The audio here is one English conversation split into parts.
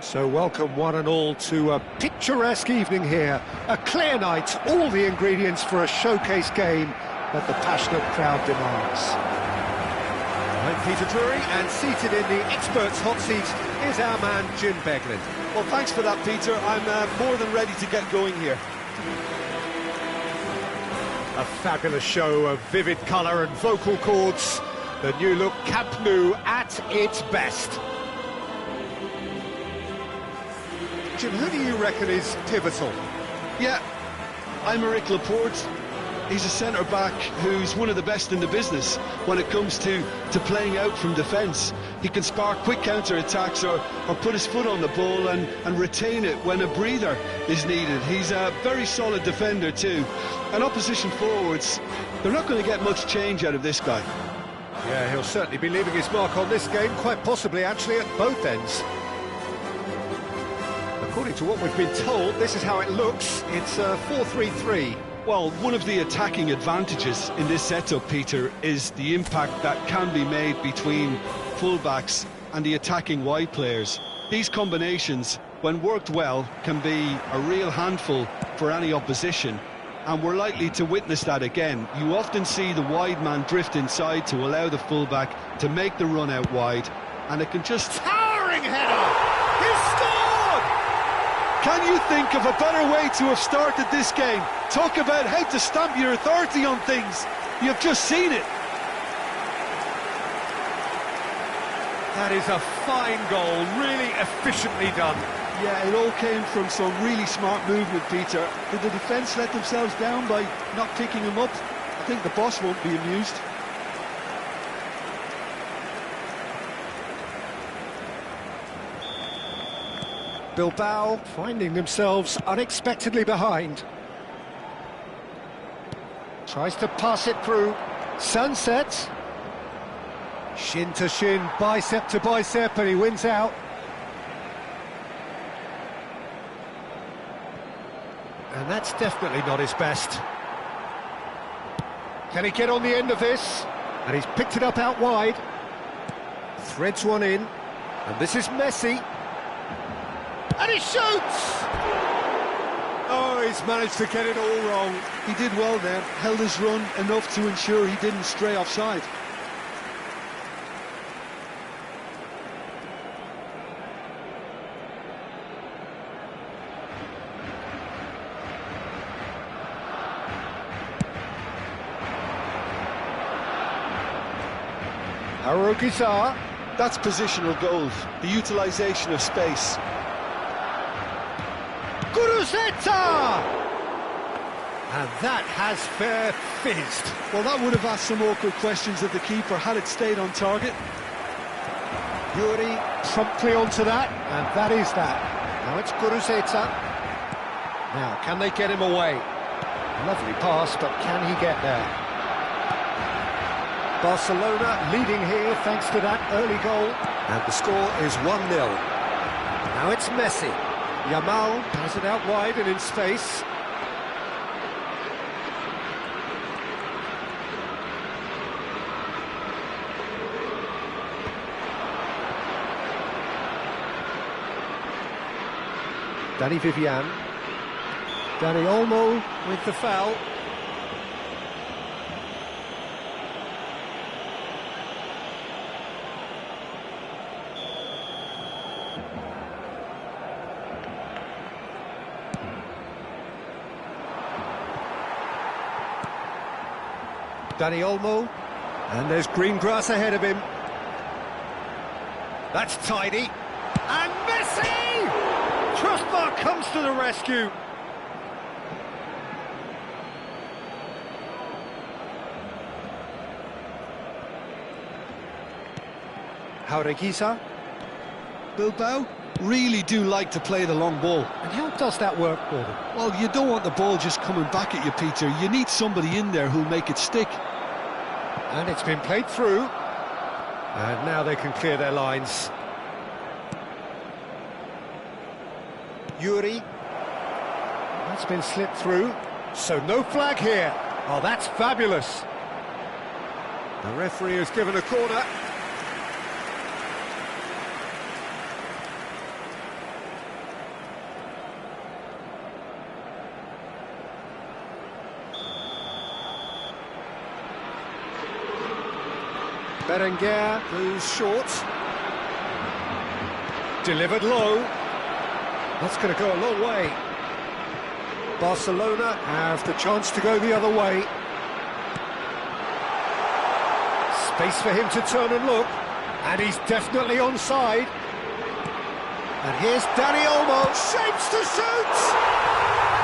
So welcome one and all to a picturesque evening here. A clear night, all the ingredients for a showcase game that the passionate crowd demands. I'm Peter Drury, and seated in the experts' hot seat is our man Jim Beglin. Well, thanks for that, Peter. I'm more than ready to get going here. A fabulous show of vivid colour and vocal cords. The new look Camp Nou at its best. Jim, who do you reckon is pivotal? Yeah, I'm Eric Laporte. He's a centre-back who's one of the best in the business when it comes to playing out from defence. He can spark quick counter-attacks or put his foot on the ball and retain it when a breather is needed. He's a very solid defender too. And opposition forwards, they're not going to get much change out of this guy. Yeah, he'll certainly be leaving his mark on this game, quite possibly actually at both ends. According to what we've been told, this is how it looks. It's 4-3-3. Well, one of the attacking advantages in this setup, Peter, is the impact that can be made between fullbacks and the attacking wide players. These combinations, when worked well, can be a real handful for any opposition, and we're likely to witness that again. You often see the wide man drift inside to allow the fullback to make the run out wide, and it can just... Towering header! He's scored! Can you think of a better way to have started this game? Talk about how to stamp your authority on things. You've just seen it. That is a fine goal, really efficiently done. Yeah, it all came from some really smart movement, Peter. Did the defence let themselves down by not picking him up? I think the boss won't be amused. Bilbao finding themselves unexpectedly behind. Tries to pass it through. Sunset. Shin to shin, bicep to bicep, and he wins out. And that's definitely not his best. Can he get on the end of this? And he's picked it up out wide. Threads one in. And this is Messi. And he shoots! Oh, he's managed to get it all wrong. He did well there, held his run enough to ensure he didn't stray offside. Harukiza. That's positional goal, the utilisation of space. Guruzeta! And that has fair fizzed. Well, that would have asked some awkward questions of the keeper had it stayed on target. Yuri promptly onto that, and that is that. Now it's Guruzeta. Now, can they get him away? Lovely pass, but can he get there? Barcelona leading here thanks to that early goal. And the score is 1-0. Now it's Messi. Yamal has it out wide and in space. Danny Vivian. Danny Olmo with the foul. Danny Olmo, and there's green grass ahead of him. That's tidy. And Messi! Crossbar comes to the rescue. Jaureguisa. Bilbao really do like to play the long ball. And how does that work, Gordon? Well, you don't want the ball just coming back at you, Peter. You need somebody in there who'll make it stick. And it's been played through. And now they can clear their lines. Yuri. That's been slipped through. So no flag here. Oh, that's fabulous. The referee has given a corner. Berenguer goes short. Delivered low. That's going to go a long way. Barcelona have the chance to go the other way. Space for him to turn and look. And he's definitely onside. And here's Dani Olmo. Shapes to shoot!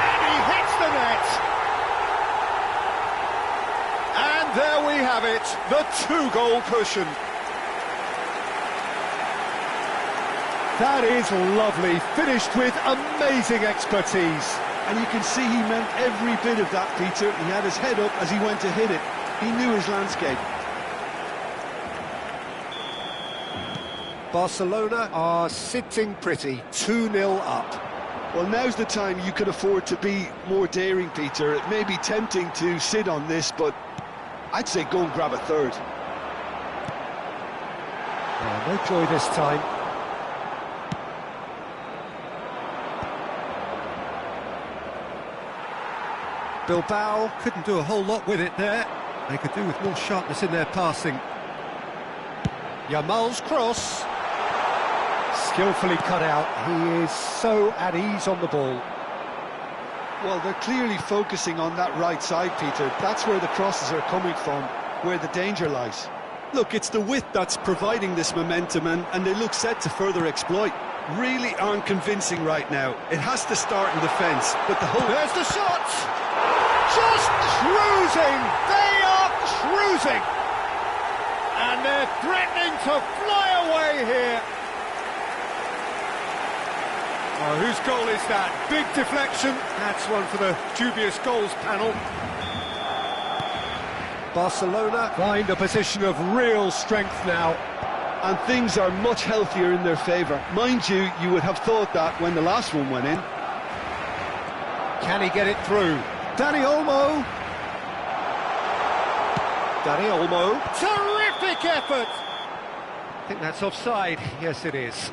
And he hits the net. And there we have it, the two-goal cushion. That is lovely, finished with amazing expertise. And you can see he meant every bit of that, Peter. He had his head up as he went to hit it. He knew his landscape. Barcelona are sitting pretty, 2-0 up. Well, now's the time you could afford to be more daring, Peter. It may be tempting to sit on this, but I'd say go and grab a third. Oh, no joy this time. Bilbao couldn't do a whole lot with it there. They could do with more sharpness in their passing. Yamal's cross. Skillfully cut out. He is so at ease on the ball. Well, they're clearly focusing on that right side, Peter. That's where the crosses are coming from, where the danger lies. Look, it's the width that's providing this momentum, and they look set to further exploit. Really aren't convincing right now. It has to start in defence, but the whole... There's the shot! Just cruising! They are cruising! And they're threatening to fly away here. Oh, whose goal is that? Big deflection. That's one for the dubious goals panel. Barcelona find a position of real strength now. And things are much healthier in their favour. Mind you, you would have thought that when the last one went in. Can he get it through? Dani Olmo. Dani Olmo. Terrific effort! I think that's offside. Yes, it is.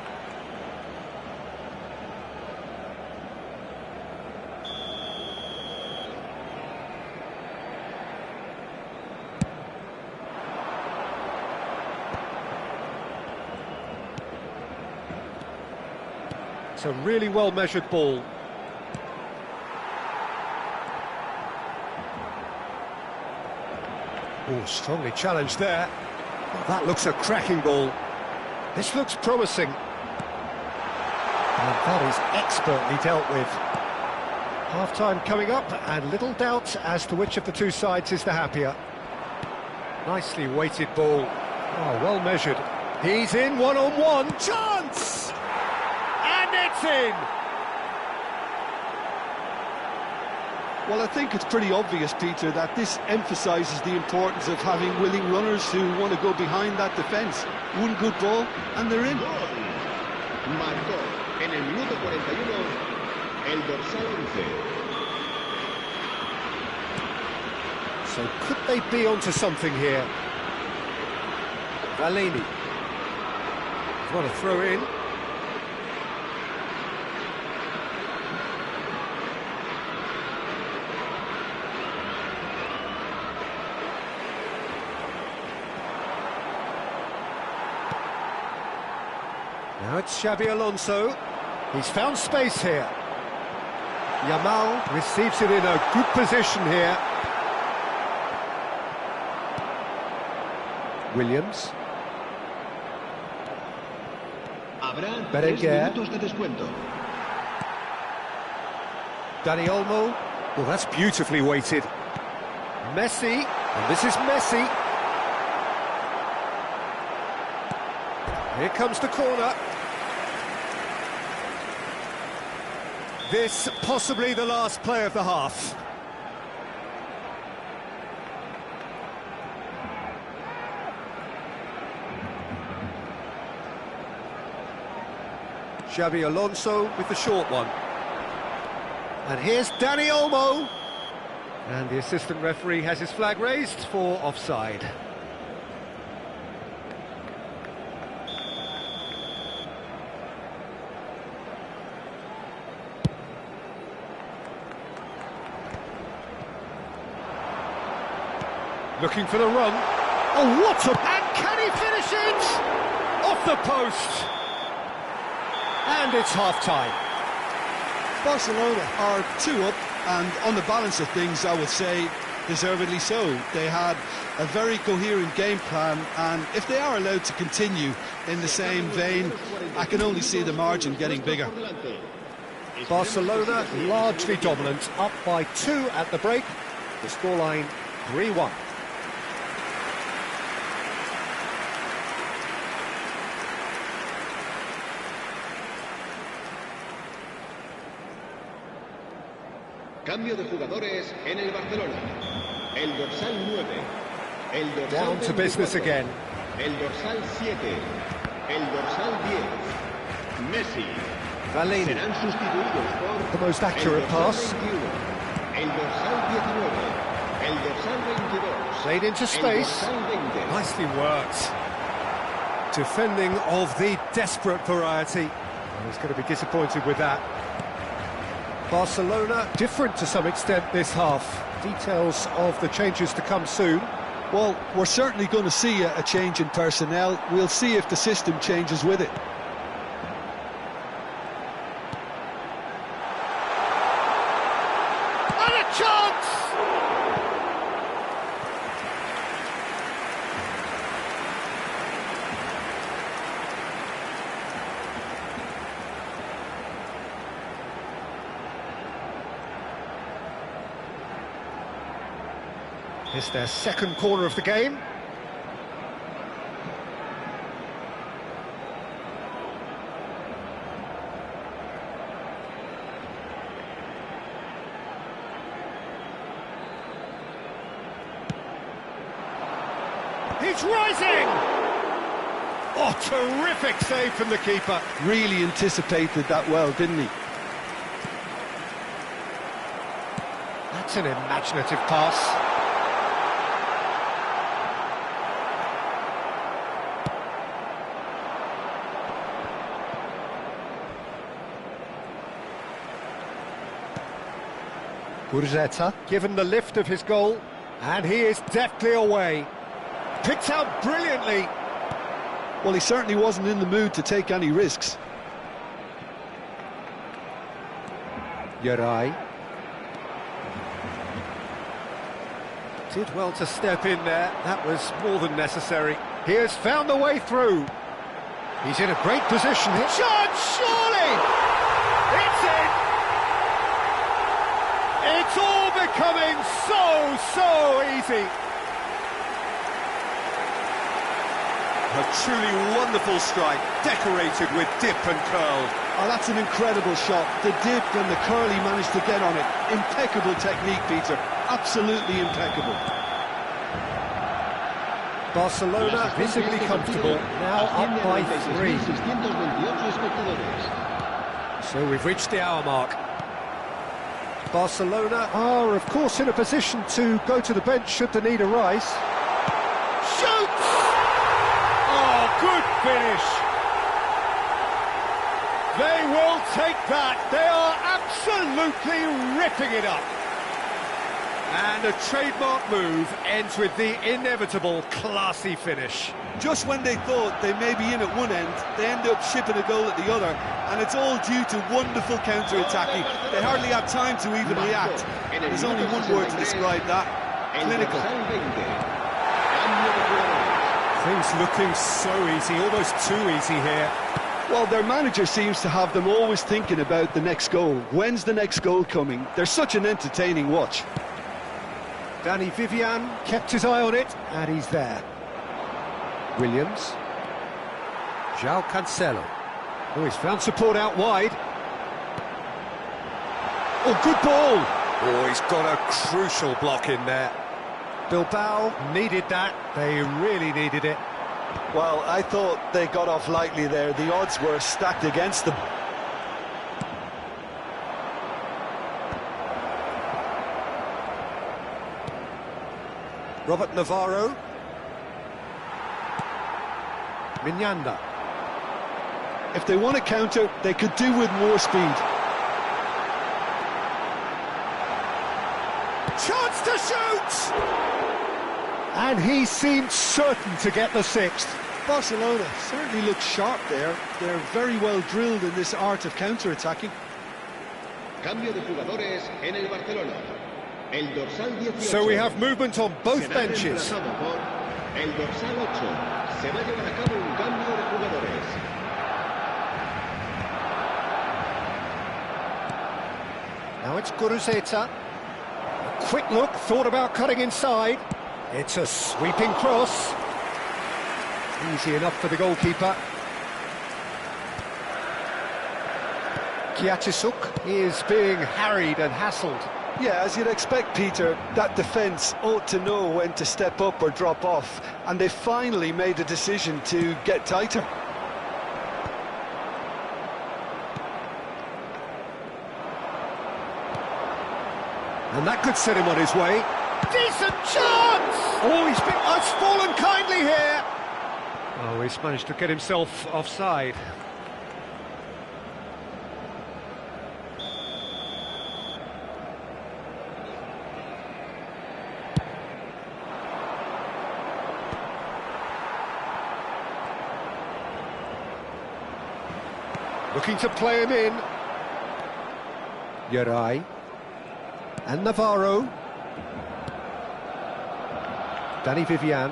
It's a really well-measured ball. Oh, strongly challenged there. Well, that looks a cracking ball. This looks promising. And that is expertly dealt with. Half-time coming up, and little doubt as to which of the two sides is the happier. Nicely weighted ball. Oh, well measured. He's in one-on-one. Chance! And it's in! Well, I think it's pretty obvious, Peter, that this emphasises the importance of having willing runners who want to go behind that defence. One good ball, and they're in. Marcó en el minuto 41 el dorsal 11. So could they be onto something here? Valini. What a throw in. Now it's Xabi Alonso. He's found space here. Yamal receives it in a good position here. Williams. Habrá 3 Berenguer. minutos de descuento. Dani Olmo. Well, that's beautifully weighted. Messi, and this is Messi. Here comes the corner. This possibly the last play of the half. Xabi Alonso with the short one. And here's Dani Olmo. And the assistant referee has his flag raised for offside. Looking for the run. Oh, what a... And can he finish it? Off the post. And it's half-time. Barcelona are 2 up, and on the balance of things, I would say deservedly so. They had a very coherent game plan, and if they are allowed to continue in the same vein, I can only see the margin getting bigger. Barcelona largely dominant, up by 2 at the break. The scoreline 3-1. Cambio de jugadores en el Barcelona. El dorsal 9. El dorsal Down to 24, business again. El dorsal 7. El dorsal 10. Messi. Valini. Serán sustituidos por The most accurate el dorsal pass. 21. El dorsal 19. El dorsal 22. Played into El space. dorsal 20. Nicely worked. Defending of the desperate variety. He's going to be disappointed with that. Barcelona different to some extent this half. Details of the changes to come soon. Well, we're certainly going to see a change in personnel. We'll see if the system changes with it. And a chance! It's their second corner of the game. He's rising! Oh, terrific save from the keeper. Really anticipated that well, didn't he? That's an imaginative pass. Gurzeta, given the lift of his goal, and he is deftly away. Picked out brilliantly. Well, he certainly wasn't in the mood to take any risks. Yarai. Did well to step in there. That was more than necessary. He has found the way through. He's in a great position. Chance, surely! It's in! It's all becoming so easy. A truly wonderful strike, decorated with dip and curl. Oh, that's an incredible shot. The dip and the curl he managed to get on it. Impeccable technique, Peter. Absolutely impeccable. Barcelona visibly comfortable, now up by 3. So we've reached the hour mark. Barcelona are, of course, in a position to go to the bench should the need arise. Shoots! Oh, good finish! They will take that. They are absolutely ripping it up. And a trademark move ends with the inevitable classy finish. Just when they thought they may be in at one end, they end up shipping a goal at the other, and it's all due to wonderful counter-attacking. They hardly had time to even react. There's only one word to describe that: clinical. Things looking so easy, almost too easy here. Well, their manager seems to have them always thinking about the next goal. When's the next goal coming? They're such an entertaining watch. Danny Vivian kept his eye on it, and he's there. Williams. João Cancelo. Oh, he's found support out wide. Oh, good ball! Oh, he's got a crucial block in there. Bilbao needed that. They really needed it. Well, I thought they got off lightly there. The odds were stacked against them. Robert Navarro. Mignanda. If they want to counter, they could do with more speed. Chance to shoot! And he seemed certain to get the sixth. Barcelona certainly look sharp there. They're very well drilled in this art of counter-attacking. Cambio de jugadores en el Barcelona. El dorsal 18. So we have movement on both benches. Reemplazado por el dorsal 8. Se va a llevar a cabo un cambio de jugadores. Now it's Guruzeta. A quick look, thought about cutting inside. It's a sweeping cross. Easy enough for the goalkeeper. Kiatisuk is being harried and hassled. Yeah, as you'd expect, Peter, that defence ought to know when to step up or drop off, and they finally made a decision to get tighter. And that could set him on his way. Decent chance! Oh, has fallen kindly here. Oh, he's managed to get himself offside. Looking to play him in. Yeray. And Navarro. Danny Vivian.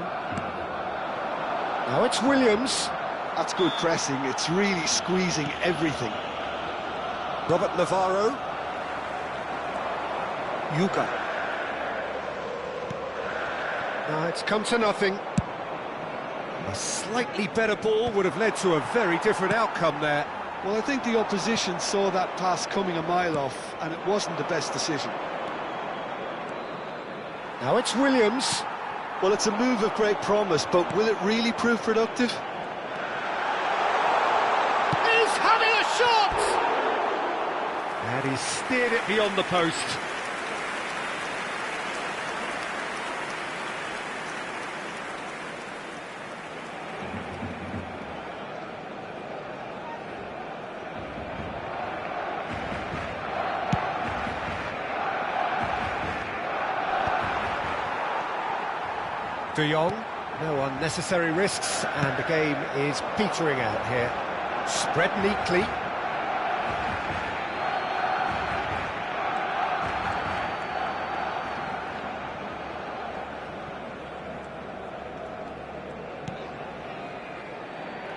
Now it's Williams. That's good pressing. It's really squeezing everything. Robert Navarro. Yuka. Now it's come to nothing. A slightly better ball would have led to a very different outcome there. Well, I think the opposition saw that pass coming a mile off, and it wasn't the best decision. Now it's Williams. Well, it's a move of great promise, but will it really prove productive? He's having a shot! And he's steered it beyond the post. De Jong, no unnecessary risks, and the game is petering out here. Spread neatly.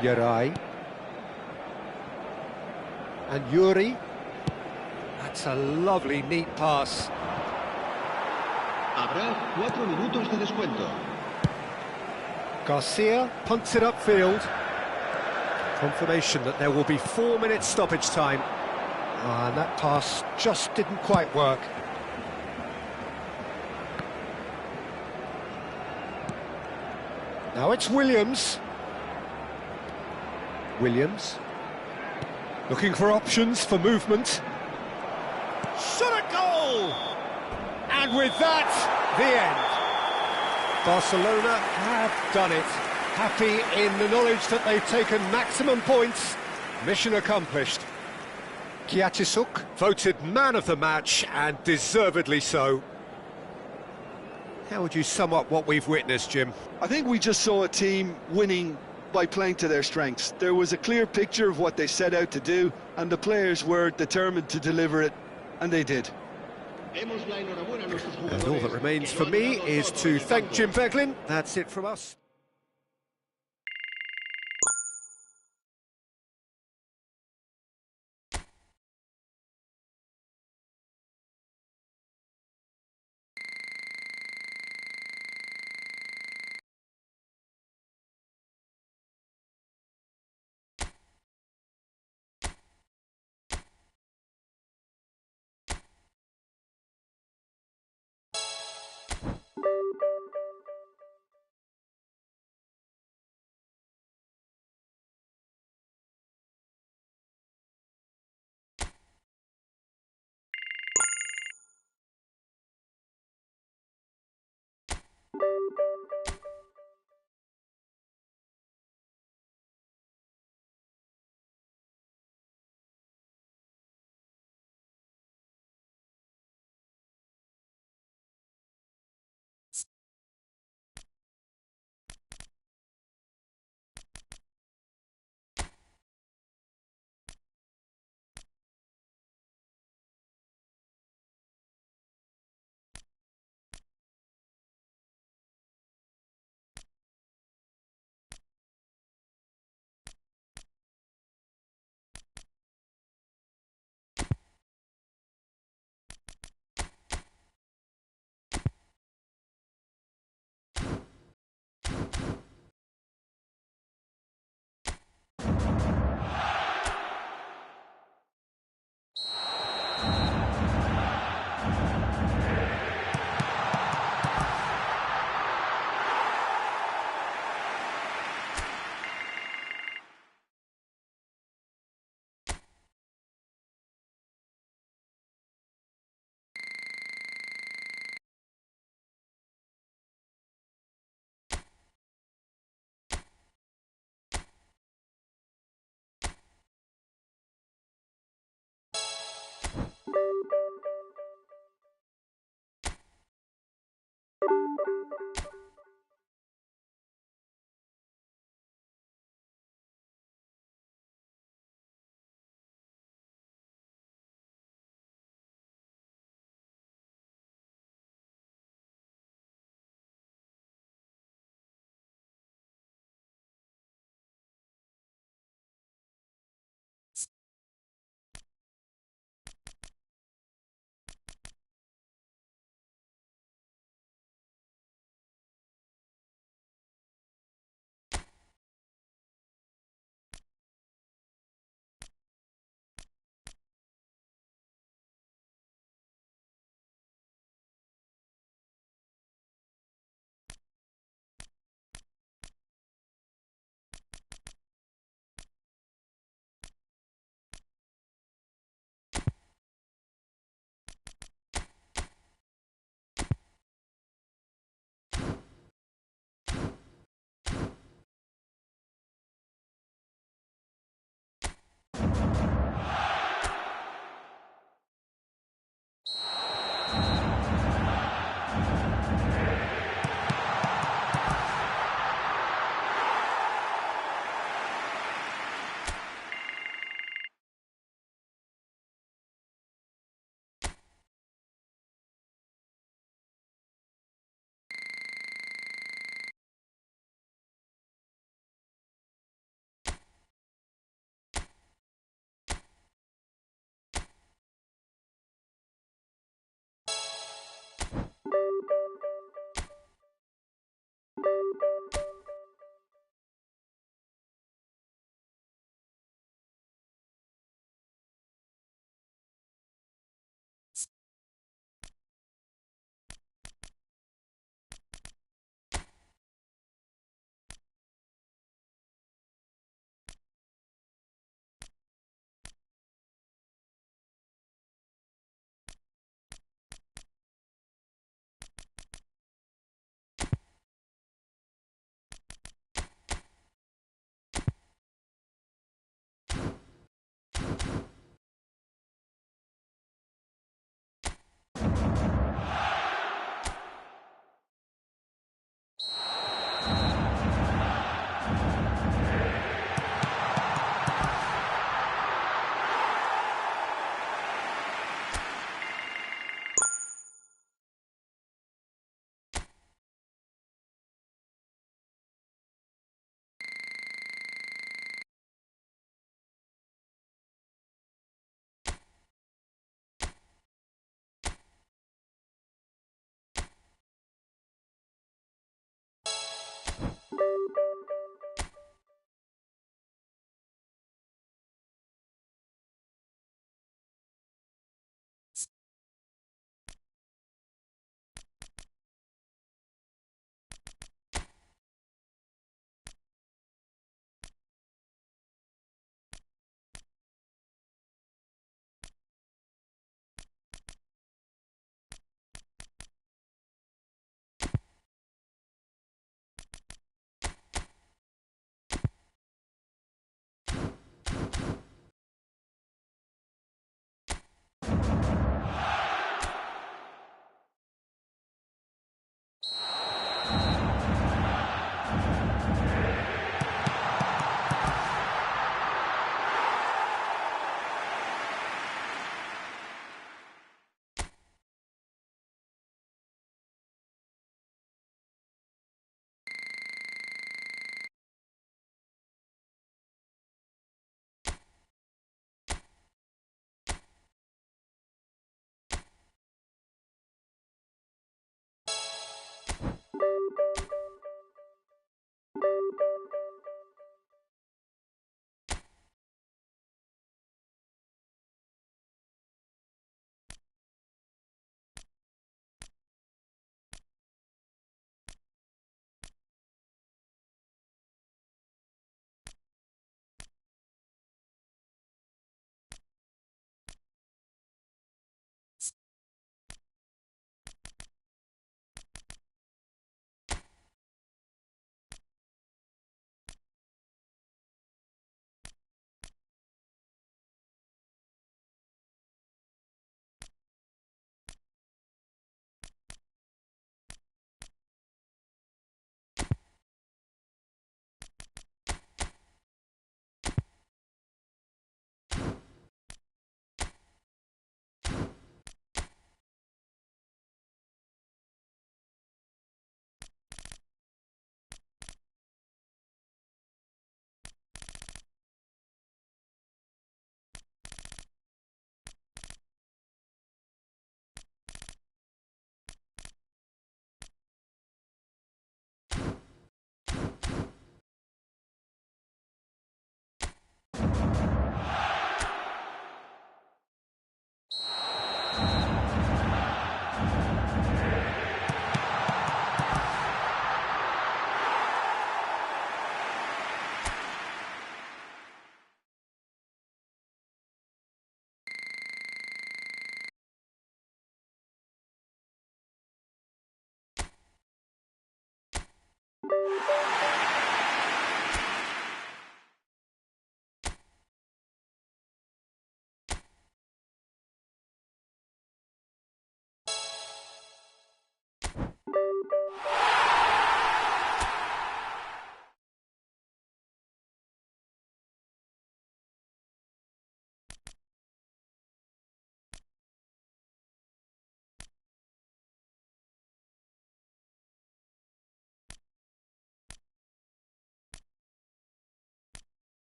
Yeray. And Yuri. That's a lovely, neat pass. Habrá 4 minutos de descuento. Garcia punts it upfield. Confirmation that there will be 4 minutes stoppage time. And that pass just didn't quite work. Now it's Williams. Williams. Looking for options for movement. Shot at goal! And with that, the end. Barcelona have done it. Happy in the knowledge that they've taken maximum points. Mission accomplished. Kiatisuk voted man of the match, and deservedly so. How would you sum up what we've witnessed, Jim? I think we just saw a team winning by playing to their strengths. There was a clear picture of what they set out to do, and the players were determined to deliver it, and they did. And all that remains for me is to thank Jim Beglin. That's it from us.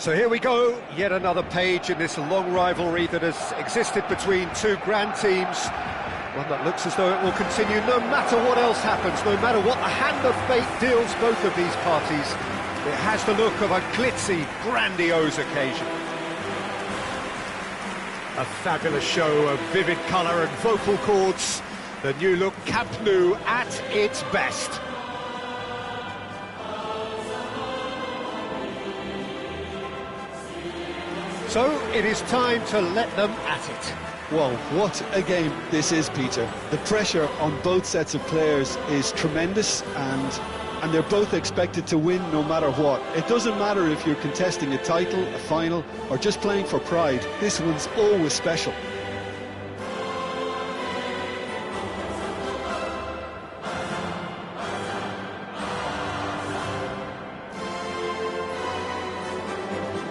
So here we go, yet another page in this long rivalry that has existed between two grand teams. One that looks as though it will continue no matter what else happens, no matter what the hand of fate deals both of these parties. It has the look of a glitzy, grandiose occasion. A fabulous show of vivid colour and vocal cords. The new look Camp Nou at its best. So it is time to let them at it. Well, what a game this is, Peter. The pressure on both sets of players is tremendous, and they're both expected to win no matter what. It doesn't matter if you're contesting a title, a final, or just playing for pride. This one's always special.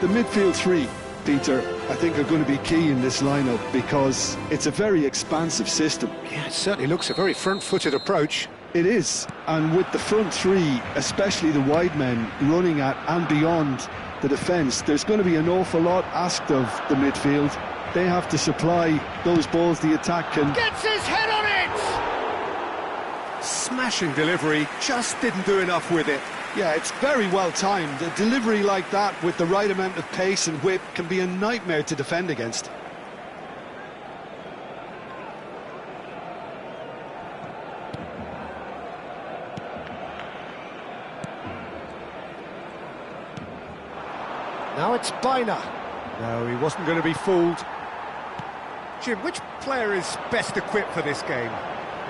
The midfield three, Peter, I think are going to be key in this lineup because it's a very expansive system. Yeah, it certainly looks a very front-footed approach. It is, and with the front three, especially the wide men, running at and beyond the defence, there's going to be an awful lot asked of the midfield. They have to supply those balls the attack can... Gets his head on it! Smashing delivery, just didn't do enough with it. Yeah, it's very well timed. A delivery like that with the right amount of pace and whip can be a nightmare to defend against. Now it's Biner. No, he wasn't going to be fooled. Jim, which player is best equipped for this game?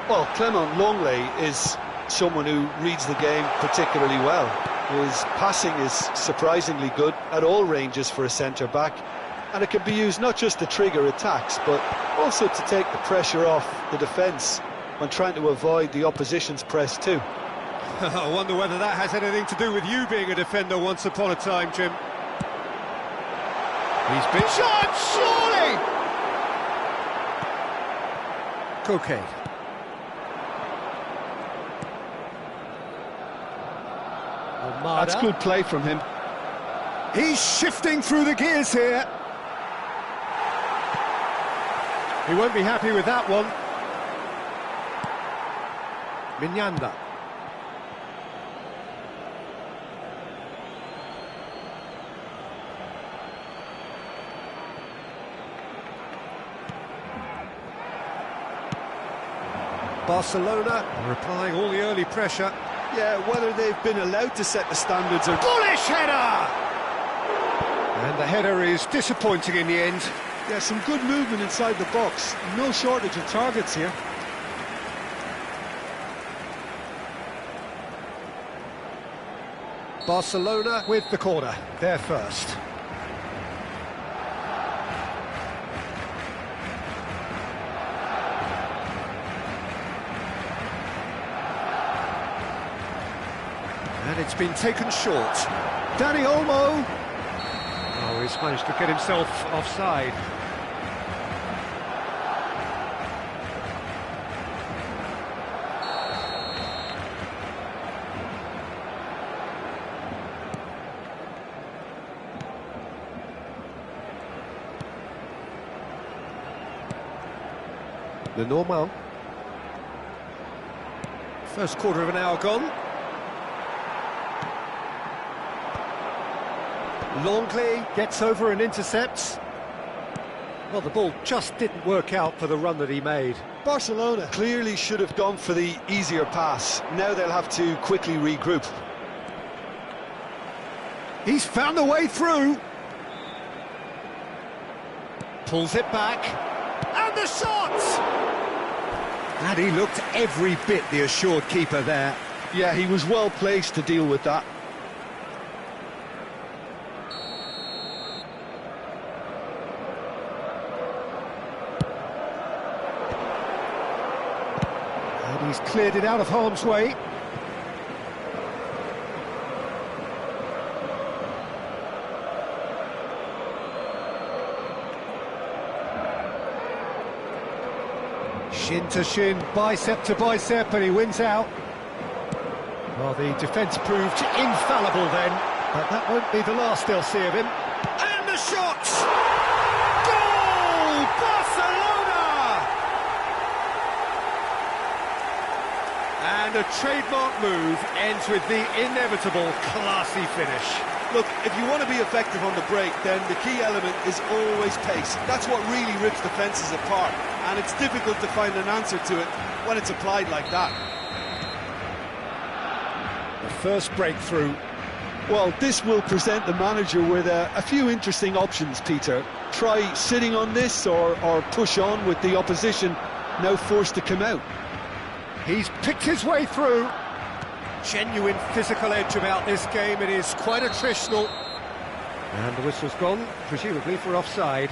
Well, Clement Longley is someone who reads the game particularly well. His passing is surprisingly good at all ranges for a centre-back, and it can be used not just to trigger attacks, but also to take the pressure off the defence when trying to avoid the opposition's press too. I wonder whether that has anything to do with you being a defender once upon a time, Jim. He's been shot, surely! Cocaine. That's good play from him. He's shifting through the gears here. He won't be happy with that one. Mignanda. Barcelona are applying all the early pressure. Yeah, whether they've been allowed to set the standards or... Bullish header! And the header is disappointing in the end. Yeah, some good movement inside the box. No shortage of targets here. Barcelona with the corner. They're first. And it's been taken short. Dani Olmo. Oh, he's managed to get himself offside. The normal. First quarter of an hour gone. Longley gets over and intercepts. Well, the ball just didn't work out for the run that he made. Barcelona clearly should have gone for the easier pass. Now they'll have to quickly regroup. He's found a way through. Pulls it back. And the shot! And he looked every bit the assured keeper there. Yeah, he was well placed to deal with that. And he's cleared it out of harm's way. Shin to shin, bicep to bicep, and he wins out. Well, the defence proved infallible then, but that won't be the last they'll see of him. the trademark move ends with the inevitable classy finish. Look, if you want to be effective on the break, then the key element is always pace. That's what really rips defences apart, and it's difficult to find an answer to it when it's applied like that. The first breakthrough. Well, this will present the manager with a few interesting options, Peter. Try sitting on this or push on with the opposition now forced to come out. He's picked his way through. Genuine physical edge about this game. It is quite attritional. And the whistle's gone, presumably for offside.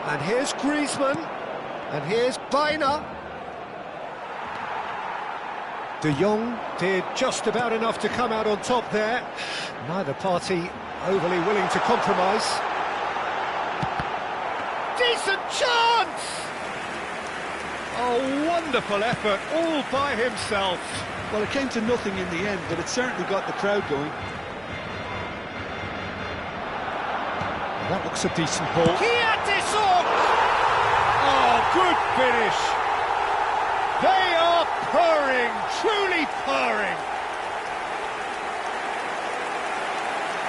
And here's Griezmann. And here's Biner. De Jong did just about enough to come out on top there. Neither party overly willing to compromise. Decent chance! A wonderful effort, all by himself. Well, it came to nothing in the end, but it certainly got the crowd going. That looks a decent ball. Oh, good finish. They are purring, truly purring.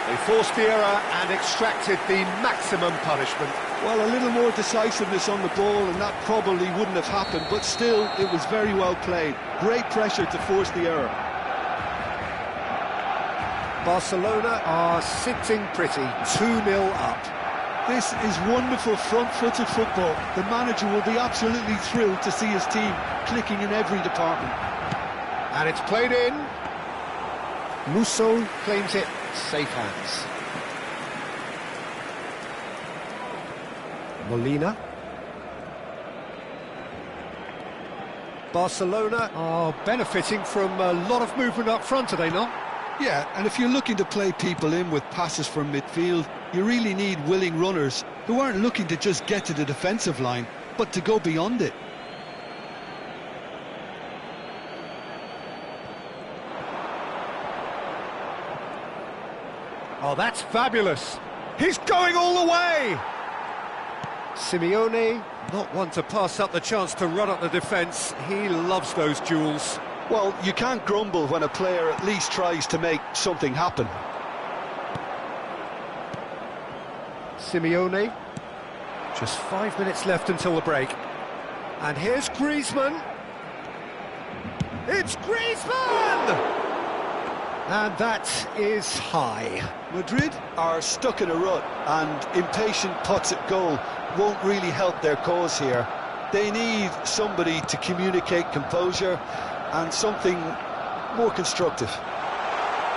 They forced the error and extracted the maximum punishment. Well, a little more decisiveness on the ball and that probably wouldn't have happened, but still, it was very well played. Great pressure to force the error. Barcelona are sitting pretty, 2-0 up. This is wonderful front-footed football. The manager will be absolutely thrilled to see his team clicking in every department. And it's played in. Musso claims it, safe hands. Molina. Barcelona are benefiting from a lot of movement up front, are they not? Yeah, and if you're looking to play people in with passes from midfield, you really need willing runners who aren't looking to just get to the defensive line, but to go beyond it. Oh, that's fabulous. He's going all the way. Simeone, not one to pass up the chance to run up the defence. He loves those duels. Well, you can't grumble when a player at least tries to make something happen. Simeone. Just 5 minutes left until the break. And here's Griezmann. It's Griezmann! And that is high. Madrid are stuck in a rut, and impatient putts at goal won't really help their cause here. They need somebody to communicate composure and something more constructive.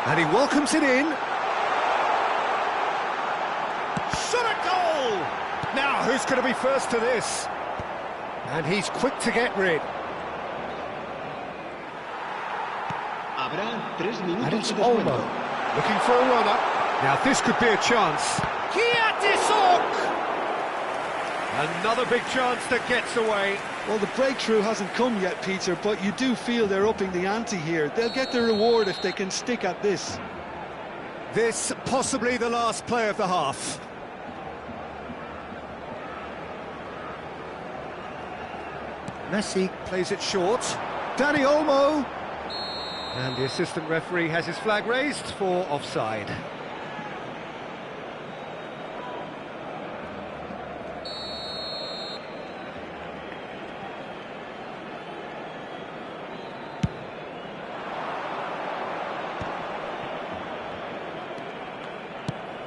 And he welcomes it in. Shot a goal! Now, who's going to be first to this? And he's quick to get rid. And it's Olmo, looking for a runner. Now this could be a chance. Another big chance that gets away. Well, the breakthrough hasn't come yet, Peter, but you do feel they're upping the ante here. They'll get the reward if they can stick at this. This possibly the last play of the half. Messi plays it short. Dani Olmo. And the assistant referee has his flag raised for offside.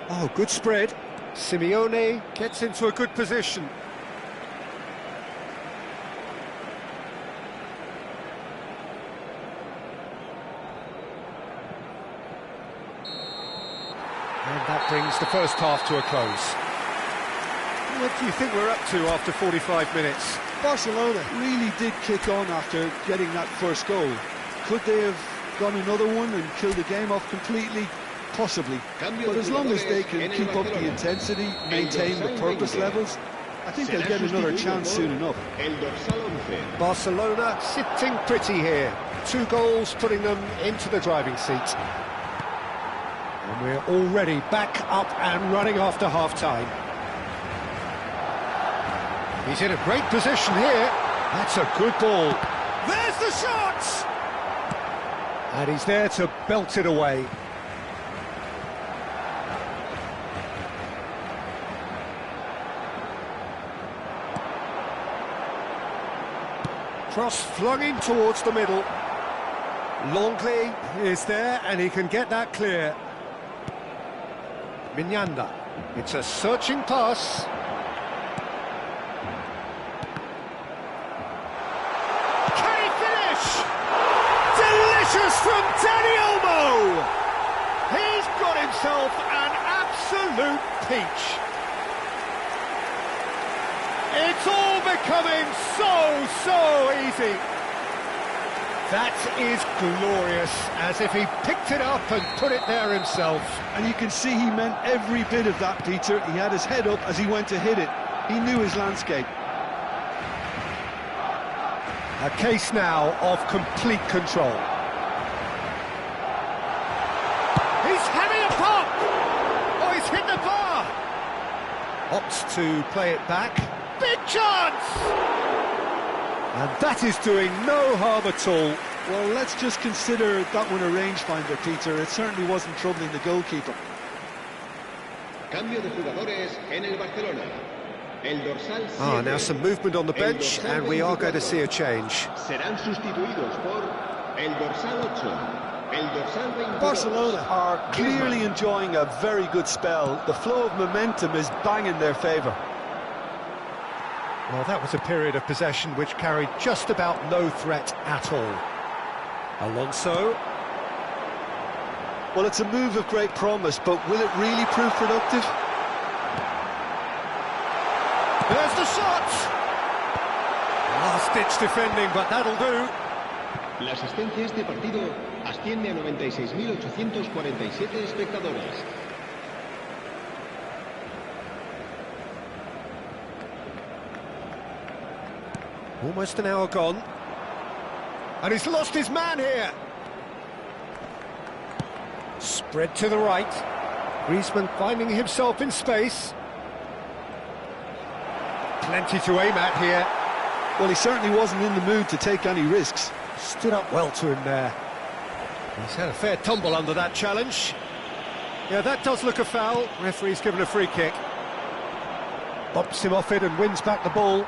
Oh, good spread. Simeone gets into a good position. And that brings the first half to a close. What do you think we're up to after 45 minutes? Barcelona really did kick on after getting that first goal. Could they have gone another one and killed the game off completely? Possibly. But as long as they can keep up the intensity, maintain the purpose levels, I think they'll get another chance soon enough. Barcelona sitting pretty here. 2 goals putting them into the driving seat. And we're already back up and running after half-time. He's in a great position here. That's a good ball. There's the shot! And he's there to belt it away. Cross flung in towards the middle. Longley is there and he can get that clear. Mignanda. It's a searching pass. Can he finish? Delicious from Danny Olmo! He's got himself an absolute peach. It's all becoming so easy. That is glorious, as if he picked it up and put it there himself. And you can see he meant every bit of that, Peter. He had his head up as he went to hit it. He knew his landscape. A case now of complete control. He's having a pop! Oh, he's hit the bar! Opts to play it back. Big chance! And that is doing no harm at all. Well, let's just consider that one a rangefinder, Peter. It certainly wasn't troubling the goalkeeper. Cambio de jugadores en el Barcelona. El dorsal 7. Now some movement on the bench, and we are going to see a change. Serán sustituidos por el dorsal 8. El dorsal 22. Barcelona are clearly enjoying a very good spell. The flow of momentum is bang in their favour. Well, that was a period of possession which carried just about no threat at all. Alonso. Well, it's a move of great promise, but will it really prove productive? There's the shot! Last-ditch defending, but that'll do. La asistencia a este partido asciende a 96.847 espectadores. Almost an hour gone. And he's lost his man here. Spread to the right. Griezmann finding himself in space. Plenty to aim at here. Well, he certainly wasn't in the mood to take any risks. Stood up well to him there. He's had a fair tumble under that challenge. Yeah, that does look a foul. Referee's given a free kick. Bumps him off it and wins back the ball.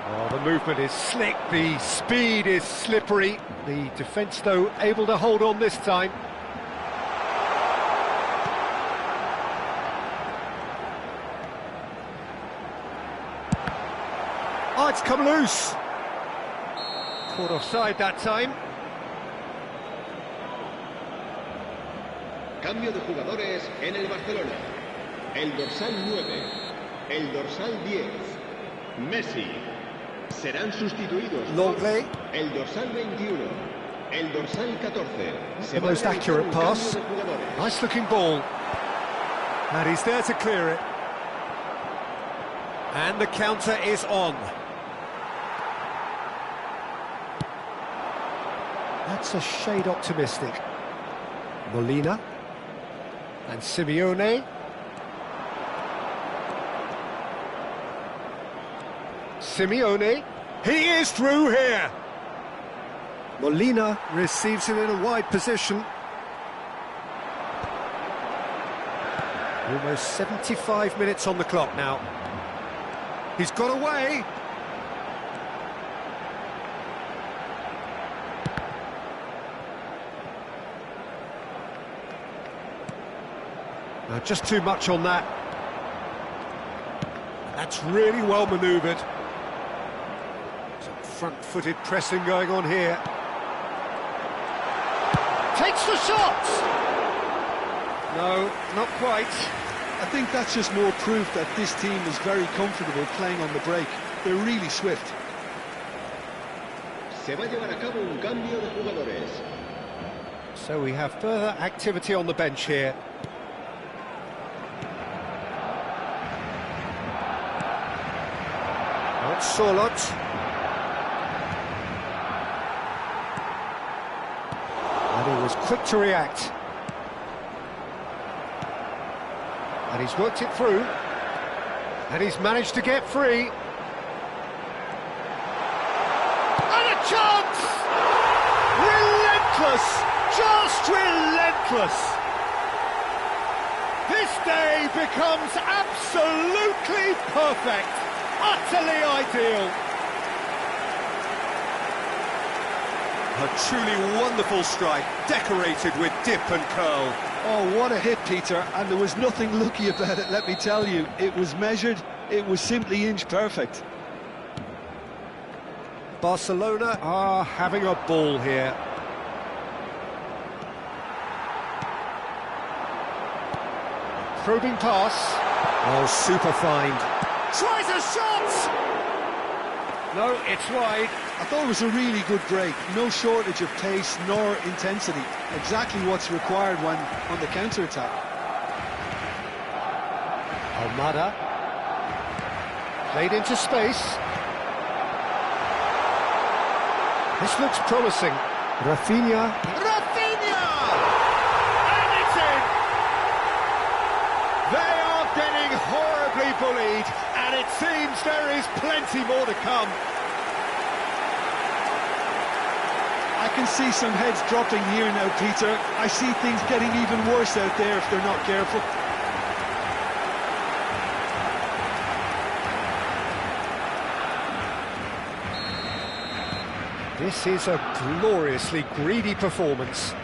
Oh, the movement is slick, the speed is slippery. The defence, though, able to hold on this time. Oh, it's come loose. Caught offside that time. Cambio de jugadores en el Barcelona. El dorsal 9. El dorsal 10. Messi. Serán sustituidos Longley. El dorsal 21. El dorsal 14. The most accurate pass. Nice looking ball. And he's there to clear it. And the counter is on. That's a shade optimistic. Molina. And Simeone. Simeone. He is through here. Molina receives him in a wide position. Almost 75 minutes on the clock now. He's got away. Now, just too much on that. That's really well manoeuvred. Some front-footed pressing going on here. Takes the shot! No, not quite. I think that's just more proof that this team is very comfortable playing on the break. They're really swift. Se va a llevar a cabo un cambio de jugadores. So we have further activity on the bench here. Solot. And he was quick to react. He's worked it through, and he's managed to get free. And a chance! Relentless! Just relentless! This day becomes absolutely perfect, utterly ideal. A truly wonderful strike, decorated with dip and curl. Oh, what a hit, Peter, and there was nothing lucky about it, let me tell you. It was measured, it was simply inch perfect. Barcelona are having a ball here. Probing pass. Oh, super find. Tries a shot! No, it's wide. I thought it was a really good break. No shortage of pace nor intensity. Exactly what's required when on the counter-attack. Almada. Played into space. This looks promising. Rafinha. Rafinha! And it's in! They are getting horribly bullied, and it seems there is plenty more to come. I can see some heads dropping here now, Peter. I see things getting even worse out there if they're not careful. This is a gloriously greedy performance.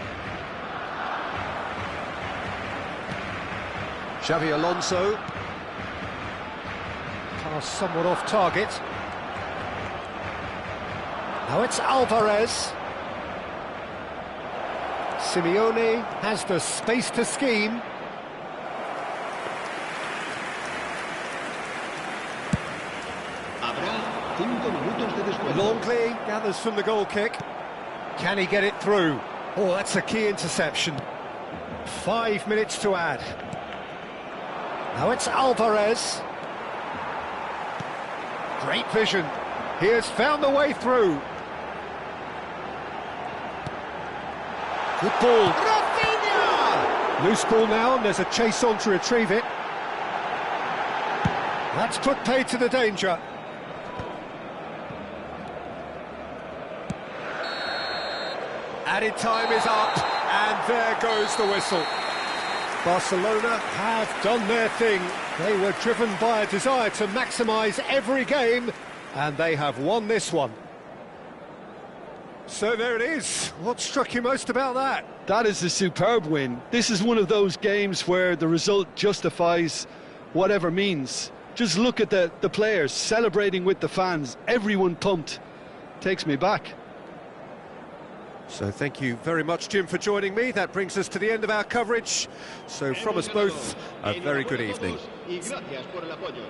Xavi Alonso. Pass somewhat off target. Now it's Alvarez. Simeone has the space to scheme. Habrá 5 minutos de descuento. Longley gathers from the goal kick. Can he get it through? Oh, that's a key interception. 5 minutes to add. Now it's Alvarez. Great vision. He has found the way through. Good ball. Rafinha! Loose ball now, and there's a chase on to retrieve it. That's put paid to the danger. Added time is up, and there goes the whistle. Barcelona have done their thing. They were driven by a desire to maximise every game, and they have won this one. So there it is. What struck you most about that? That is a superb win. This is one of those games where the result justifies whatever means. Just look at the players celebrating with the fans. Everyone pumped. Takes me back. So thank you very much, Jim, for joining me. That brings us to the end of our coverage. So from us both, a very good evening. Y gracias por el apoyo.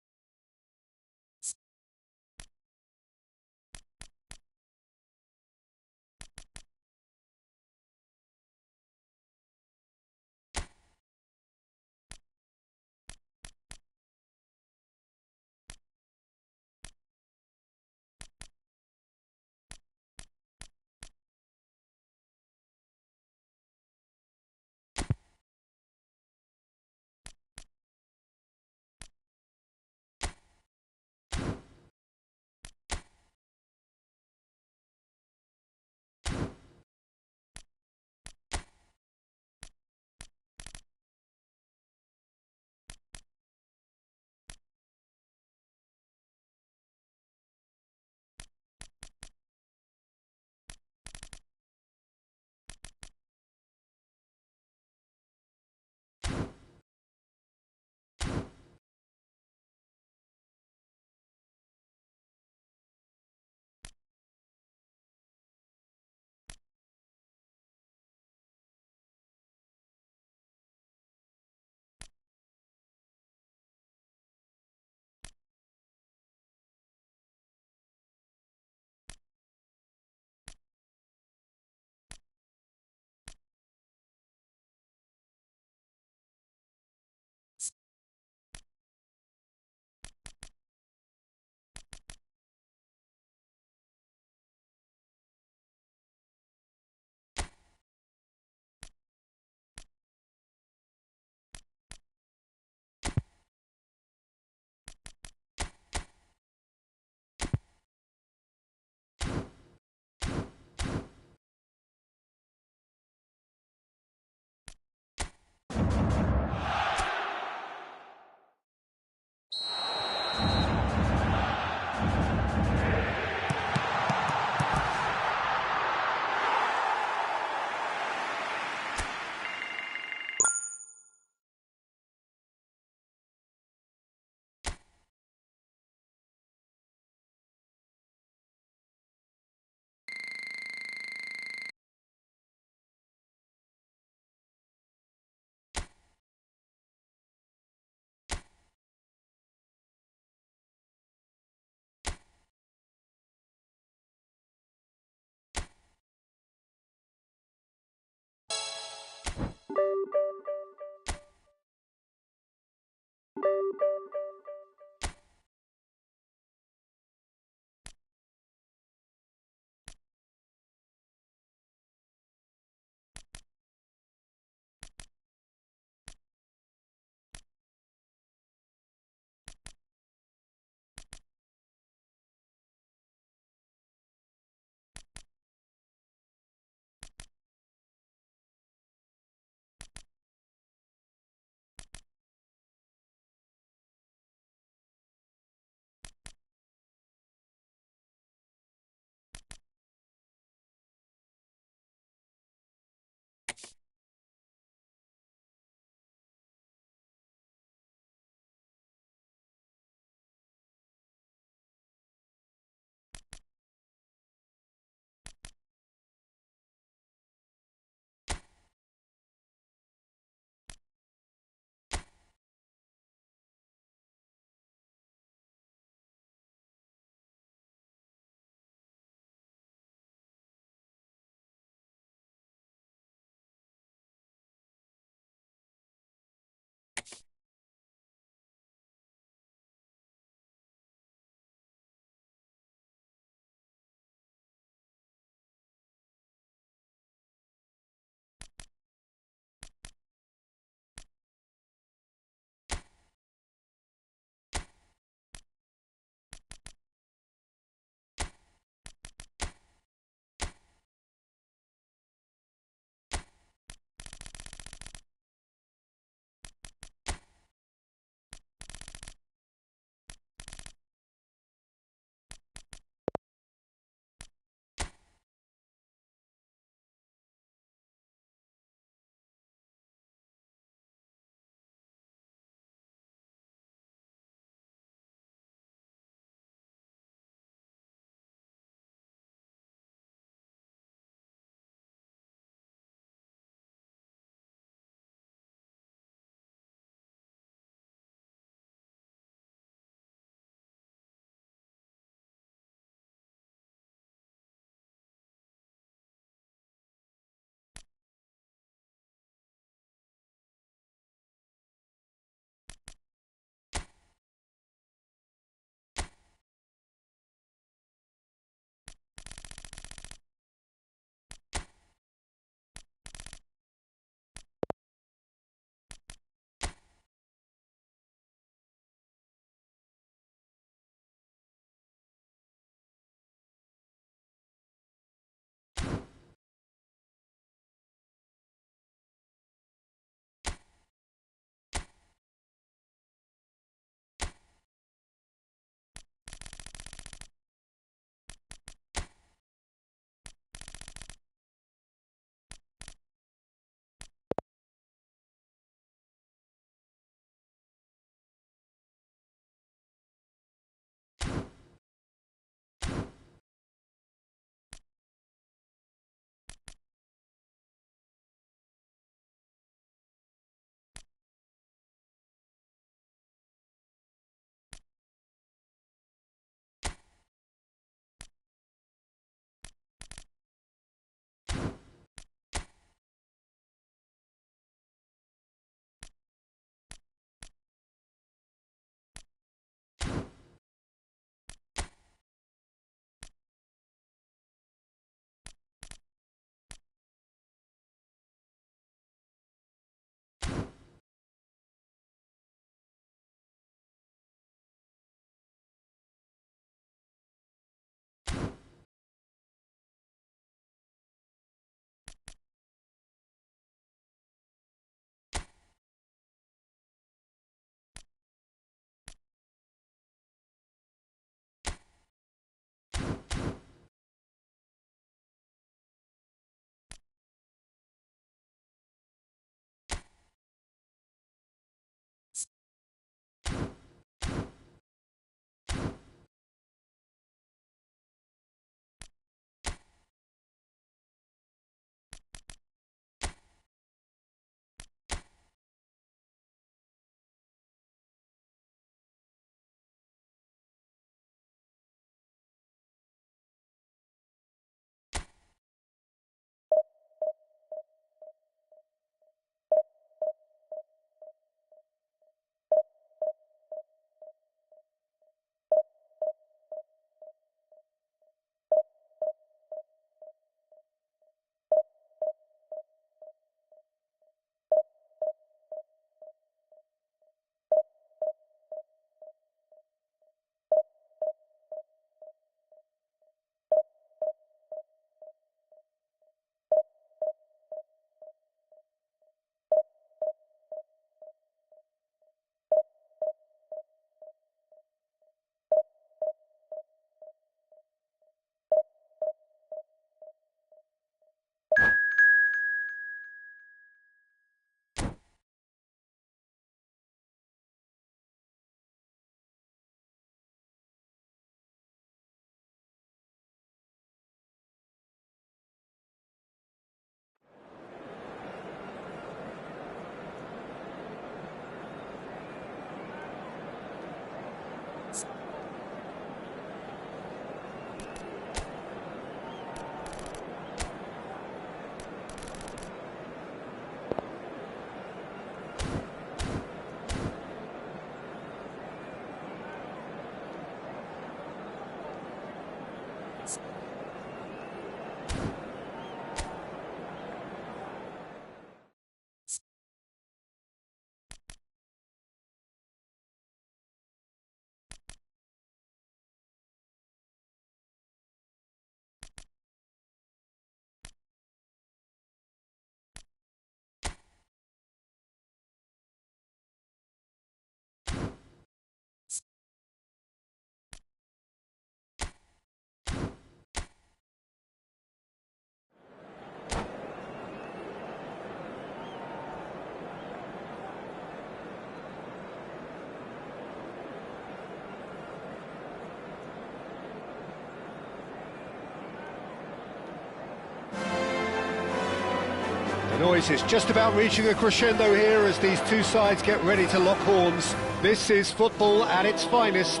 The noise is just about reaching a crescendo here as these two sides get ready to lock horns. This is football at its finest.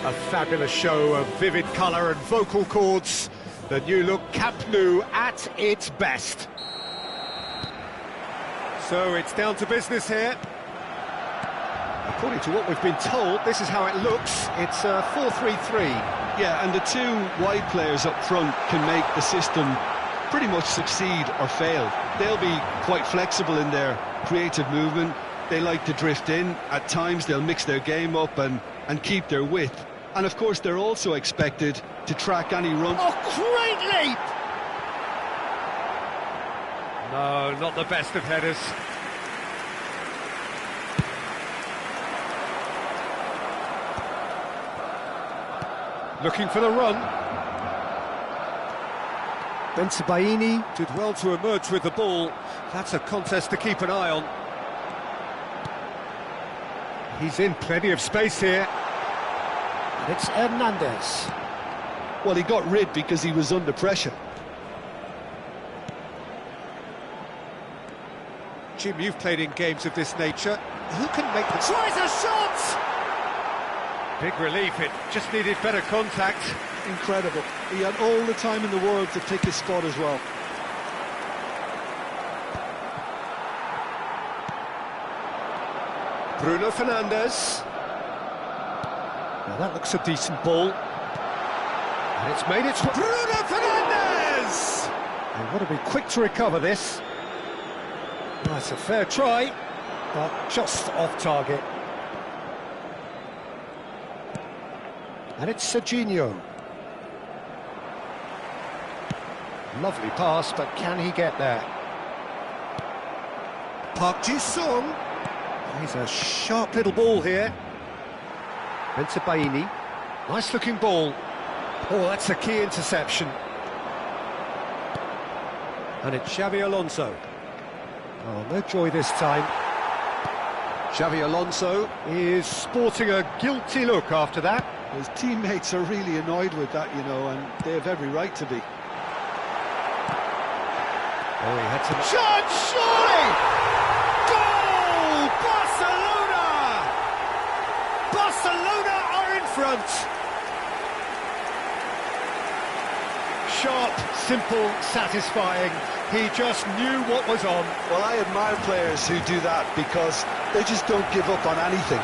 A fabulous show of vivid colour and vocal cords. The new look Camp Nou at its best. So it's down to business here. According to what we've been told, this is how it looks. It's a 4-3-3. Yeah, and the two wide players up front can make the system pretty much succeed or fail. They'll be quite flexible in their creative movement. They like to drift in. At times they'll mix their game up and keep their width. And of course they're also expected to track any run. Oh, great leap! No, not the best of headers. Looking for the run. Bensebaini did well to emerge with the ball. That's a contest to keep an eye on. He's in plenty of space here. And it's Hernandez. Well, he got rid because he was under pressure. Jim, you've played in games of this nature. Who can make the... Tries a shot! Big relief, it just needed better contact. Incredible. He had all the time in the world to pick his spot as well. Bruno Fernandes. Now that looks a decent ball. And it's made its... Bruno Fernandes! They've got to be quick to recover this. That's a fair try, but just off target. And it's Serginho. Lovely pass, but can he get there? Park Ji-sung. He's a sharp little ball here. Bensebaini. Nice looking ball. Oh, that's a key interception. And it's Xavi Alonso. Oh, no joy this time. Xavi Alonso is sporting a guilty look after that. His teammates are really annoyed with that, you know, and they have every right to be. Oh, he had some... Shot, surely! Goal! Barcelona! Barcelona are in front! Sharp, simple, satisfying. He just knew what was on. Well, I admire players who do that because they just don't give up on anything.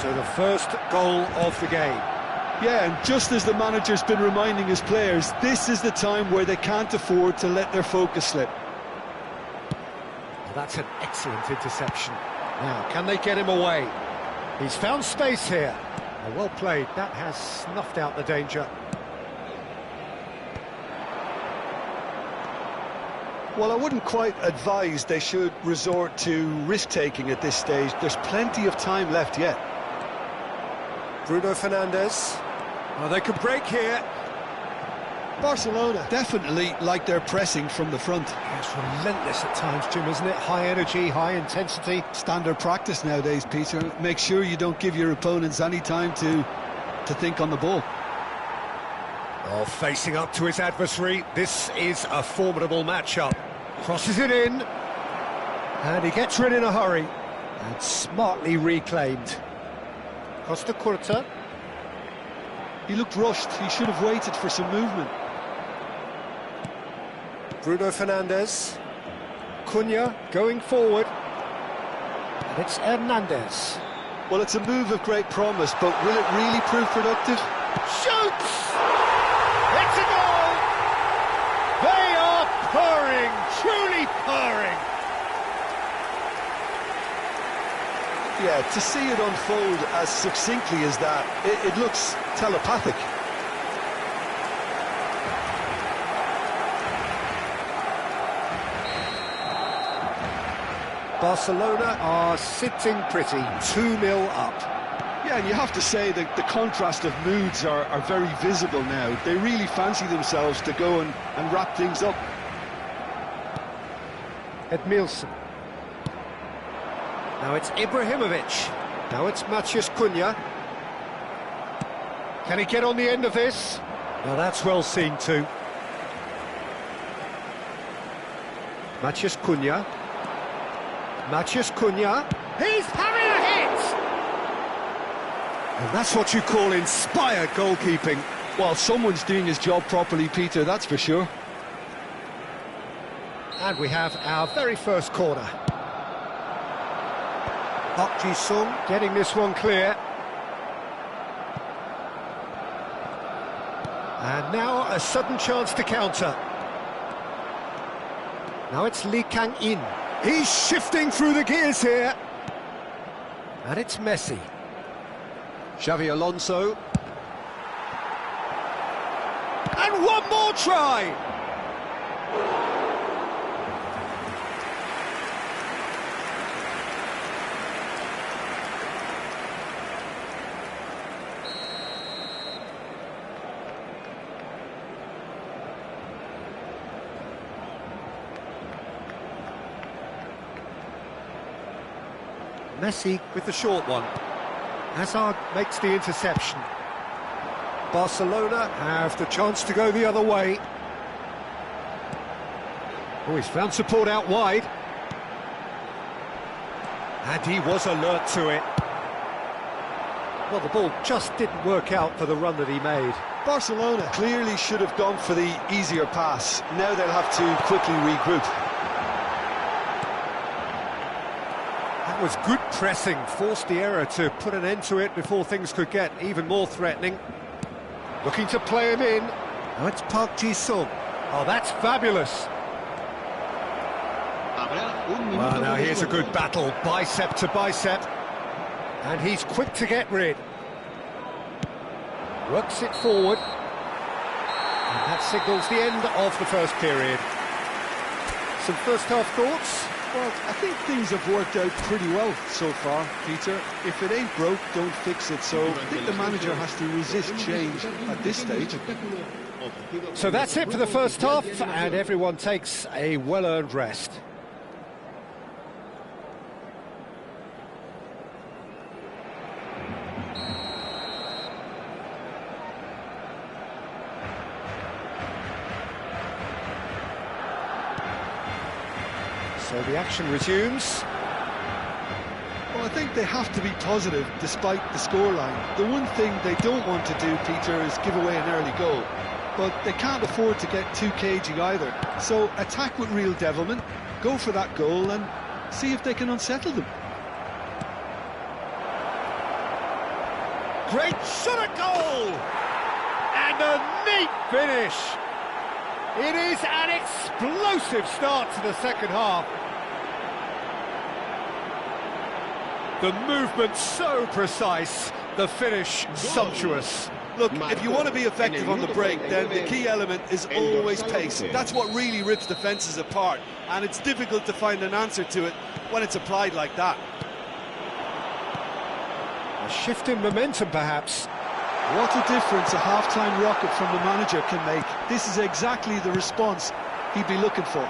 So the first goal of the game. Yeah, and just as the manager's been reminding his players, this is the time where they can't afford to let their focus slip. Well, that's an excellent interception. Now, can they get him away? He's found space here. Well played, that has snuffed out the danger. Well, I wouldn't quite advise they should resort to risk-taking at this stage. There's plenty of time left yet. Bruno Fernandes. Oh, they could break here. Barcelona definitely like their pressing from the front. It's relentless at times, Jim, isn't it? High energy, high intensity. Standard practice nowadays, Peter. Make sure you don't give your opponents any time to think on the ball. Oh, facing up to his adversary, this is a formidable matchup. Crosses it in, and he gets rid in a hurry, and smartly reclaimed. Costa Curta. He looked rushed. He should have waited for some movement. Bruno Fernandes. Cunha going forward. And it's Hernandez. Well, it's a move of great promise, but will it really prove productive? Shoots! It's a goal! They are purring, truly purring. Yeah, to see it unfold as succinctly as that, it looks telepathic. Barcelona are sitting pretty, 2-0 up. Yeah, and you have to say that the contrast of moods are very visible now. They really fancy themselves to go and wrap things up. Edmilson. Now it's Ibrahimovic. Now it's Matheus Cunha. Can he get on the end of this? Now that's well seen too. Matheus Cunha. Matheus Cunha. He's having a hit! And that's what you call inspired goalkeeping. Well, someone's doing his job properly, Peter, that's for sure. And we have our very first corner. Park Ji-sung getting this one clear. And now a sudden chance to counter. Now it's Lee Kang-in. He's shifting through the gears here. And it's Messi. Xavi Alonso. And one more try! Messi with the short one. Hazard makes the interception. Barcelona have the chance to go the other way. Oh, he's found support out wide. And he was alert to it. Well, the ball just didn't work out for the run that he made. Barcelona clearly should have gone for the easier pass. Now they'll have to quickly regroup. That was good pressing, forced the error to put an end to it before things could get even more threatening. Looking to play him in. Now it's Park Ji-sung. Oh, that's fabulous. Well, now here's a good battle, bicep to bicep. And he's quick to get rid. Works it forward. And that signals the end of the first period. Some first-half thoughts? Well, I think things have worked out pretty well so far, Peter. If it ain't broke, don't fix it. So I think the manager has to resist change at this stage. So that's it for the first half, and everyone takes a well-earned rest. So the action resumes. Well, I think they have to be positive despite the scoreline. The one thing they don't want to do, Peter, is give away an early goal. But they can't afford to get too cagey either. So attack with real devilment, go for that goal and see if they can unsettle them. Great shot at goal! And a neat finish! It is an explosive start to the second half. The movement so precise, the finish sumptuous. Look, if you want to be effective on the break, then the key element is always pace. That's what really rips defences apart, and it's difficult to find an answer to it when it's applied like that. A shift in momentum, perhaps. What a difference a half-time rocket from the manager can make. This is exactly the response he'd be looking for.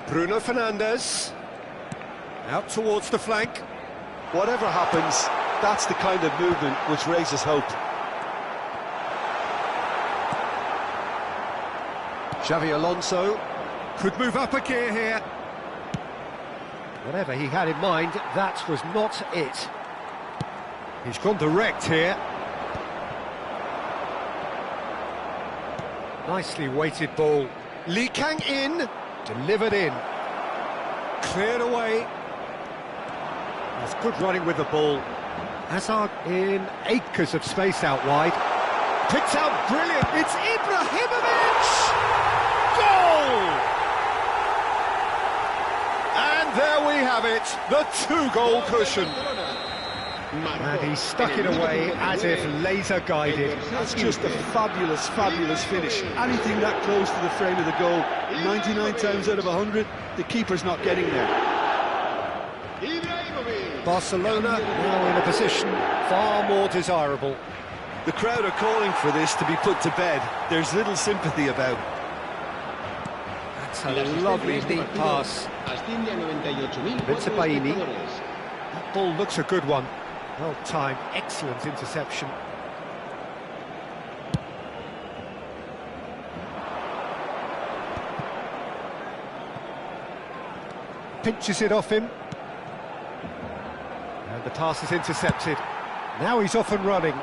Bruno Fernandes. Out towards the flank. Whatever happens, that's the kind of movement which raises hope. Xavi Alonso could move up a gear here. Whatever he had in mind, that was not it. He's gone direct here. Nicely weighted ball. Lee Kang in, delivered in. Cleared away. That's good running with the ball. Hazard in acres of space out wide. Picked out brilliant. It's Ibrahimovic! Goal! And there we have it, the two-goal cushion. And he stuck it away as if laser-guided. That's just a fabulous, fabulous finish. Anything that close to the frame of the goal, 99 times out of 100, the keeper's not getting there. Barcelona now in a position far more desirable. The crowd are calling for this to be put to bed. There's little sympathy about. That's a lovely neat pass. Bensebaini. That ball looks a good one. Well timed, excellent interception. Pinches it off him. And the pass is intercepted. Now he's off and running.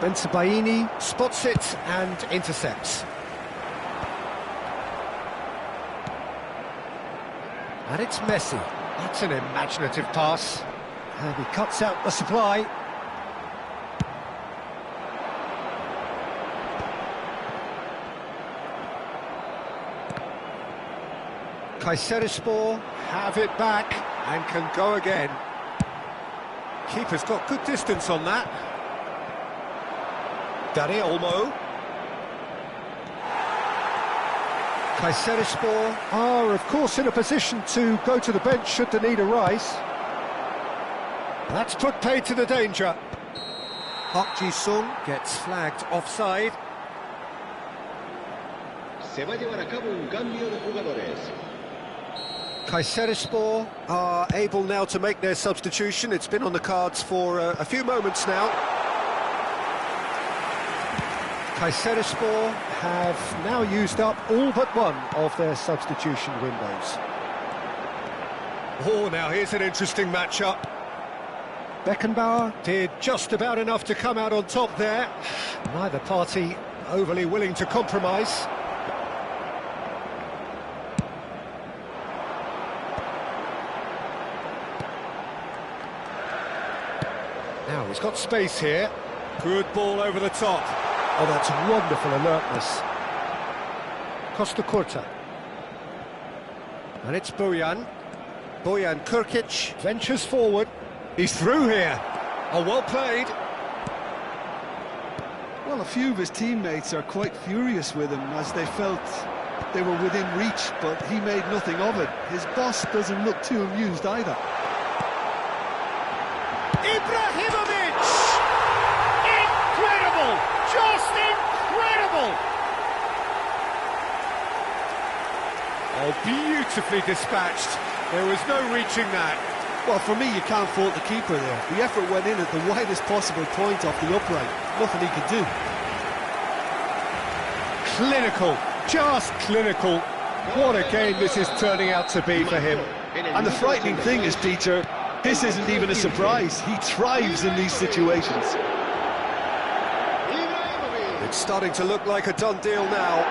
Bensebaini spots it and intercepts. And it's Messi. That's an imaginative pass. And he cuts out the supply. Kayserispor have it back and can go again. Keeper's got good distance on that. Dani Olmo. Kayserispor are, of course, in a position to go to the bench should the need arise. That's put paid to the danger. Park Ji-sung gets flagged offside. Se va a llevar a cabo un cambio de jugadores. Kayserispor are able now to make their substitution. It's been on the cards for a few moments now. Kayserispor have now used up all but one of their substitution windows. Oh, now here's an interesting matchup. Beckenbauer did just about enough to come out on top there. Neither party overly willing to compromise. Now he's got space here. Good ball over the top. Oh, that's wonderful alertness. Costa Curta. And it's Bojan. Bojan Krkic ventures forward. He's through here. Oh, well played. Well, a few of his teammates are quite furious with him as they felt they were within reach, but he made nothing of it. His boss doesn't look too amused either. Ibrahimovic! Incredible! Just incredible! Oh, beautifully dispatched. There was no reaching that. Well, for me, you can't fault the keeper there. The effort went in at the widest possible point off the upright. Nothing he could do. Clinical, just clinical. What a game this is turning out to be for him. And the frightening thing is, Peter, this isn't even a surprise. He thrives in these situations. It's starting to look like a done deal now.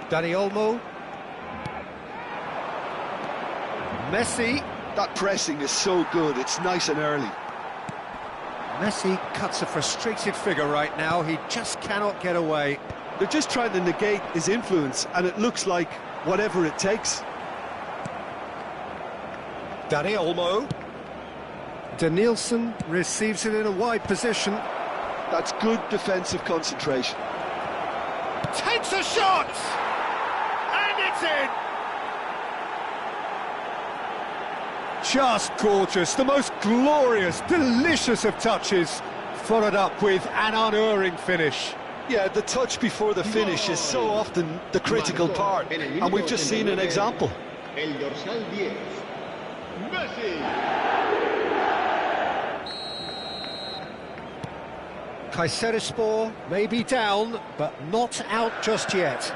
Dani Olmo. Messi. That pressing is so good, it's nice and early. Messi cuts a frustrated figure right now, he just cannot get away. They're just trying to negate his influence, and it looks like whatever it takes. Dani Olmo. Danielson receives it in a wide position. That's good defensive concentration. Takes a shot! And it's in! Just gorgeous, the most glorious, delicious of touches, followed up with an unerring finish. Yeah, the touch before the finish is so often the critical part, and we've just seen an example. El dorsal 10, Messi. Kayserispor may be down, but not out just yet.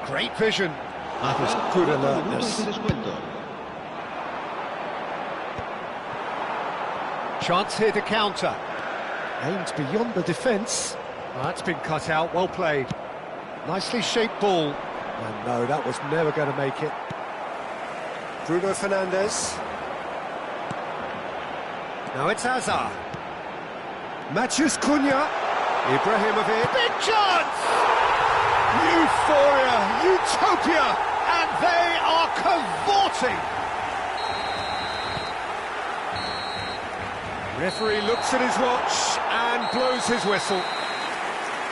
Great vision. That was good alertness. Chance here to counter. Aimed beyond the defence. That's been cut out, well played. Nicely shaped ball. And no, that was never going to make it. Bruno Fernandes. Now it's Hazard. Matheus Cunha. Ibrahimovic. Big chance! Euphoria, utopia, and they are cavorting. Referee looks at his watch and blows his whistle.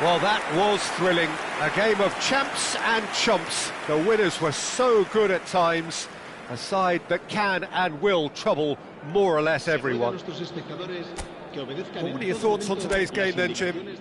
Well, that was thrilling. A game of champs and chumps. The winners were so good at times. A side that can and will trouble more or less everyone. What are your thoughts on today's game then, Jim?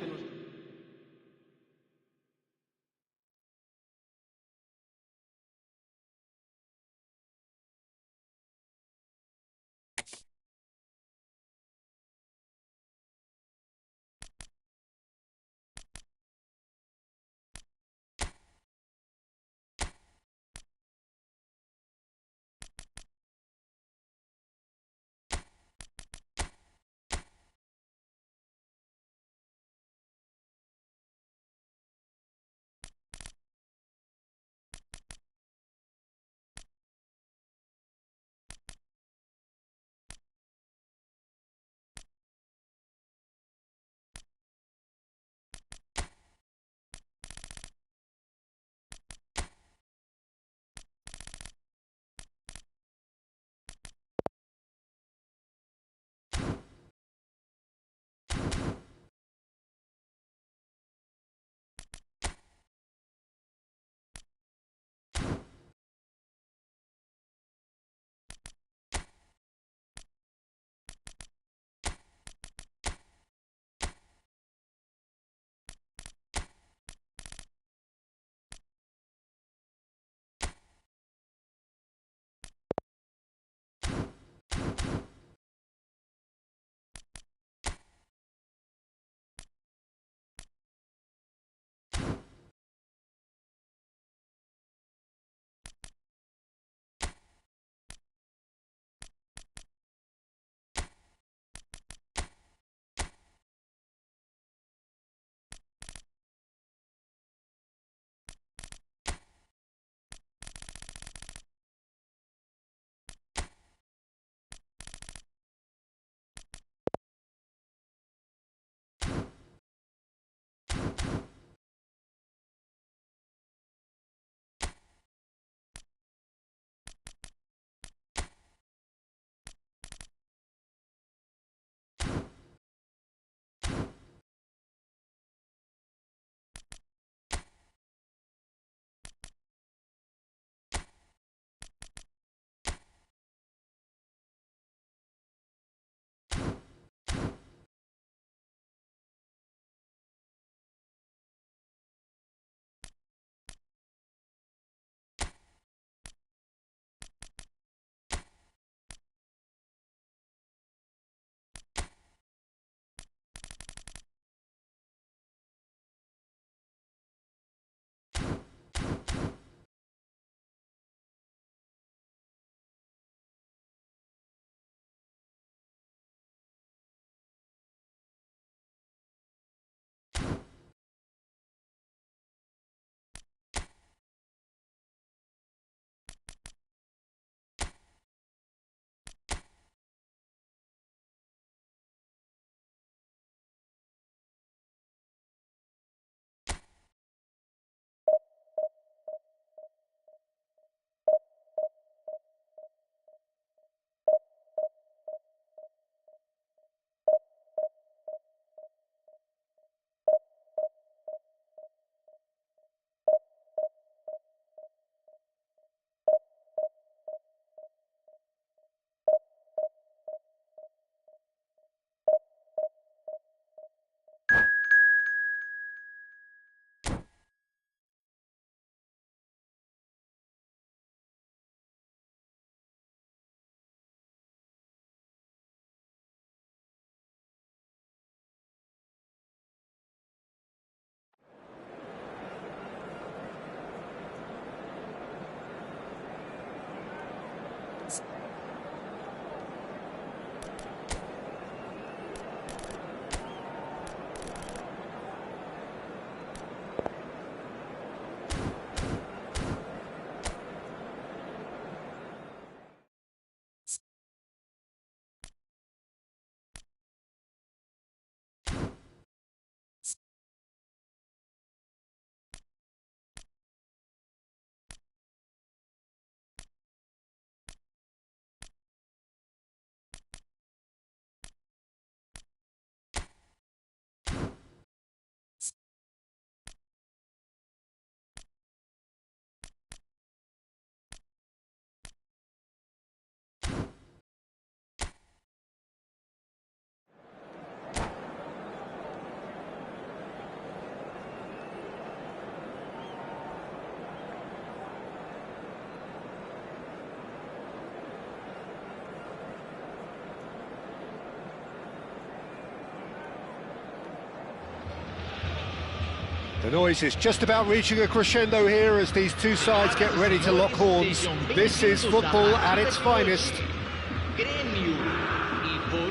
The noise is just about reaching a crescendo here as these two sides get ready to lock horns. This is football at its finest.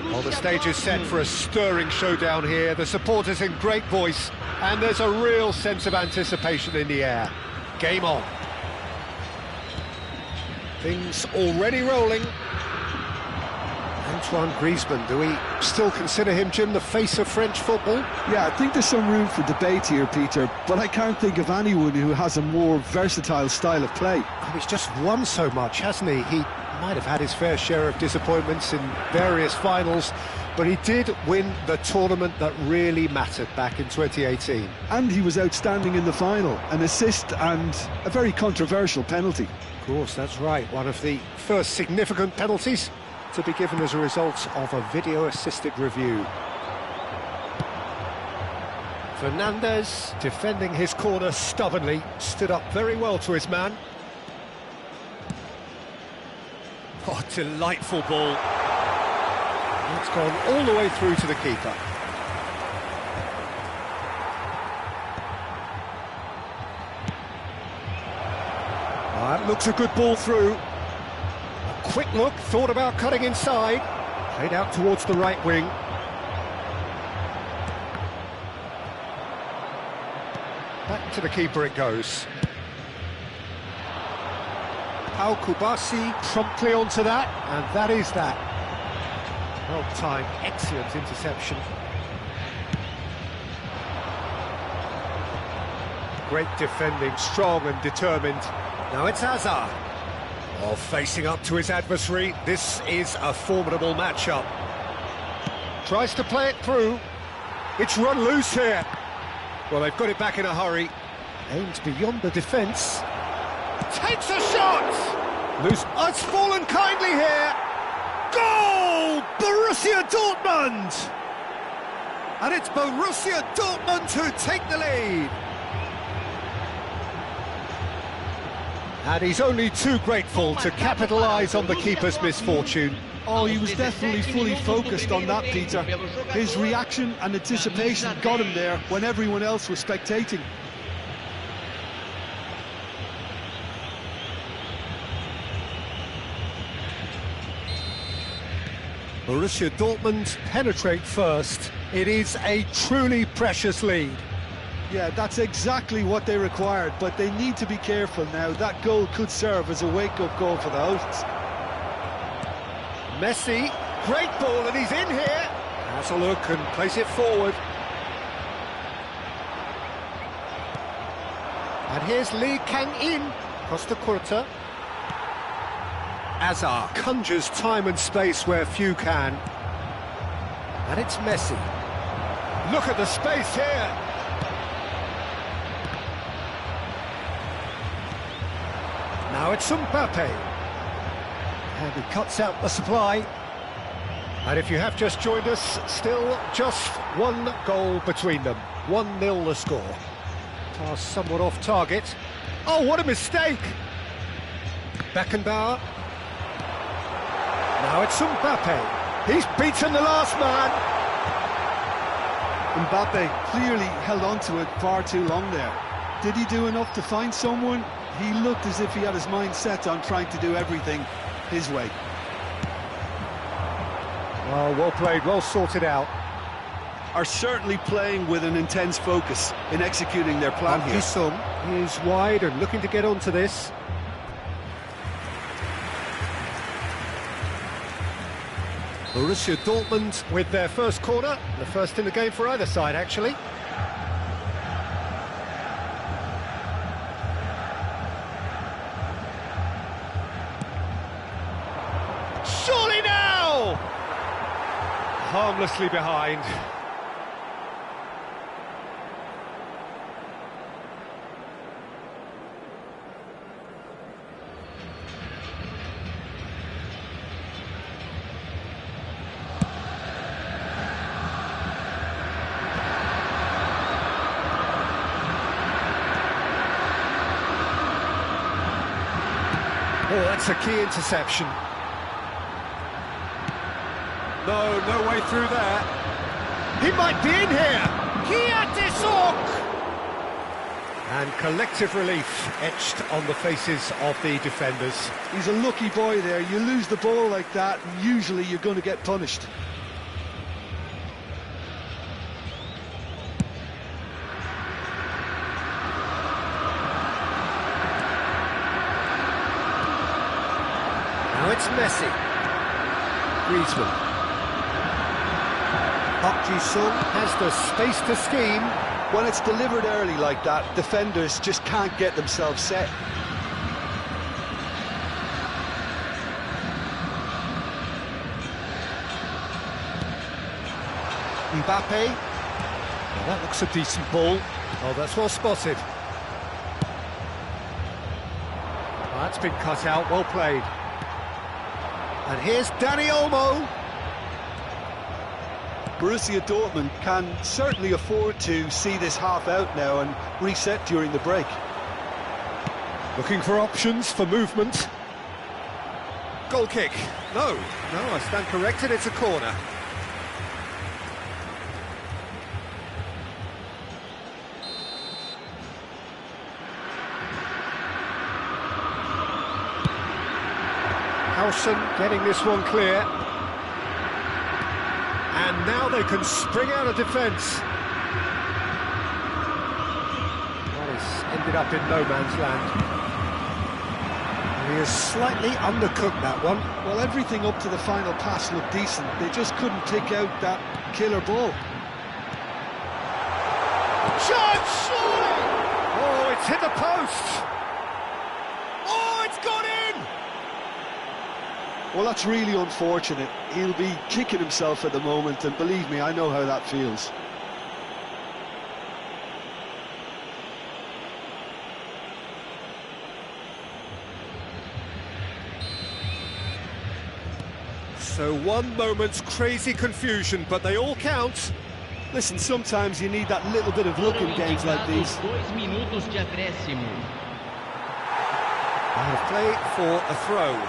Well, the stage is set for a stirring showdown here. The supporters in great voice, and there's a real sense of anticipation in the air. Game on. Things already rolling. Antoine Griezmann, do we still consider him, Jim, the face of French football? Yeah, I think there's some room for debate here, Peter, but I can't think of anyone who has a more versatile style of play. Oh, he's just won so much, hasn't he? He might have had his fair share of disappointments in various finals, but he did win the tournament that really mattered back in 2018. And he was outstanding in the final, an assist and a very controversial penalty. Of course, that's right, one of the first significant penalties to be given as a result of a video-assisted review. Fernandes, defending his corner stubbornly, stood up very well to his man. Oh, delightful ball. It's gone all the way through to the keeper. That looks a good ball through. Quick look, thought about cutting inside. Played out towards the right wing. Back to the keeper it goes. Pau Kubasi promptly onto that, and that is that. Well timed, excellent interception. Great defending, strong and determined. Now it's Hazard. Well, facing up to his adversary, this is a formidable matchup. Tries to play it through. It's run loose here. Well, they've got it back in a hurry. Aims beyond the defence. Takes a shot! Loose. Oh, it's fallen kindly here. Goal! Borussia Dortmund! And it's Borussia Dortmund who take the lead. And he's only too grateful to capitalise on the keeper's misfortune. Oh, he was definitely fully focused on that, Peter. His reaction and anticipation got him there when everyone else was spectating. Borussia Dortmund penetrate first. It is a truly precious lead. Yeah, that's exactly what they required, but they need to be careful now. That goal could serve as a wake-up call for the hosts. Messi, great ball, and he's in here. Has a look and plays it forward. And here's Lee Kang-in, Costa Curta. Hazard conjures time and space where few can. And it's Messi. Look at the space here. Now it's Mbappe. And he cuts out the supply. And if you have just joined us, still just one goal between them. 1-0 the score. Pass somewhat off target. Oh, what a mistake! Beckenbauer. Now it's Mbappe. He's beaten the last man. Mbappe clearly held on to it far too long there. Did he do enough to find someone? He looked as if he had his mind set on trying to do everything his way. Oh, well played, well sorted out. Are certainly playing with an intense focus in executing their plan here. Jisung is wide and looking to get onto this. Borussia Dortmund with their first corner, the first in the game for either side, actually. Surely now! Harmlessly behind. Oh, that's a key interception. No way through there. He might be in here. Kiatisok! And collective relief etched on the faces of the defenders. He's a lucky boy there. You lose the ball like that, and usually you're going to get punished. Now it's Messi. Griezmann. Park Ji-sung has the space to scheme. When it's delivered early like that, defenders just can't get themselves set. Mbappe. Well, that looks a decent ball. Oh, that's well spotted. Well, that's been cut out, well played. And here's Dani Olmo. Borussia Dortmund can certainly afford to see this half out now and reset during the break. Looking for options for movement. Goal kick. No, I stand corrected, it's a corner. Howson getting this one clear. And now they can spring out of defence. Well, he's ended up in no man's land. And he has slightly undercooked that one. Well, everything up to the final pass looked decent. They just couldn't pick out that killer ball. Chance, surely! Oh, it's hit the post! Oh, it's gone in! Well, that's really unfortunate. He'll be kicking himself at the moment, and believe me, I know how that feels. So one moment's crazy confusion, but they all count. Listen, sometimes you need that little bit of luck in games like these. And play for a throw.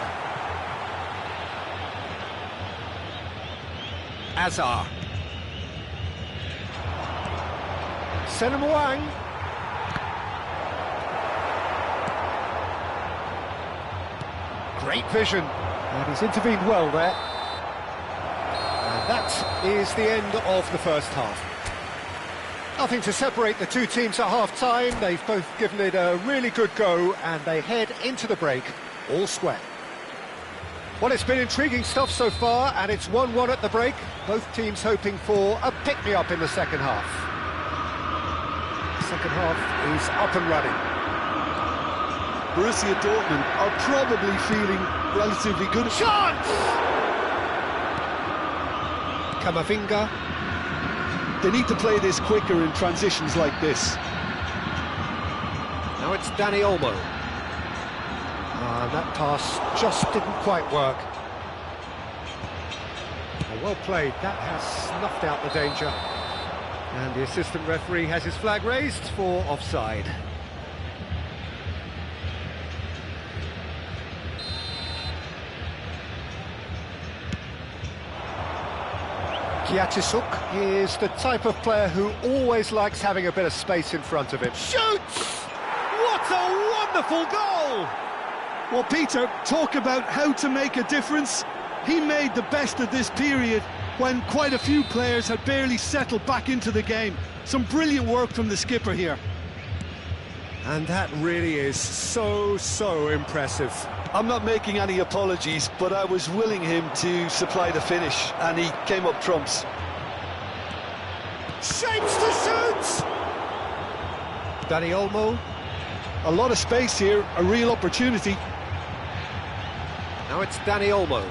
Azar. Senem-Wang. Great vision. And he's intervened well there. And that is the end of the first half. Nothing to separate the two teams at half-time. They've both given it a really good go, and they head into the break all square. Well, it's been intriguing stuff so far, and it's 1-1 at the break. Both teams hoping for a pick-me-up in the second half. The second half is up and running. Borussia Dortmund are probably feeling relatively good. Chance! Camavinga. They need to play this quicker in transitions like this. Now it's Dani Olmo. That pass just didn't quite work. Well played, that has snuffed out the danger. And the assistant referee has his flag raised for offside. Kiatisuk is the type of player who always likes having a bit of space in front of him. Shoots! What a wonderful goal! Well, Peter, talk about how to make a difference. He made the best of this period when quite a few players had barely settled back into the game. Some brilliant work from the skipper here. And that really is so impressive. I'm not making any apologies, but I was willing him to supply the finish, and he came up trumps. Shapes to shoot! Dani Olmo. A lot of space here, a real opportunity. Now it's Dani Olmo.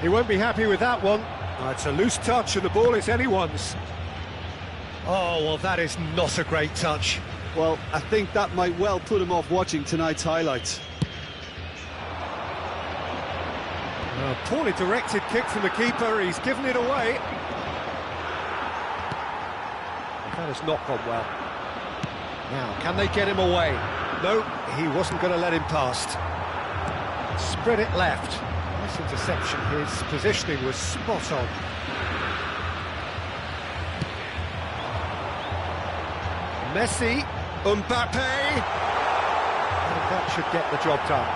He won't be happy with that one. It's a loose touch and the ball is anyone's. Oh, well, that is not a great touch. Well, I think that might well put him off watching tonight's highlights. A poorly directed kick from the keeper, he's given it away. That has not gone well. Now, can they get him away? No, he wasn't going to let him past. Spread it left. Nice interception, his positioning was spot on. Messi, Mbappe! And that should get the job done.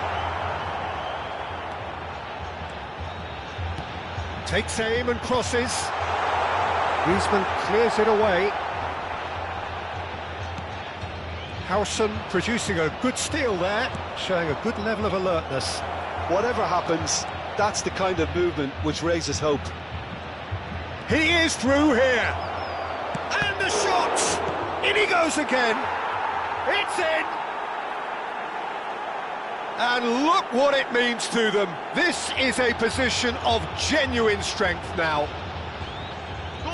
Takes aim and crosses. Griezmann clears it away. Howson producing a good steal there, showing a good level of alertness. Whatever happens, that's the kind of movement which raises hope. He is through here. And the shot! In he goes again. It's in! And look what it means to them. This is a position of genuine strength now.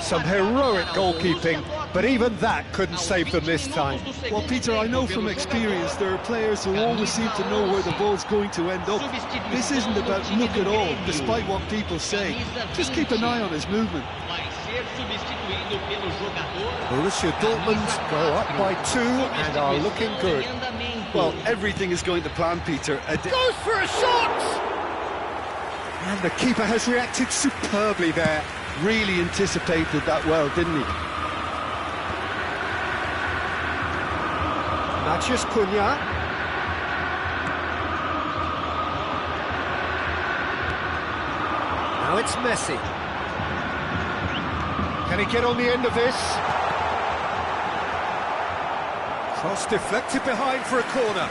Some heroic goalkeeping, but even that couldn't save them this time. Well, Peter, I know from experience there are players who always seem to know where the ball's going to end up. This isn't about luck at all, despite what people say. Just keep an eye on his movement. Borussia Dortmund go up by 2 and are looking good. Well, everything is going to plan, Peter. Goes for a shot! And the keeper has reacted superbly there. Really anticipated that well, didn't he? Matheus Cunha. Now it's Messi. Can he get on the end of this? Cross deflected behind for a corner.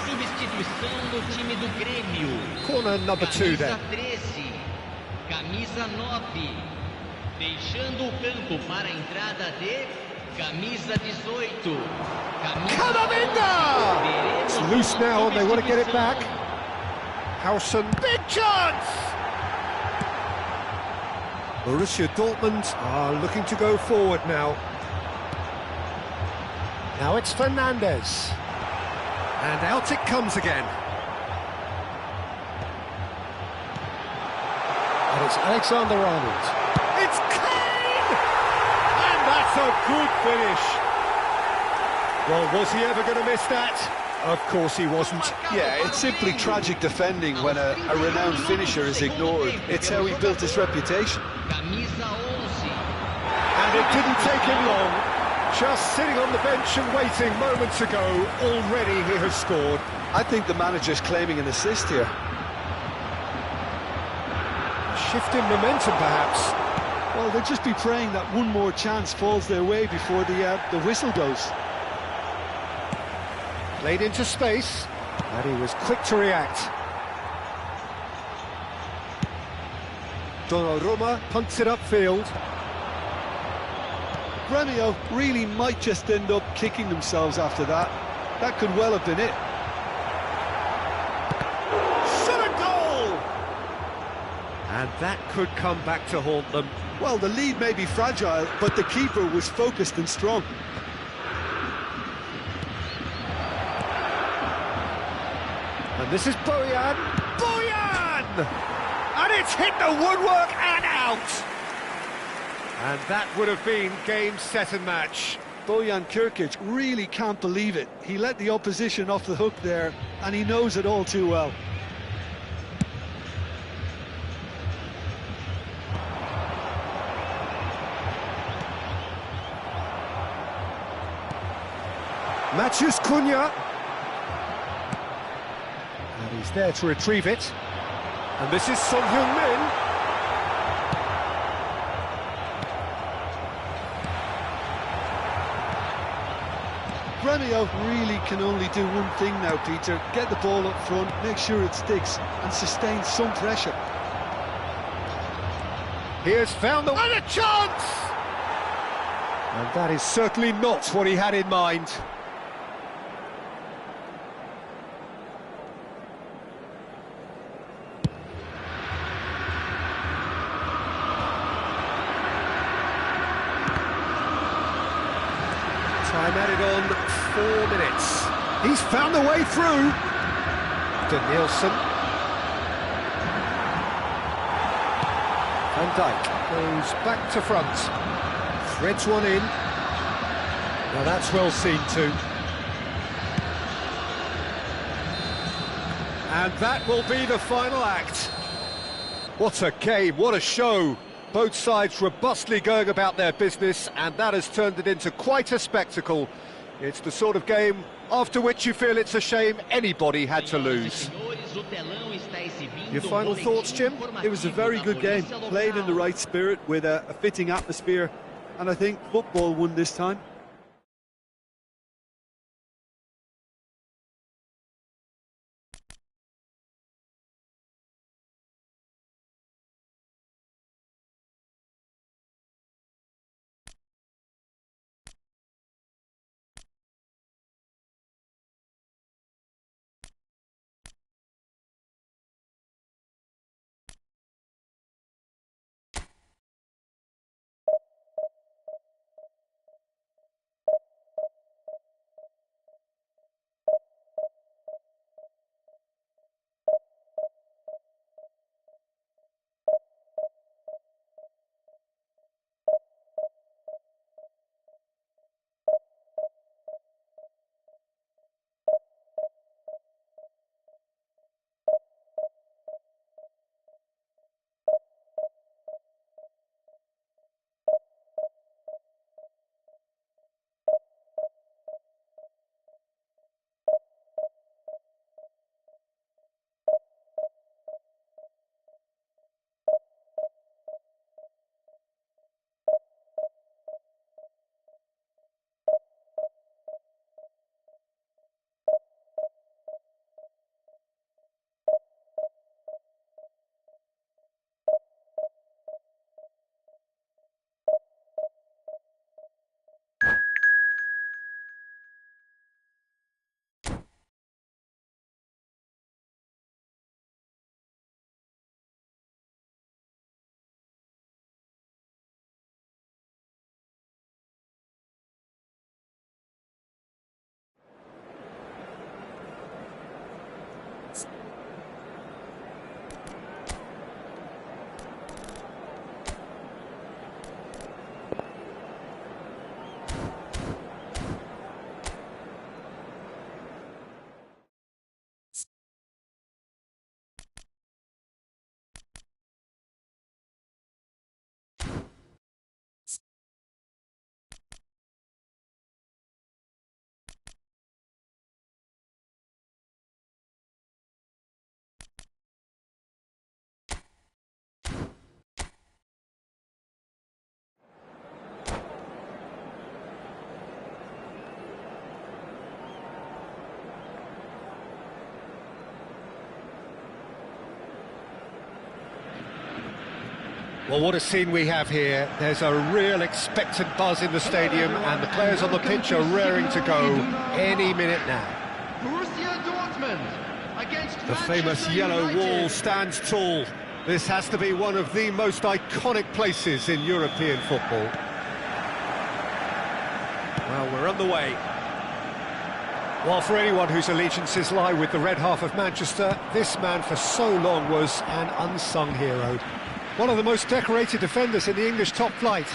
Substituição do time do Grêmio. Corner number 2 then. Camisa 9. Deixando o campo para a entrada de camisa 18. Camavinga! It's loose now and they want to get it back. Howson, big chance! Borussia Dortmund are looking to go forward now. Now it's Fernandes. And out it comes again. And it's Alexander-Arnold. It's Kane! And that's a good finish. Well, was he ever going to miss that? Of course he wasn't. Yeah, it's simply tragic defending when a renowned finisher is ignored. It's how he built his reputation. And it didn't take him long. Just sitting on the bench and waiting moments ago, already he has scored. I think the manager's claiming an assist here. Shift in momentum, perhaps. Well, they'll just be praying that one more chance falls their way before the whistle goes. Played into space, and he was quick to react. Donnarumma punts it upfield. Grêmio really might just end up kicking themselves after that. That could well have been it. Shot a goal! And that could come back to haunt them. Well, the lead may be fragile, but the keeper was focused and strong. And this is Bojan. Bojan! And it's hit the woodwork and out! And that would have been game, set and match. Bojan Kirkic really can't believe it. He let the opposition off the hook there, and he knows it all too well. Matheus Cunha. And he's there to retrieve it. And this is Son Heung-min. Grêmio really can only do one thing now, Peter. Get the ball up front, make sure it sticks, and sustain some pressure. He has found the... And a chance! And that is certainly not what he had in mind. Time added on 4 minutes. He's found the way through. Danielson. Van Dijk goes back to front. Threads one in. Now that's well seen too. And that will be the final act. What a game, what a show. Both sides robustly going about their business, and that has turned it into quite a spectacle. It's the sort of game after which you feel it's a shame anybody had to lose. Your final thoughts, Jim? It was a very good game, played in the right spirit with a fitting atmosphere, and I think football won this time. Well, what a scene we have here. There's a real expectant buzz in the stadium, and the players on the pitch are raring to go any minute now. The famous yellow wall stands tall. This has to be one of the most iconic places in European football. Well, we're on the way. Well, for anyone whose allegiances lie with the red half of Manchester, this man for so long was an unsung hero. One of the most decorated defenders in the English top flight.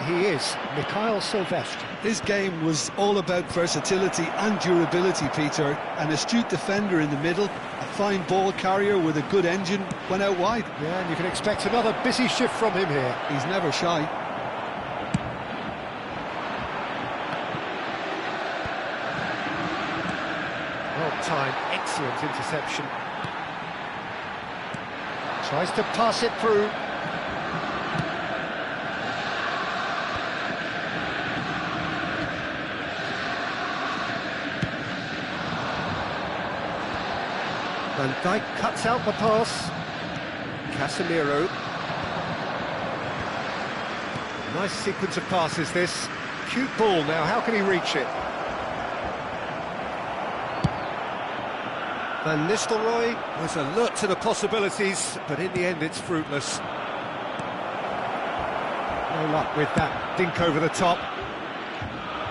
He is Mikhail Silvestre. His game was all about versatility and durability, Peter. An astute defender in the middle, a fine ball carrier with a good engine, went out wide. Yeah, and you can expect another busy shift from him here. He's never shy. Well-timed, excellent interception. Tries to pass it through. Van Dijk cuts out the pass. Casemiro. Nice sequence of passes, this. Cute ball now, how can he reach it? Van Nistelrooy was alert to the possibilities, but in the end it's fruitless. No luck with that dink over the top.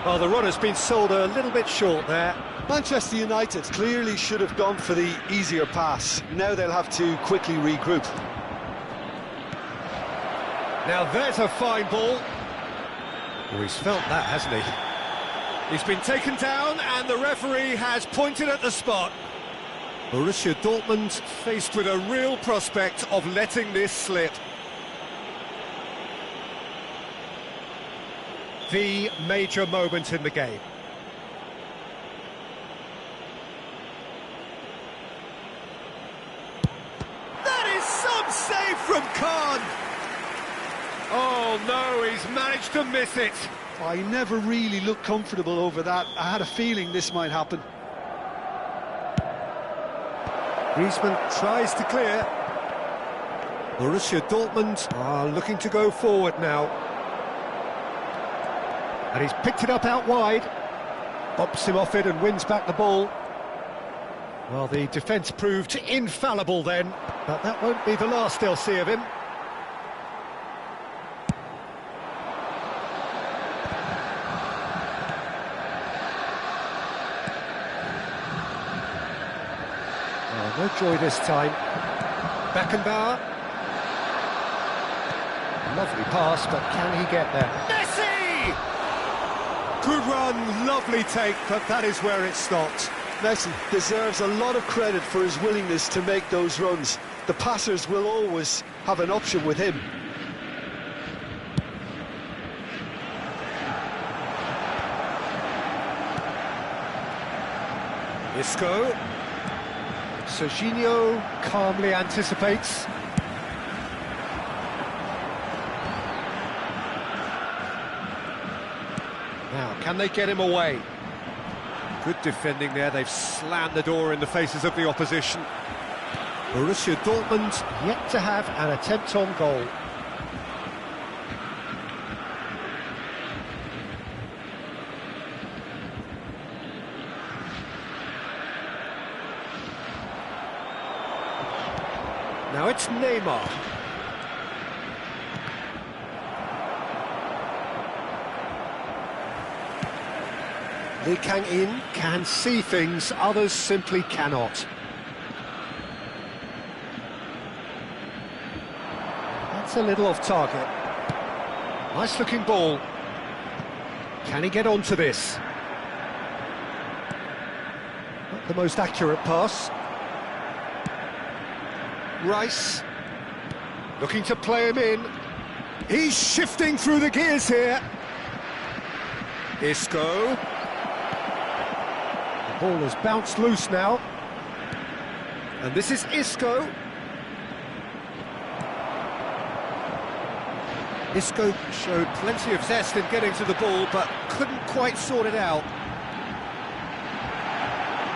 Well, the run has been sold a little bit short there. Manchester United clearly should have gone for the easier pass. Now they'll have to quickly regroup. Now there's a fine ball. Oh, he's felt that, hasn't he? He's been taken down and the referee has pointed at the spot. Borussia Dortmund faced with a real prospect of letting this slip. The major moment in the game. he's managed to miss it. I never really looked comfortable over that. I had a feeling this might happen. Griezmann tries to clear. Borussia Dortmund are looking to go forward now. And he's picked it up out wide. Bops him off it and wins back the ball. Well, the defence proved infallible then, but that won't be the last they'll see of him. Oh, no joy this time. Beckenbauer. Lovely pass, but can he get there? Messi! Good run, lovely take, but that is where it stopped. Messi deserves a lot of credit for his willingness to make those runs. The passers will always have an option with him. Isco. Serginho calmly anticipates. Now, can they get him away? Good defending there, they've slammed the door in the faces of the opposition. Borussia Dortmund yet to have an attempt on goal. Now it's Neymar. Lee Kang-in can see things others simply cannot. That's a little off target. Nice looking ball. Can he get onto this? Not the most accurate pass. Rice looking to play him in. He's shifting through the gears here. Isco. The ball has bounced loose now. And this is Isco. Isco showed plenty of zest in getting to the ball, but couldn't quite sort it out.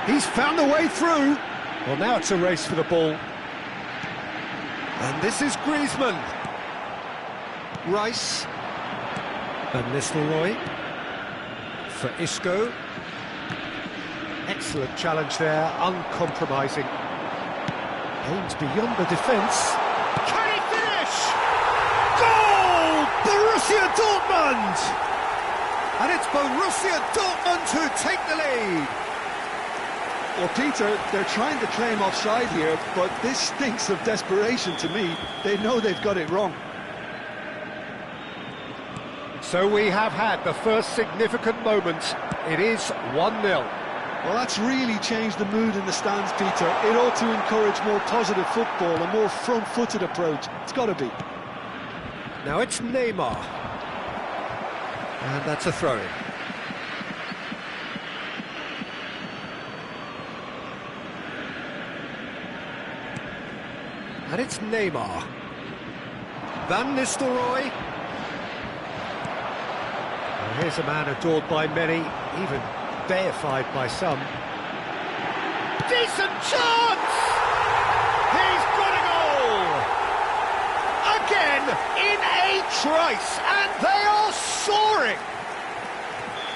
He's found a way through. Well, now it's a race for the ball. And this is Griezmann. Rice. Van Nistelrooy. For Isco. Excellent challenge there, uncompromising. Aims beyond the defence. Can he finish? Goal! Borussia Dortmund! And it's Borussia Dortmund who take the lead. Well, Peter, they're trying to claim offside here, but this stinks of desperation to me. They know they've got it wrong. So we have had the first significant moment. It is 1-0. Well, that's really changed the mood in the stands, Peter. It ought to encourage more positive football, a more front-footed approach. It's got to be. Now it's Neymar. And that's a throw-in. And it's Neymar. Van Nistelrooy. Well, here's a man adored by many, even deified by some. Decent chance! He's got a goal! Again, in a trice, and they are soaring!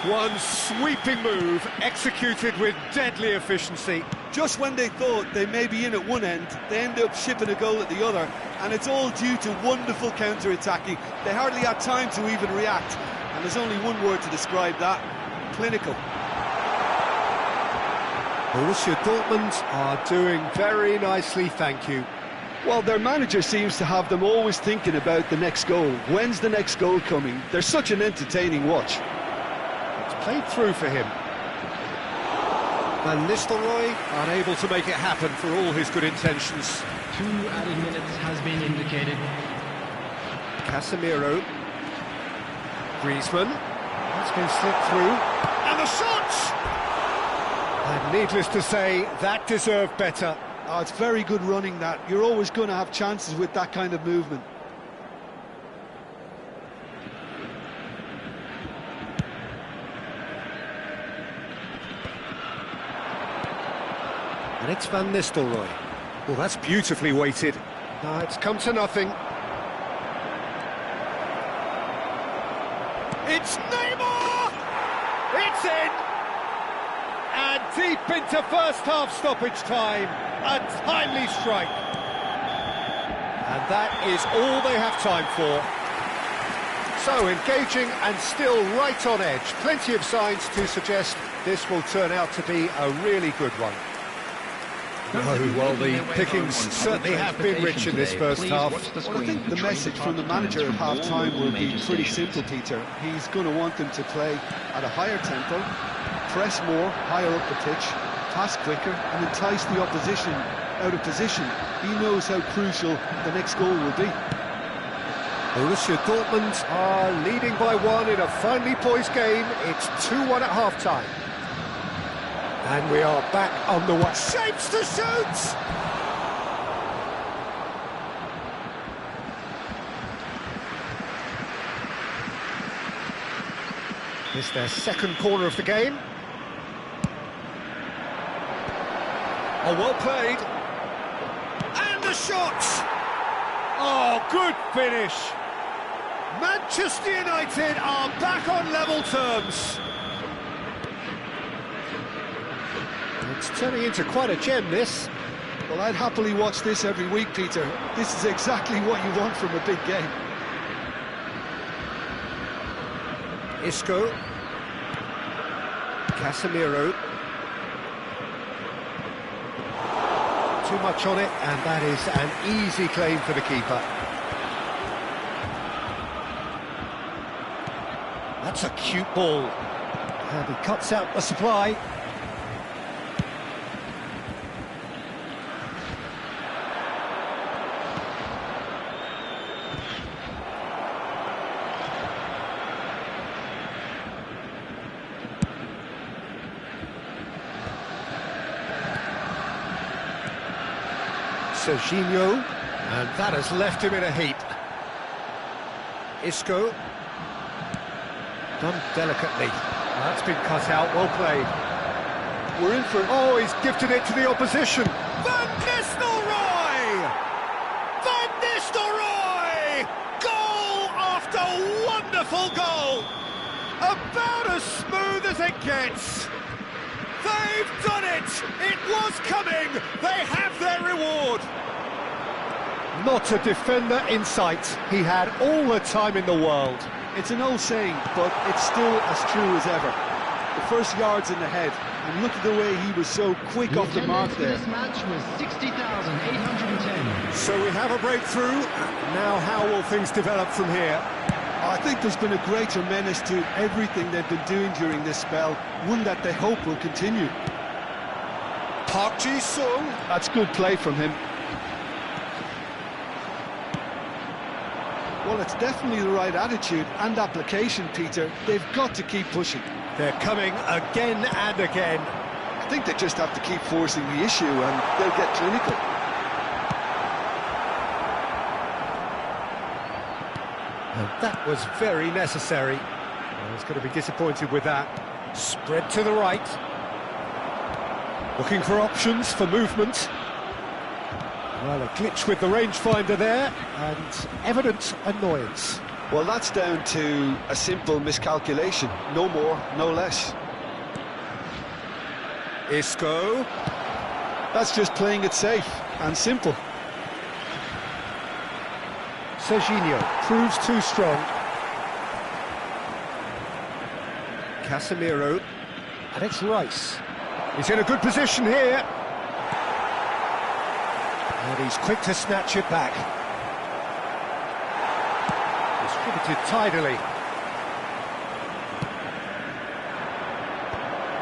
One sweeping move, executed with deadly efficiency. Just when they thought they may be in at one end, they end up shipping a goal at the other, and it's all due to wonderful counter-attacking. They hardly had time to even react, and there's only one word to describe that: clinical. Borussia Dortmund are doing very nicely, thank you. Well, their manager seems to have them always thinking about the next goal. When's the next goal coming? They're such an entertaining watch. It's played through for him. Van Nistelrooy unable to make it happen for all his good intentions. 2 added minutes has been indicated. Casemiro. Griezmann. That's been slipped through. And the shot! And needless to say, that deserved better. Oh, it's very good running, that. You're always going to have chances with that kind of movement. And it's Van Nistelrooy. Well, that's beautifully weighted. No, it's come to nothing. It's Neymar! It's in! And deep into first half stoppage time. A timely strike. And that is all they have time for. So engaging and still right on edge. Plenty of signs to suggest this will turn out to be a really good one. Oh, well, the pickings certainly have been rich in this first half. Well, I think the message from the manager at half-time will be pretty simple, Peter. He's going to want them to play at a higher tempo, press more, higher up the pitch, pass quicker, and entice the opposition out of position. He knows how crucial the next goal will be. Borussia Dortmund are leading by 1 in a finely poised game. It's 2-1 at half-time. And we are back on the way. Shapes to shoot! It's their second corner of the game. Oh, well played. And the shot! Oh, good finish. Manchester United are back on level terms. It's turning into quite a gem, this. Well, I'd happily watch this every week, Peter. This is exactly what you want from a big game. Isco. Casemiro. Too much on it, and that is an easy claim for the keeper. That's a cute ball. And he cuts out the supply. Serginho, and that has left him in a heap. Isco, done delicately. That's been cut out, well played. We're in for it. Oh, he's gifted it to the opposition. Van Nistelrooy! Van Nistelrooy! Goal after wonderful goal! About as smooth as it gets. They've done it! It was coming! They have their reward! Not a defender in sight. He had all the time in the world. It's an old saying, but it's still as true as ever. The first yard's in the head, and look at the way he was so quick off the mark there. This match was 60,810. So we have a breakthrough. Now how will things develop from here? I think there's been a greater menace to everything they've been doing during this spell, one that they hope will continue. Park Ji-sung. That's good play from him. Well, it's definitely the right attitude and application, Peter. They've got to keep pushing. They're coming again and again. I think they just have to keep forcing the issue and they'll get clinical. And that was very necessary. I was going to be disappointed with that. Spread to the right. Looking for options for movement. Well, a glitch with the rangefinder there, and evident annoyance. Well, that's down to a simple miscalculation. No more, no less. Isco. That's just playing it safe and simple. Serginho proves too strong. Casemiro. And it's Rice. He's in a good position here. And he's quick to snatch it back. Distributed tidily.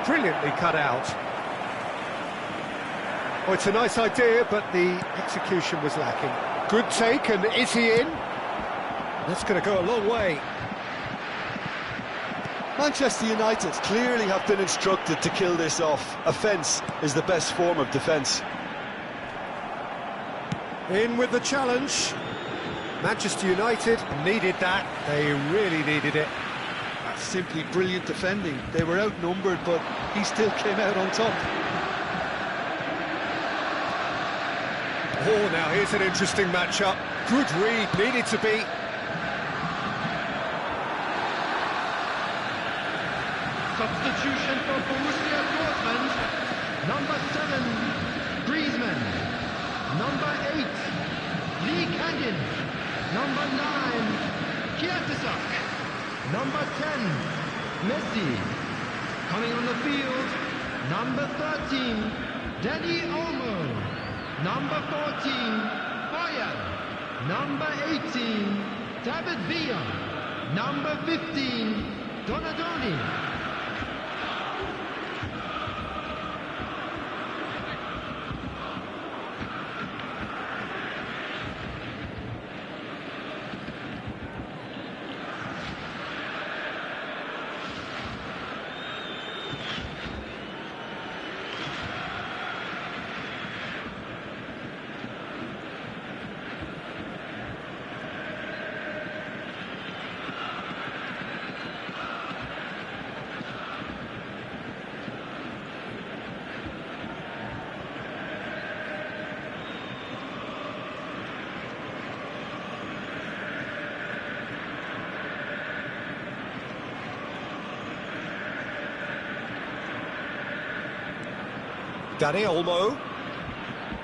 Brilliantly cut out. Oh, it's a nice idea, but the execution was lacking. Good take, and is he in? That's going to go a long way. Manchester United clearly have been instructed to kill this off. Offence is the best form of defence. In with the challenge. Manchester United needed that. They really needed it. That's simply brilliant defending. They were outnumbered, but he still came out on top. Oh, now here's an interesting matchup. Good read, needed to be. Substitution for Borussia Dortmund. Number 7, Griezmann. Number 8, Lee Kangin. Number 9, Kiatisak. Number 10, Messi. Coming on the field, number 13, Danny Olmo. Number 14, Boyan. Number 18, David Villa. Number 15, Donadoni. Danny Olmo.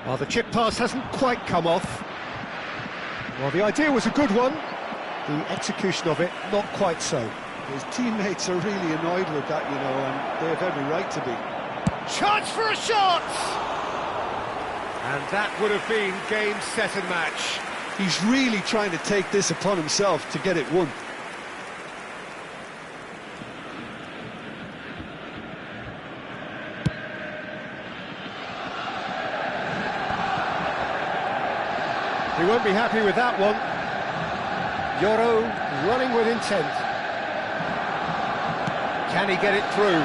Well, the chip pass hasn't quite come off. Well, the idea was a good one. The execution of it, not quite so. His teammates are really annoyed with that, you know, and they have every right to be. Chance for a shot! And that would have been game, set and match. He's really trying to take this upon himself to get it won. He won't be happy with that one. Yoro running with intent. Can he get it through?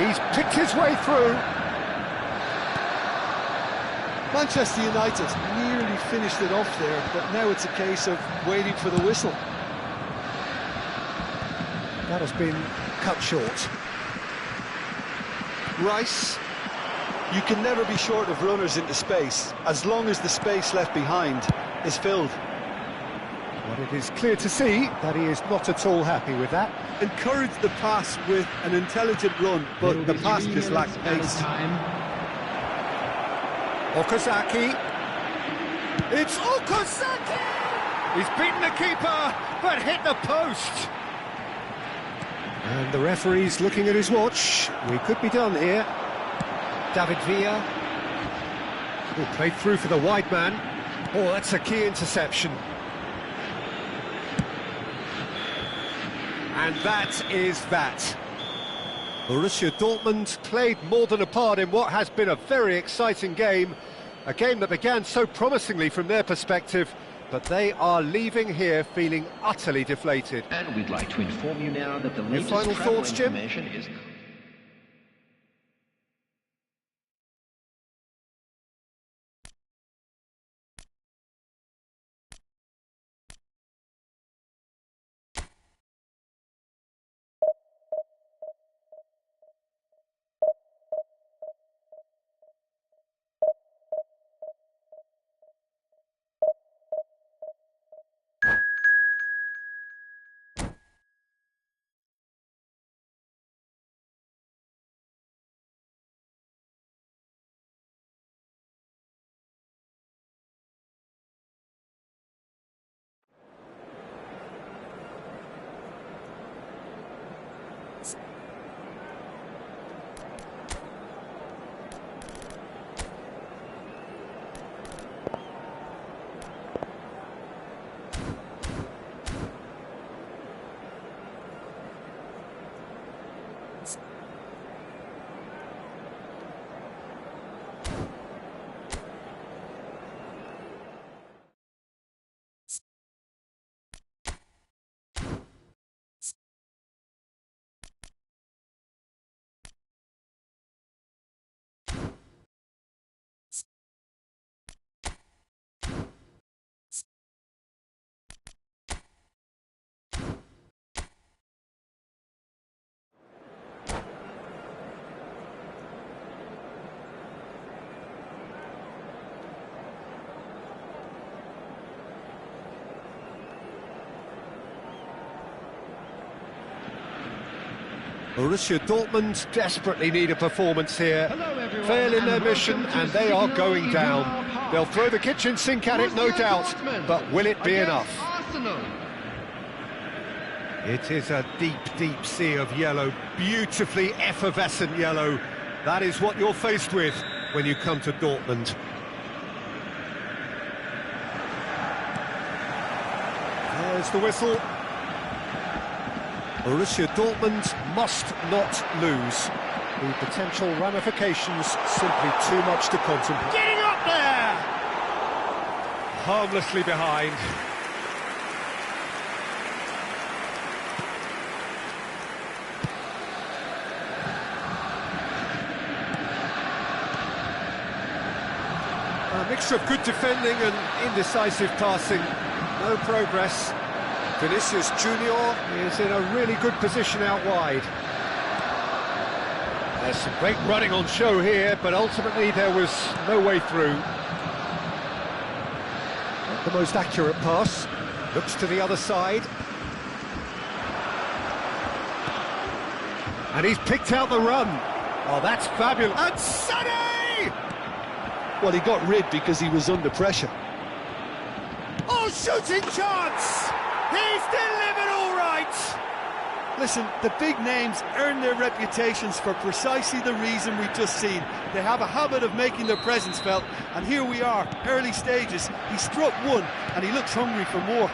He's picked his way through. Manchester United nearly finished it off there, but now it's a case of waiting for the whistle. That has been cut short. Rice. You can never be short of runners into space, as long as the space left behind is filled. Well, it is clear to see that he is not at all happy with that. Encourage the pass with an intelligent run, but the pass just lacked pace. Okazaki. It's Okazaki! He's beaten the keeper, but hit the post. And the referee's looking at his watch. We could be done here. David Villa. Oh, played through for the wide man. Oh, that's a key interception. And that is that. Borussia Dortmund played more than a part in what has been a very exciting game. A game that began so promisingly from their perspective, but they are leaving here feeling utterly deflated. And we'd like to inform you now that the latest final travel thoughts, Jim? information is... Borussia Dortmund desperately need a performance here. Hello, everyone, Fail in their and mission welcome to and they are Signal going down. Iduna Park. They'll throw the kitchen sink at it, no Borussia doubt, Dortmund but will it be against enough? Arsenal. It is a deep, deep sea of yellow, beautifully effervescent yellow. That is what you're faced with when you come to Dortmund. There's the whistle. Borussia Dortmund must not lose. The potential ramifications simply too much to contemplate. Getting up there! Harmlessly behind. A mixture of good defending and indecisive passing. No progress. Vinicius Junior is in a really good position out wide. There's some great running on show here, but ultimately there was no way through. Not the most accurate pass. Looks to the other side. And he's picked out the run. Oh, that's fabulous. And Sonny! Well, he got rid because he was under pressure. Oh, shooting chance! He's delivered all right! Listen, the big names earn their reputations for precisely the reason we've just seen. They have a habit of making their presence felt, and here we are, early stages. He struck one, and he looks hungry for more.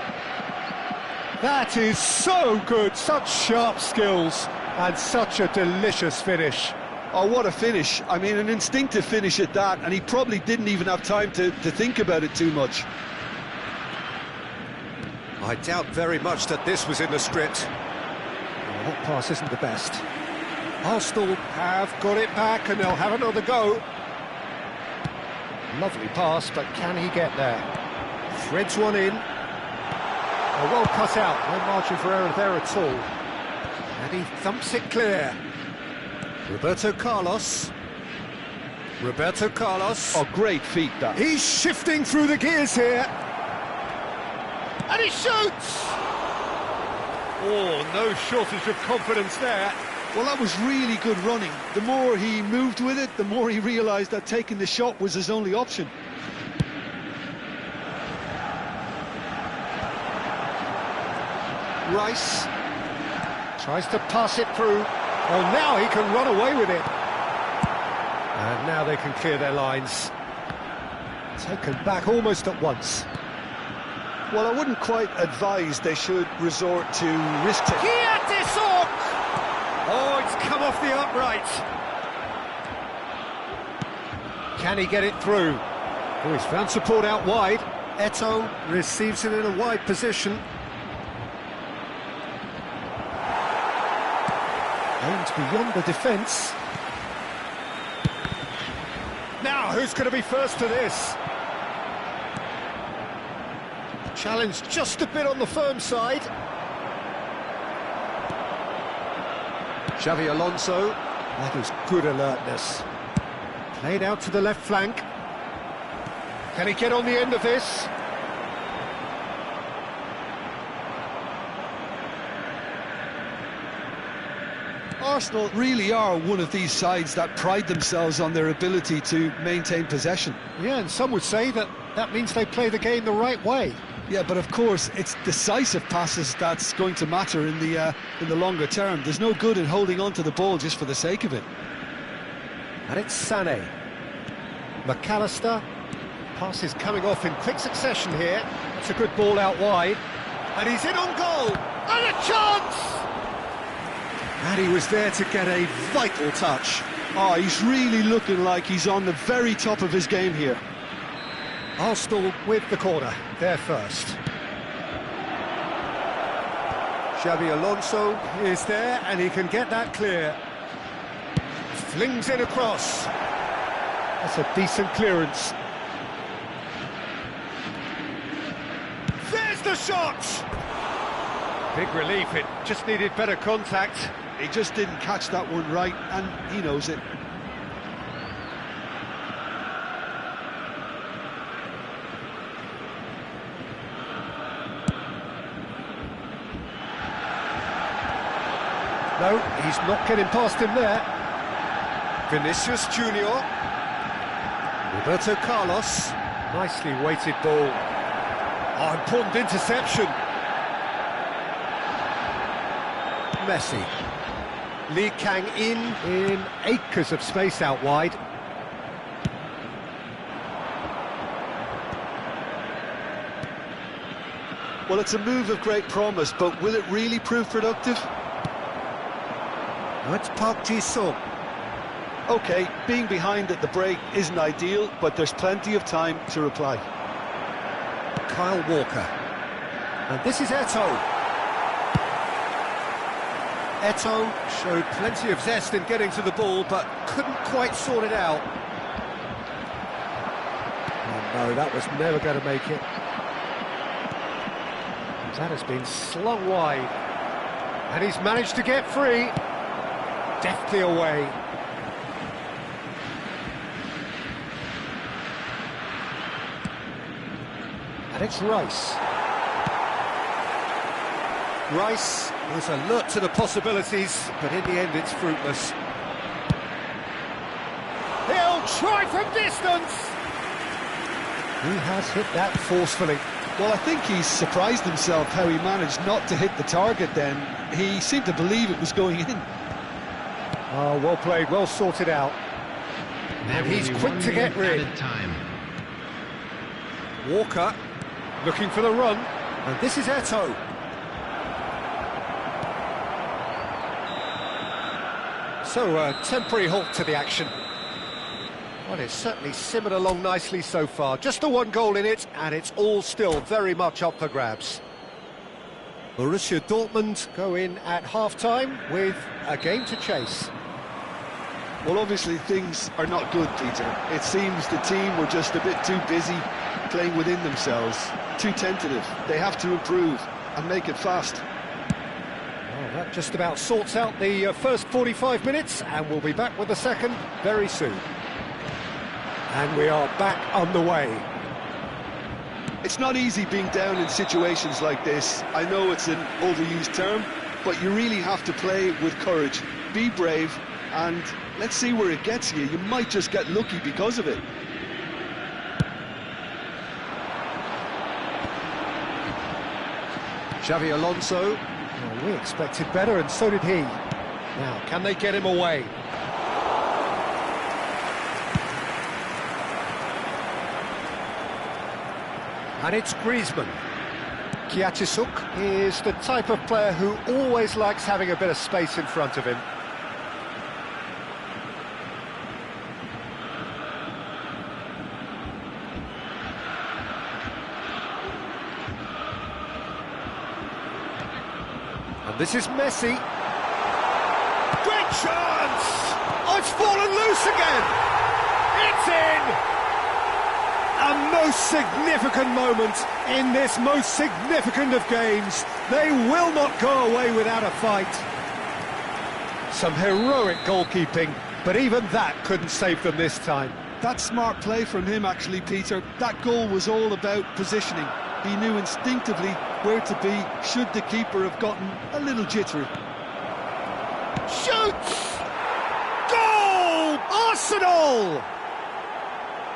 That is so good, such sharp skills, and such a delicious finish. Oh, what a finish. I mean, an instinctive finish at that, and he probably didn't even have time to think about it too much. I doubt very much that this was in the script. Well, that pass isn't the best. Arsenal have got it back and they'll have another go. Lovely pass, but can he get there? Threads one in. Oh, well cut out, no margin for error there at all. And he thumps it clear. Roberto Carlos. Oh, great feat, that. He's shifting through the gears here. And he shoots! Oh, no shortage of confidence there. Well, that was really good running. The more he moved with it, the more he realised that taking the shot was his only option. Rice tries to pass it through. Oh, now he can run away with it. And now they can clear their lines. Taken back almost at once. Well, I wouldn't quite advise they should resort to risk-taking. Oh, it's come off the upright. Can he get it through? Oh, he's found support out wide. Eto'o receives it in a wide position. Aimed beyond the defence. Now, who's going to be first to this? Challenge just a bit on the firm side. Xavi Alonso, that is good alertness. Played out to the left flank. Can he get on the end of this? Arsenal really are one of these sides that pride themselves on their ability to maintain possession. Yeah, and some would say that that means they play the game the right way. Yeah, but of course, it's decisive passes that's going to matter in the longer term. There's no good in holding on to the ball just for the sake of it. And it's Sané. McAllister. Pass is coming off in quick succession here. It's a good ball out wide. And he's in on goal. And a chance! And he was there to get a vital touch. Oh, he's really looking like he's on the very top of his game here. Arsenal with the corner, they're first. Xavi Alonso is there and he can get that clear. Flings it across. That's a decent clearance. There's the shot! Big relief, it just needed better contact. He just didn't catch that one right, and he knows it. No, he's not getting past him there. Vinicius Junior. Roberto Carlos. Nicely weighted ball. Oh, important interception. Messi. Lee Kang in acres of space out wide. Well, it's a move of great promise, but will it really prove productive? That's Park Ji-sung. OK, being behind at the break isn't ideal, but there's plenty of time to reply. Kyle Walker. And this is Eto'o. Eto'o showed plenty of zest in getting to the ball, but couldn't quite sort it out. Oh no, that was never going to make it. That has been slung wide. And he's managed to get free. Deftly away. And it's Rice. Rice was alert to the possibilities, but in the end it's fruitless. He'll try from distance! He has hit that forcefully. Well, I think he's surprised himself how he managed not to hit the target then. He seemed to believe it was going in. Oh, well played, well sorted out. And he's quick to get rid. Walker looking for the run, and this is Eto'o. So a temporary halt to the action. Well, it's certainly simmered along nicely so far. Just the one goal in it, and it's all still very much up for grabs. Borussia Dortmund go in at half-time with a game to chase. Well, obviously things are not good, Peter. It seems the team were just a bit too busy playing within themselves, too tentative. They have to improve and make it fast. Well, that just about sorts out the first 45 minutes, and we'll be back with the second very soon. And we are back on the way. It's not easy being down in situations like this. I know it's an overused term, but you really have to play with courage. Be brave, and let's see where it gets you. You might just get lucky because of it. Xavi Alonso. Well, we expected better, and so did he. Now, can they get him away? And it's Griezmann. Kiatisuk is the type of player who always likes having a bit of space in front of him. And this is Messi. Great chance! Oh, it's fallen loose again! It's in! A most significant moment in this most significant of games. They will not go away without a fight. Some heroic goalkeeping, but even that couldn't save them this time. That's smart play from him, actually, Peter. That goal was all about positioning. He knew instinctively where to be should the keeper have gotten a little jittery. Shoots! Goal! Arsenal!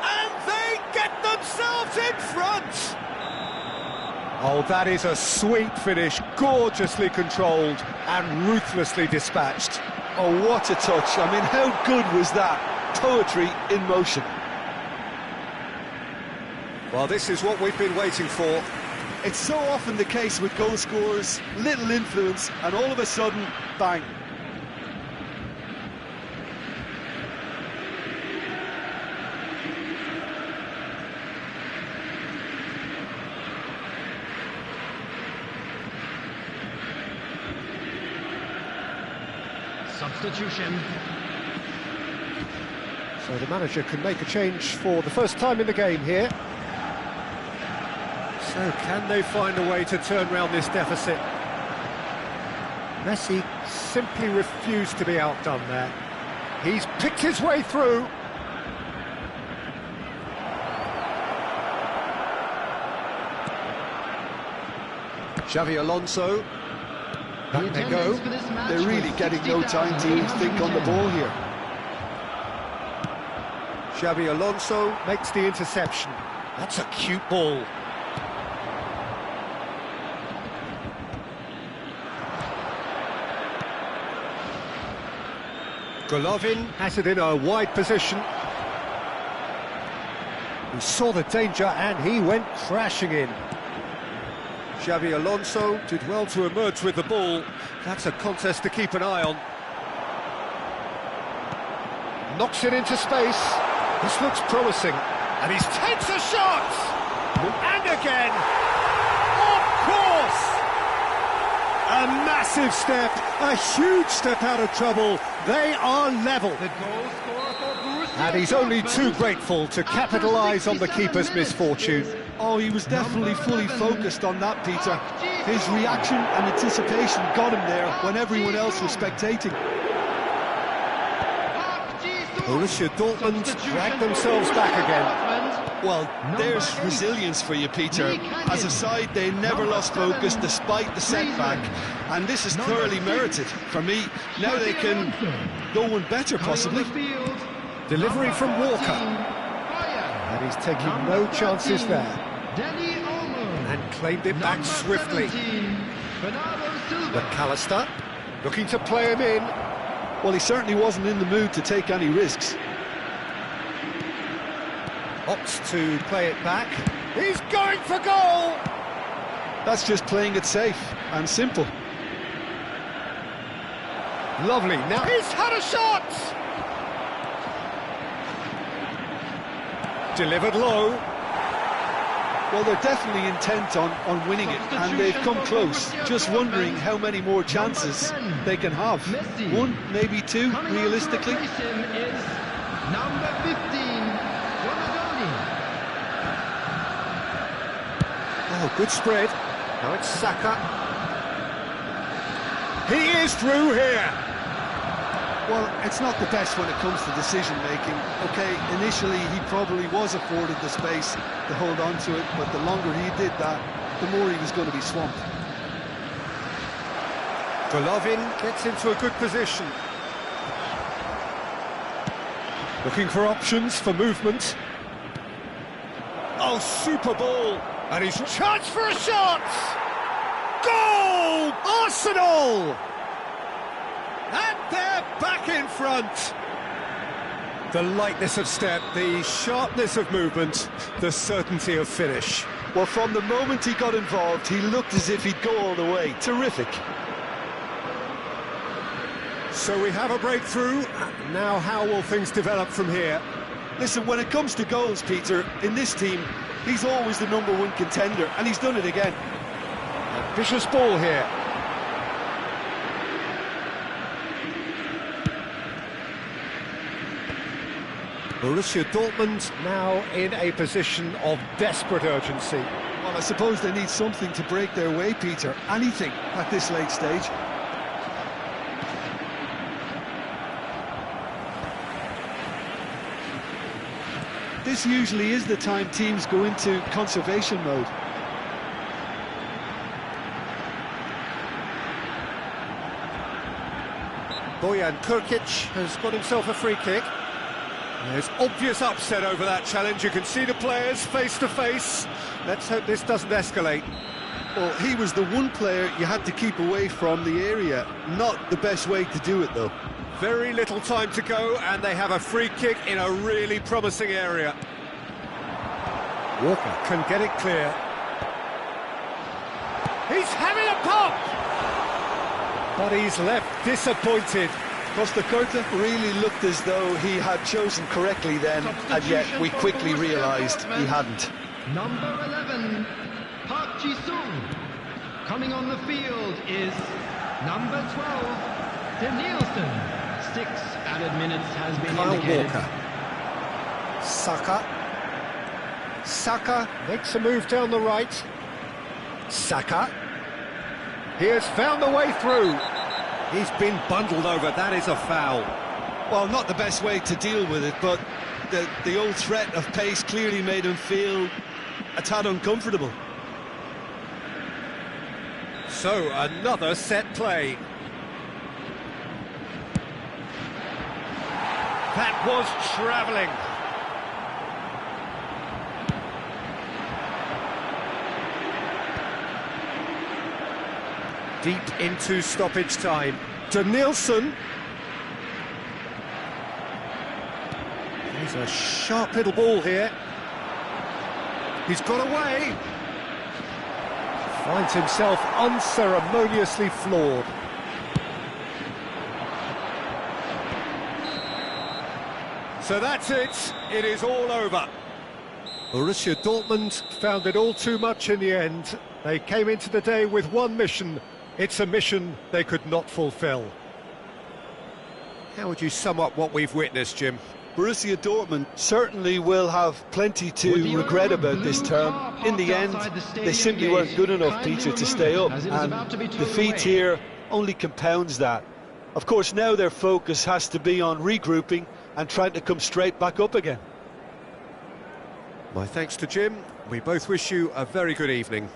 And they get themselves in front! Oh, that is a sweet finish, gorgeously controlled and ruthlessly dispatched. Oh, what a touch. I mean, how good was that? Poetry in motion. Well, this is what we've been waiting for. It's so often the case with goal scorers, little influence, and all of a sudden, bang. Substitution. So the manager can make a change for the first time in the game here. So can they find a way to turn around this deficit? Messi simply refused to be outdone there. He's picked his way through. Xavi Alonso. Back they go. They're really getting no time to think on the ball here. Xabi Alonso makes the interception. That's a cute ball. Golovin has it in a wide position. He saw the danger and he went crashing in. Xabi Alonso did well to emerge with the ball. That's a contest to keep an eye on. Knocks it into space. This looks promising. And he takes a shot! And again! Of course! A massive step, a huge step out of trouble. They are level. And he's only too grateful to capitalise on the keeper's misfortune. Oh, he was definitely fully focused on that, Peter. His reaction and anticipation got him there when everyone else was spectating. Borussia Dortmund drag themselves back again. Well, there's resilience for you, Peter. As a side, they never lost focus despite the setback, and this is thoroughly merited. For me, now they can go one better, possibly. Delivery from Walker. And he's taking no chances there. And claimed it back swiftly. McAllister looking to play him in. Well, he certainly wasn't in the mood to take any risks. Opts to play it back. He's going for goal! That's just playing it safe and simple. Lovely. Now he's had a shot! Delivered low. Well, they're definitely intent on winning it, and they've come close. Just wondering how many more chances they can have. One, maybe two, realistically. Number 15, Oh, good spread. Now it's Saka. He is through here. Well, it's not the best when it comes to decision-making. OK, initially he probably was afforded the space to hold on to it, but the longer he did that, the more he was going to be swamped. Golovin gets into a good position. Looking for options for movement. Oh, super ball! And he's charged for a shot! Goal! Arsenal! And they're back in front. The lightness of step, the sharpness of movement, the certainty of finish. Well, from the moment he got involved, he looked as if he'd go all the way. Terrific. So we have a breakthrough. Now how will things develop from here? Listen, when it comes to goals, Peter, in this team, he's always the #1 contender, and he's done it again. A vicious ball here. Borussia Dortmund now in a position of desperate urgency. Well, I suppose they need something to break their way, Peter. Anything at this late stage. This usually is the time teams go into conservation mode. Bojan Kurkic has got himself a free kick. There's obvious upset over that challenge. You can see the players face to face. Let's hope this doesn't escalate. Well, he was the one player you had to keep away from the area. Not the best way to do it, though. Very little time to go, and they have a free kick in a really promising area. Walker can get it clear. He's having a pop! But he's left disappointed. Costa Curta really looked as though he had chosen correctly then, and yet we quickly realised he hadn't. Number 11, Park Ji-sung. Coming on the field is number 12, Danielson. 6 added minutes has been Kyle indicated. Walker. Saka. Saka makes a move down the right. Saka. He has found the way through. He's been bundled over. That is a foul. Well, not the best way to deal with it, but the old threat of pace clearly made him feel a tad uncomfortable. So, another set play. That was travelling. Deep into stoppage time. Danielson. He's a sharp little ball here. He's got away. Finds himself unceremoniously floored. So that's it. It is all over. Borussia Dortmund found it all too much in the end. They came into the day with one mission. It's a mission they could not fulfill. How would you sum up what we've witnessed, Jim? Borussia Dortmund certainly will have plenty to regret about this term. In the end, they simply weren't good enough, Peter, to stay up, and defeat here only compounds that. Of course, now their focus has to be on regrouping and trying to come straight back up again. My thanks to Jim. We both wish you a very good evening.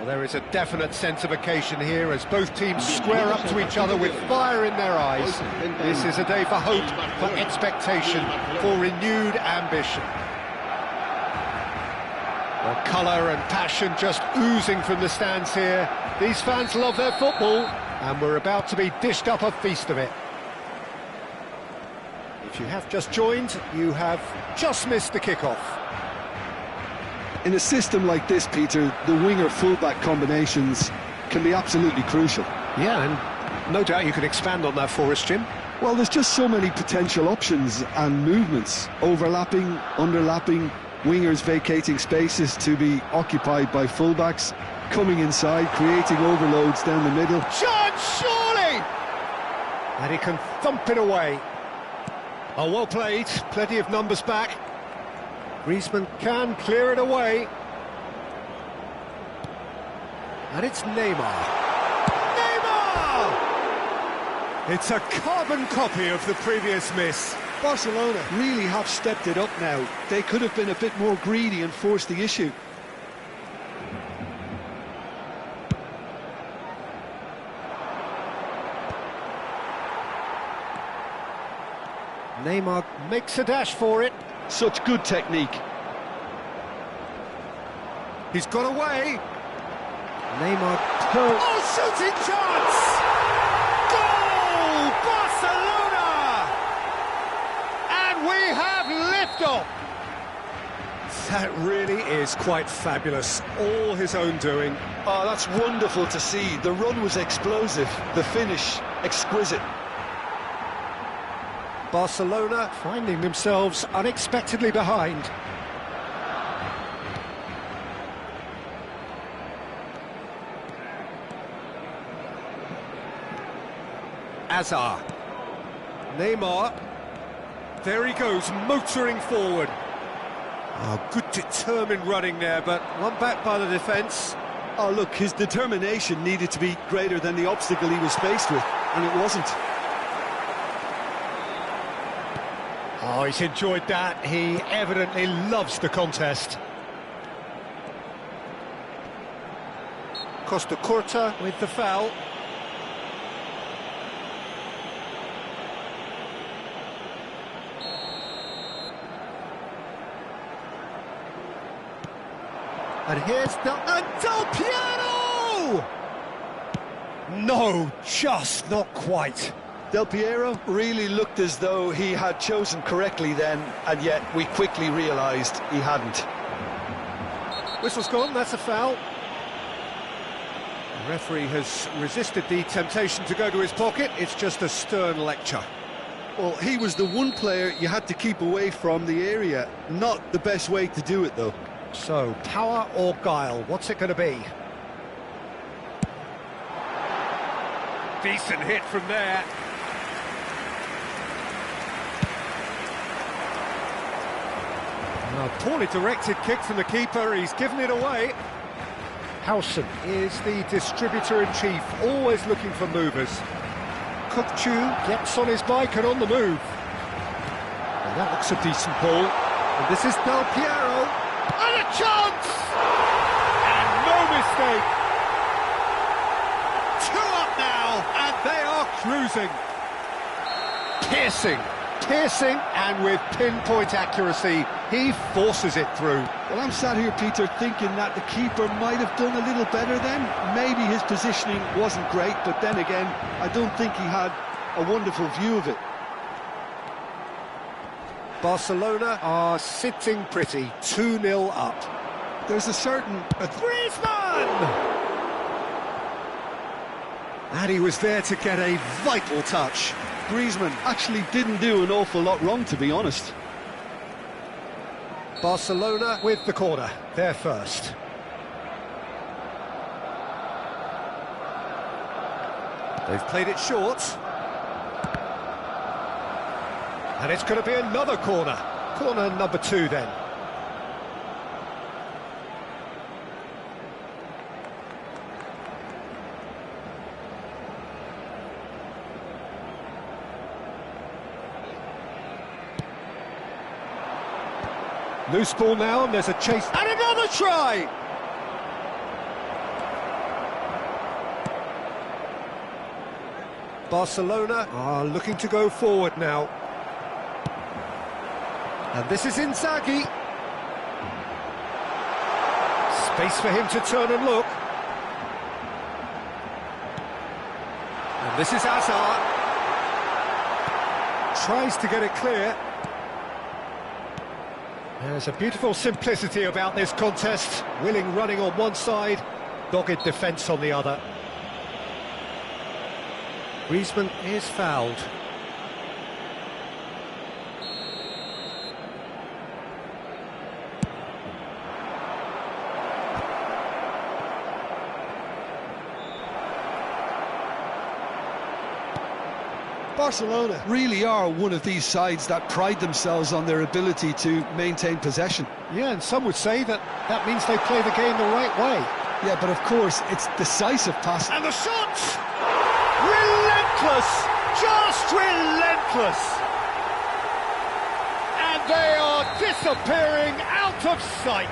Well, there is a definite sense of occasion here as both teams square up to each other with fire in their eyes. This is a day for hope, for expectation, for renewed ambition. Well, colour and passion just oozing from the stands here. These fans love their football, and we're about to be dished up a feast of it. If you have just joined, you have just missed the kickoff. In a system like this, Peter, the winger-fullback combinations can be absolutely crucial. Yeah, and no doubt you can expand on that for us, Jim. Well, there's just so many potential options and movements. Overlapping, underlapping, wingers vacating spaces to be occupied by fullbacks, coming inside, creating overloads down the middle. Chance, surely! And he can thump it away. Oh, well played, plenty of numbers back. Griezmann can clear it away. And it's Neymar. Neymar! It's a carbon copy of the previous miss. Barcelona really have stepped it up now. They could have been a bit more greedy and forced the issue. Neymar makes a dash for it. Such good technique. He's got away. Neymar. Oh, shooting chance! Goal! Barcelona! And we have liftoff. That really is quite fabulous. All his own doing. Oh, that's wonderful to see. The run was explosive. The finish, exquisite. Barcelona finding themselves unexpectedly behind. Hazard. Neymar. There he goes, motoring forward. Oh, good determined running there, but one back by the defence. Oh, look, his determination needed to be greater than the obstacle he was faced with, and it wasn't. Oh, he's enjoyed that. He evidently loves the contest. Costa Curta with the foul. And here's Del Piero! No, just not quite. Del Piero really looked as though he had chosen correctly then, and yet we quickly realised he hadn't. Whistle's gone, that's a foul. The referee has resisted the temptation to go to his pocket. It's just a stern lecture. Well, he was the one player you had to keep away from the area. Not the best way to do it, though. So, power or guile, what's it going to be? Decent hit from there. A poorly directed kick from the keeper, he's given it away. Howson is the distributor-in-chief, always looking for movers. Kukchu gets on his bike and on the move. And that looks a decent ball. And this is Del Piero. And a chance! And no mistake. 2 up now, and they are cruising. Piercing, and with pinpoint accuracy, he forces it through. Well, I'm sat here, Peter, thinking that the keeper might have done a little better then. Maybe his positioning wasn't great, but then again, I don't think he had a wonderful view of it. Barcelona are sitting pretty, 2-0 up. There's a certain... Griezmann! And he was there to get a vital touch. Griezmann actually didn't do an awful lot wrong, to be honest. Barcelona with the corner, they're first. They've played it short. And it's going to be another corner. Corner number 2 then. Loose ball now, and there's a chase, and another try! Barcelona are looking to go forward now. And this is Inzaghi. Space for him to turn and look. And this is Hazard. Tries to get it clear. There's a beautiful simplicity about this contest. Willing running on one side, dogged defence on the other. Griezmann is fouled. Barcelona really are one of these sides that pride themselves on their ability to maintain possession. Yeah, and some would say that means they play the game the right way. Yeah, but of course, it's decisive passing. And the shot! Relentless! Just relentless! And they are disappearing out of sight.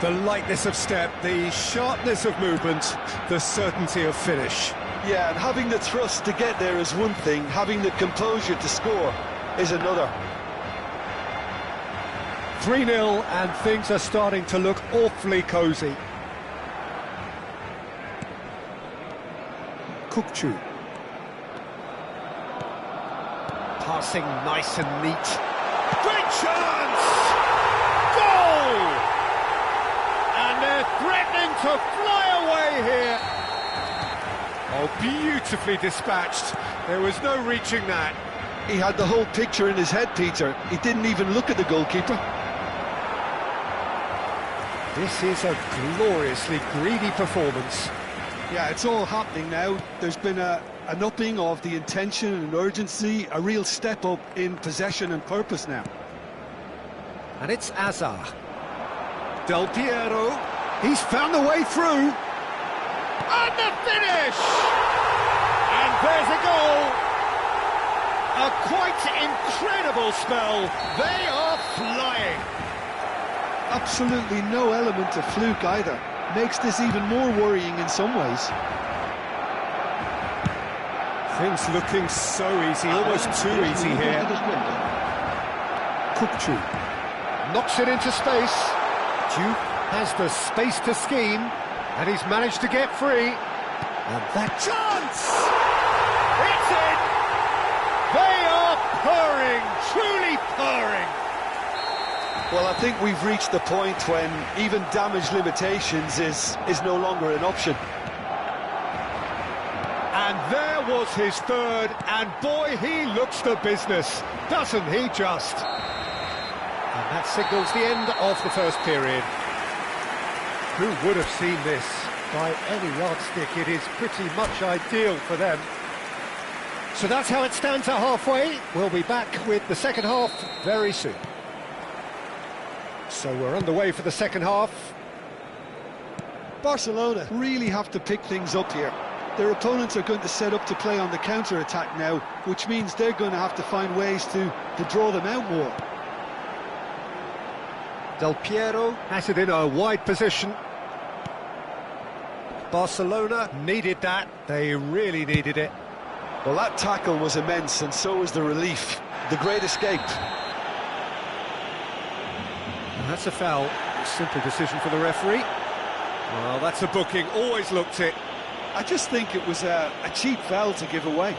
The lightness of step, the sharpness of movement, the certainty of finish. Yeah, and having the thrust to get there is one thing, having the composure to score is another. 3-0 and things are starting to look awfully cosy. Kukçu. Passing nice and neat. Great chance! Goal! And they're threatening to fly away here. Oh, beautifully dispatched. There was no reaching that. He had the whole picture in his head, Peter. He didn't even look at the goalkeeper. This is a gloriously greedy performance. Yeah, it's all happening now. There's been an upping of the intention and urgency, a real step up in possession and purpose now. And it's Hazard. Del Piero. He's found the way through. And the finish! And there's a goal. A quite incredible spell. They are flying. Absolutely no element of fluke either. Makes this even more worrying in some ways. Things looking so easy, almost too easy here. Kukçu knocks it into space. Duke has the space to scheme, and he's managed to get free. And that chance! It's in! They are purring, truly purring. Well, I think we've reached the point when even damage limitations is no longer an option. And there was his third, and boy, he looks the business, doesn't he just? And that signals the end of the first period. Who would have seen this? By any yardstick, it is pretty much ideal for them. So that's how it stands at halfway. We'll be back with the second half very soon. So we're underway for the second half. Barcelona really have to pick things up here. Their opponents are going to set up to play on the counter-attack now, which means they're going to have to find ways to draw them out more. Del Piero has it in a wide position. Barcelona needed that. They really needed it. Well, that tackle was immense, and so was the relief. The great escape. And that's a foul. Simple decision for the referee. Well, that's a booking. Always looked it. I just think it was a cheap foul to give away.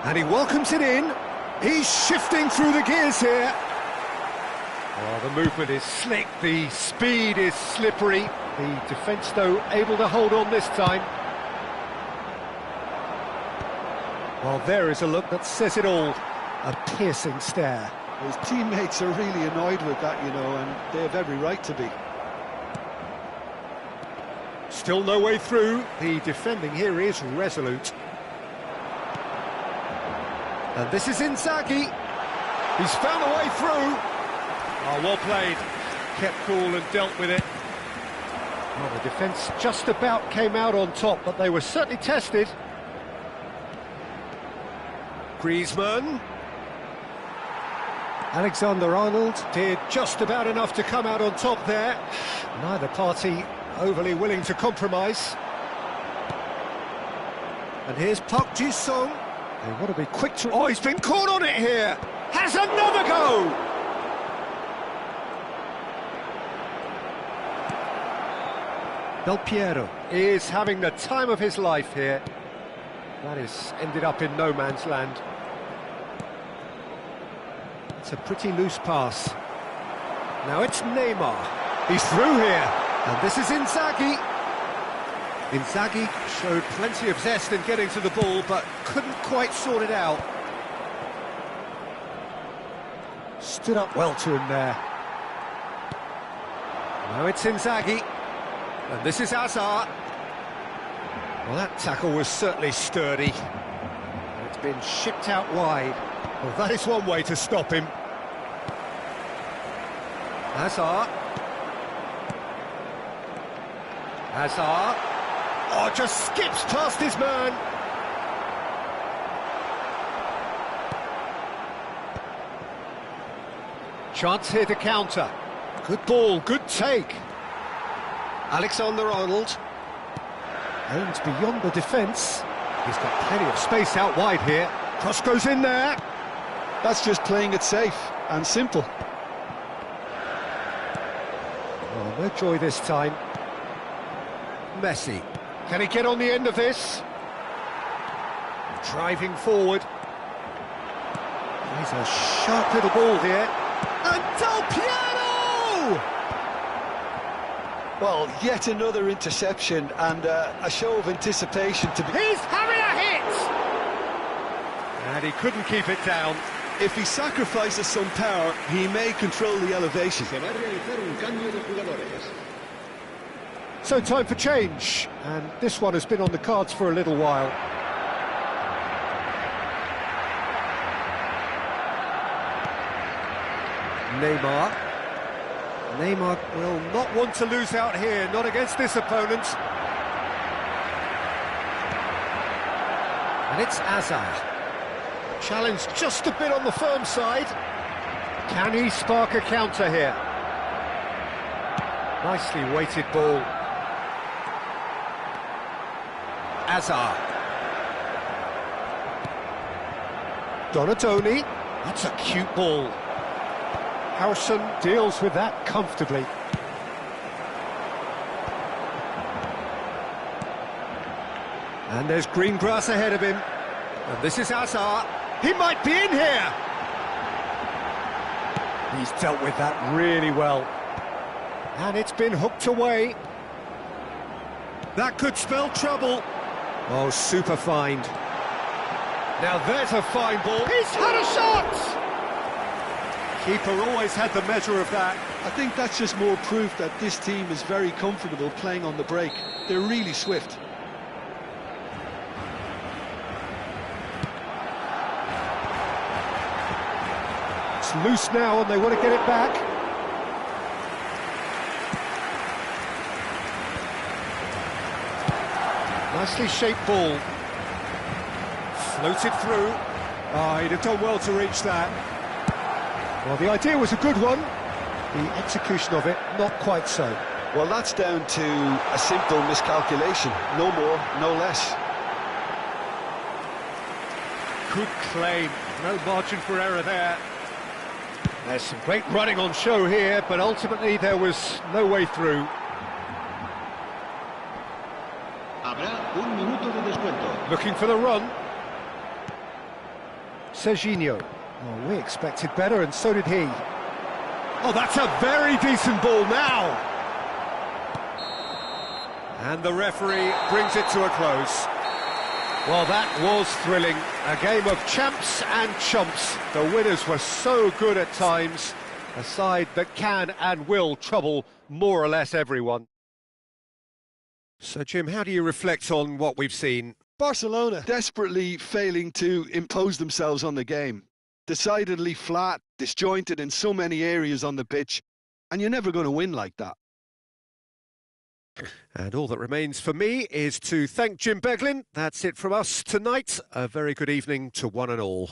And he welcomes it in. He's shifting through the gears here. Oh, the movement is slick. The speed is slippery. The defence, though, able to hold on this time. Well, there is a look that says it all. A piercing stare. His teammates are really annoyed with that, you know, and they have every right to be. Still no way through. The defending here is resolute. And this is Inzaghi. He's found a way through. Oh, well played. Kept cool and dealt with it. Well, the defence just about came out on top, but they were certainly tested. Griezmann. Alexander-Arnold did just about enough to come out on top there. Neither party overly willing to compromise. And here's Park Ji-sung. They want to be quick to... Oh, he's been caught on it here! Has another go! Del Piero is having the time of his life here. That is ended up in no man's land. It's a pretty loose pass. Now it's Neymar. He's through here. And this is Inzaghi. Inzaghi showed plenty of zest in getting to the ball, but couldn't quite sort it out. Stood up well to him there. Now it's Inzaghi. And this is Hazard. Well, that tackle was certainly sturdy. And it's been shipped out wide. Well, that is one way to stop him. Hazard. Hazard. Oh, just skips past his man. Chance here to counter. Good ball, good take. Alexander-Arnold. Aims beyond the defence. He's got plenty of space out wide here. Cross goes in there. That's just playing it safe and simple. Oh, no joy this time. Messi. Can he get on the end of this? Driving forward. He's a sharp little ball here. And Del Piero! Well, yet another interception and a show of anticipation to be... He's having a hit! And he couldn't keep it down. If he sacrifices some power, he may control the elevation. Se va a realizar un cambio de jugadores. So time for change, and this one has been on the cards for a little while. Neymar. Neymar will not want to lose out here, not against this opponent. And it's Hazard. Challenge just a bit on the firm side. Can he spark a counter here? Nicely weighted ball. Hazard. Donatoni. That's a cute ball. Harrison deals with that comfortably. And there's green grass ahead of him. And this is Hazard. He might be in here. He's dealt with that really well. And it's been hooked away. That could spell trouble. Oh, super find. Now there's a fine ball. He's had a shot! Keeper always had the measure of that. I think that's just more proof that this team is very comfortable playing on the break. They're really swift. It's loose now and they want to get it back. Nicely shaped ball. Floated through. Oh, he'd have done well to reach that. Well, the idea was a good one. The execution of it, not quite so. Well, that's down to a simple miscalculation. No more, no less. Good claim. No margin for error there. There's some great running on show here, but ultimately there was no way through. Habrá un minuto de descuento. Looking for the run. Serginho. Oh, we expected better, and so did he. Oh, that's a very decent ball now. And the referee brings it to a close. Well, that was thrilling. A game of champs and chumps. The winners were so good at times. A side that can and will trouble more or less everyone. So, Jim, how do you reflect on what we've seen? Barcelona desperately failing to impose themselves on the game. Decidedly flat, disjointed in so many areas on the pitch, and you're never going to win like that. And all that remains for me is to thank Jim Beglin. That's it from us tonight. A very good evening to one and all.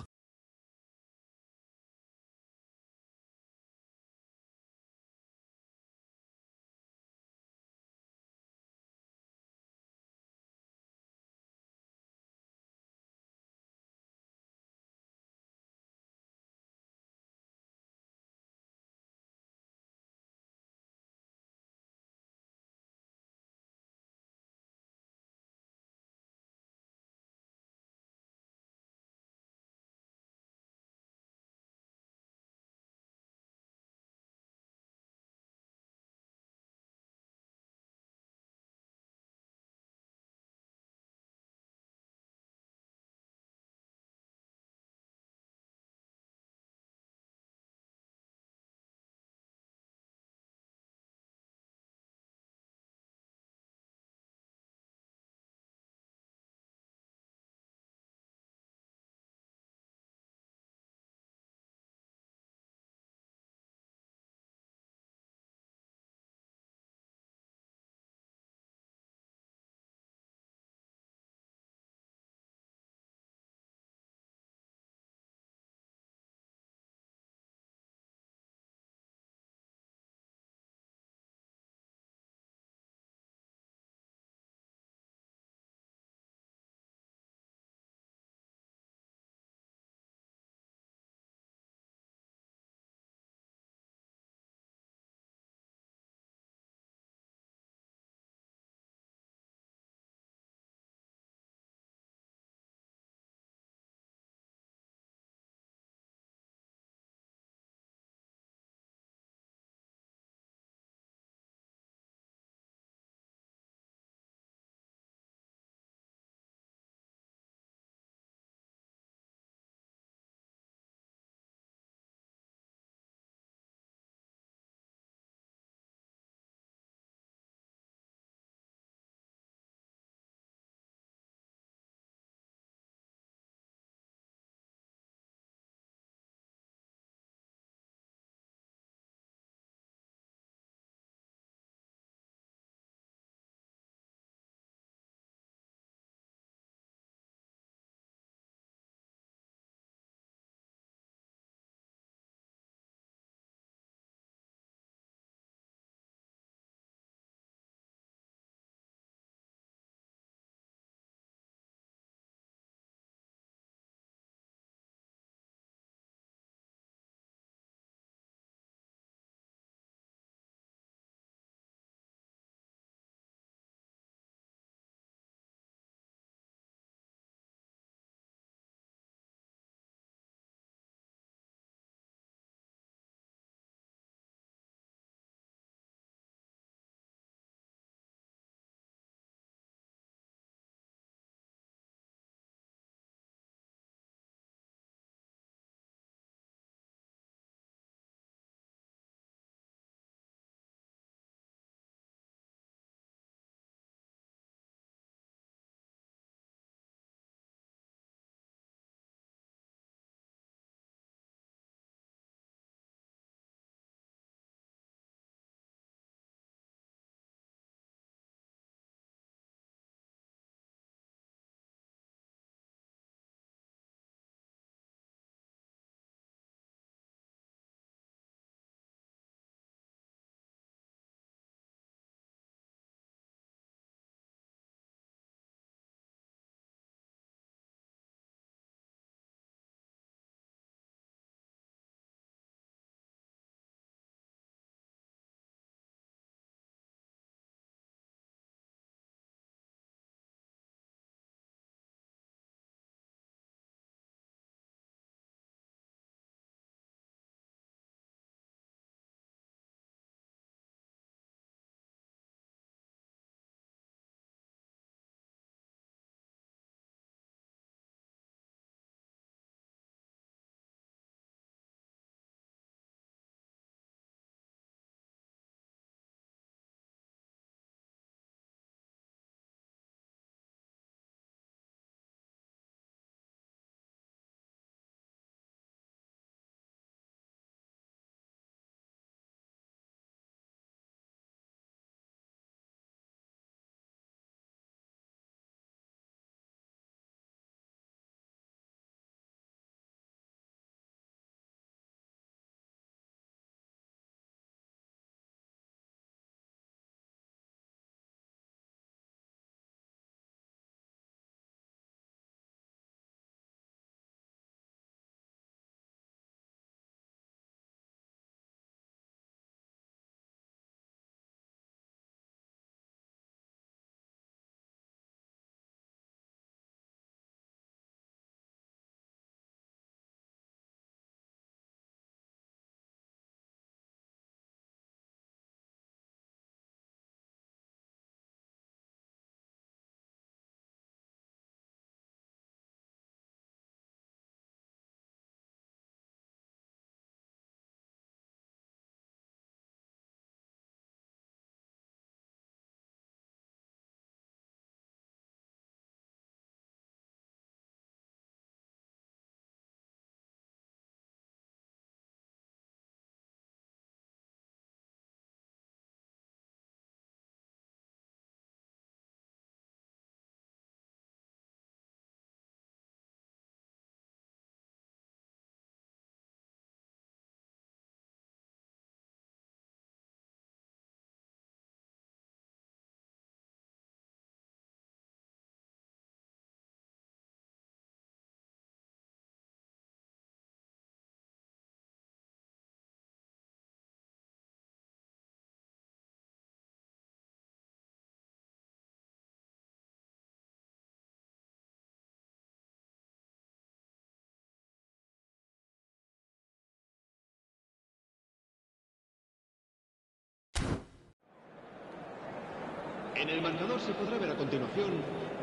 En el marcador se podrá ver a continuación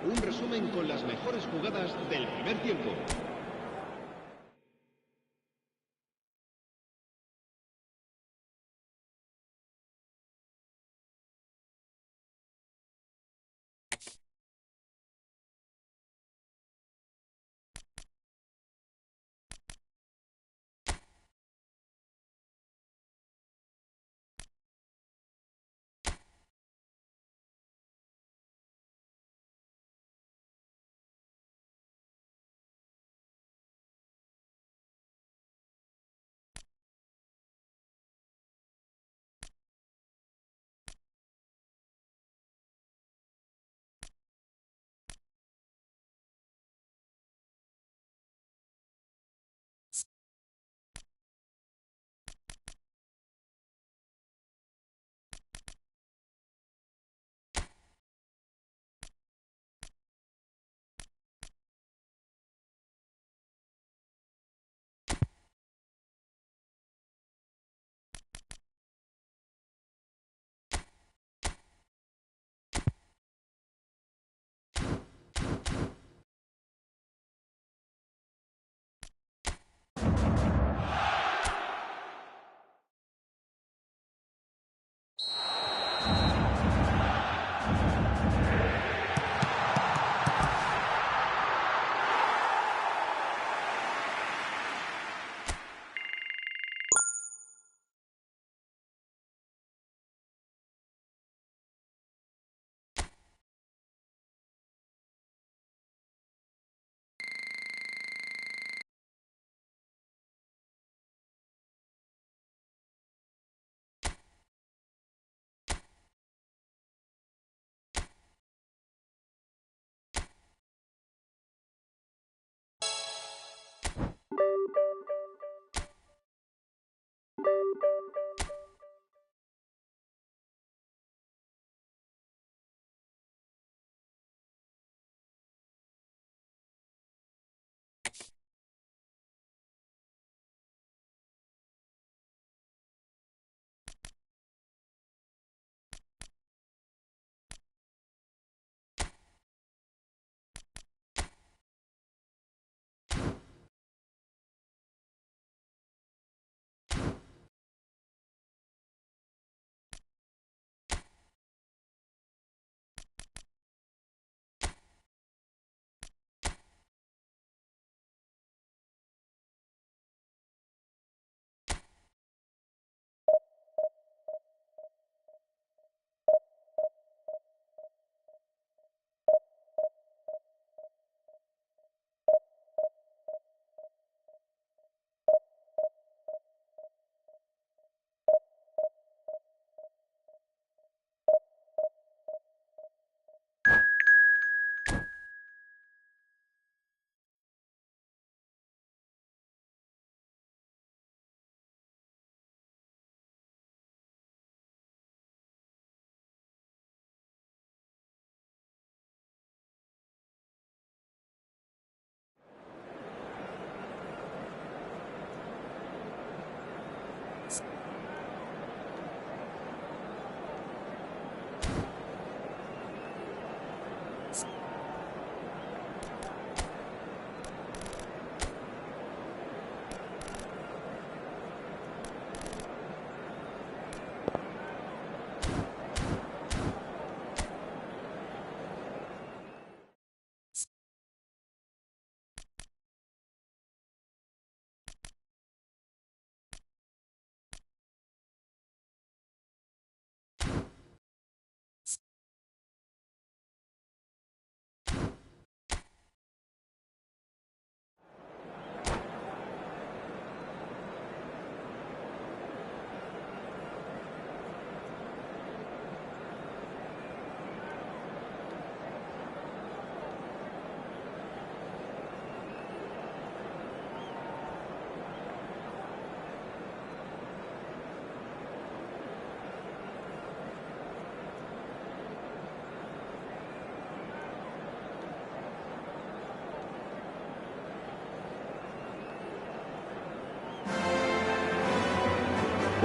un resumen con las mejores jugadas del primer tiempo.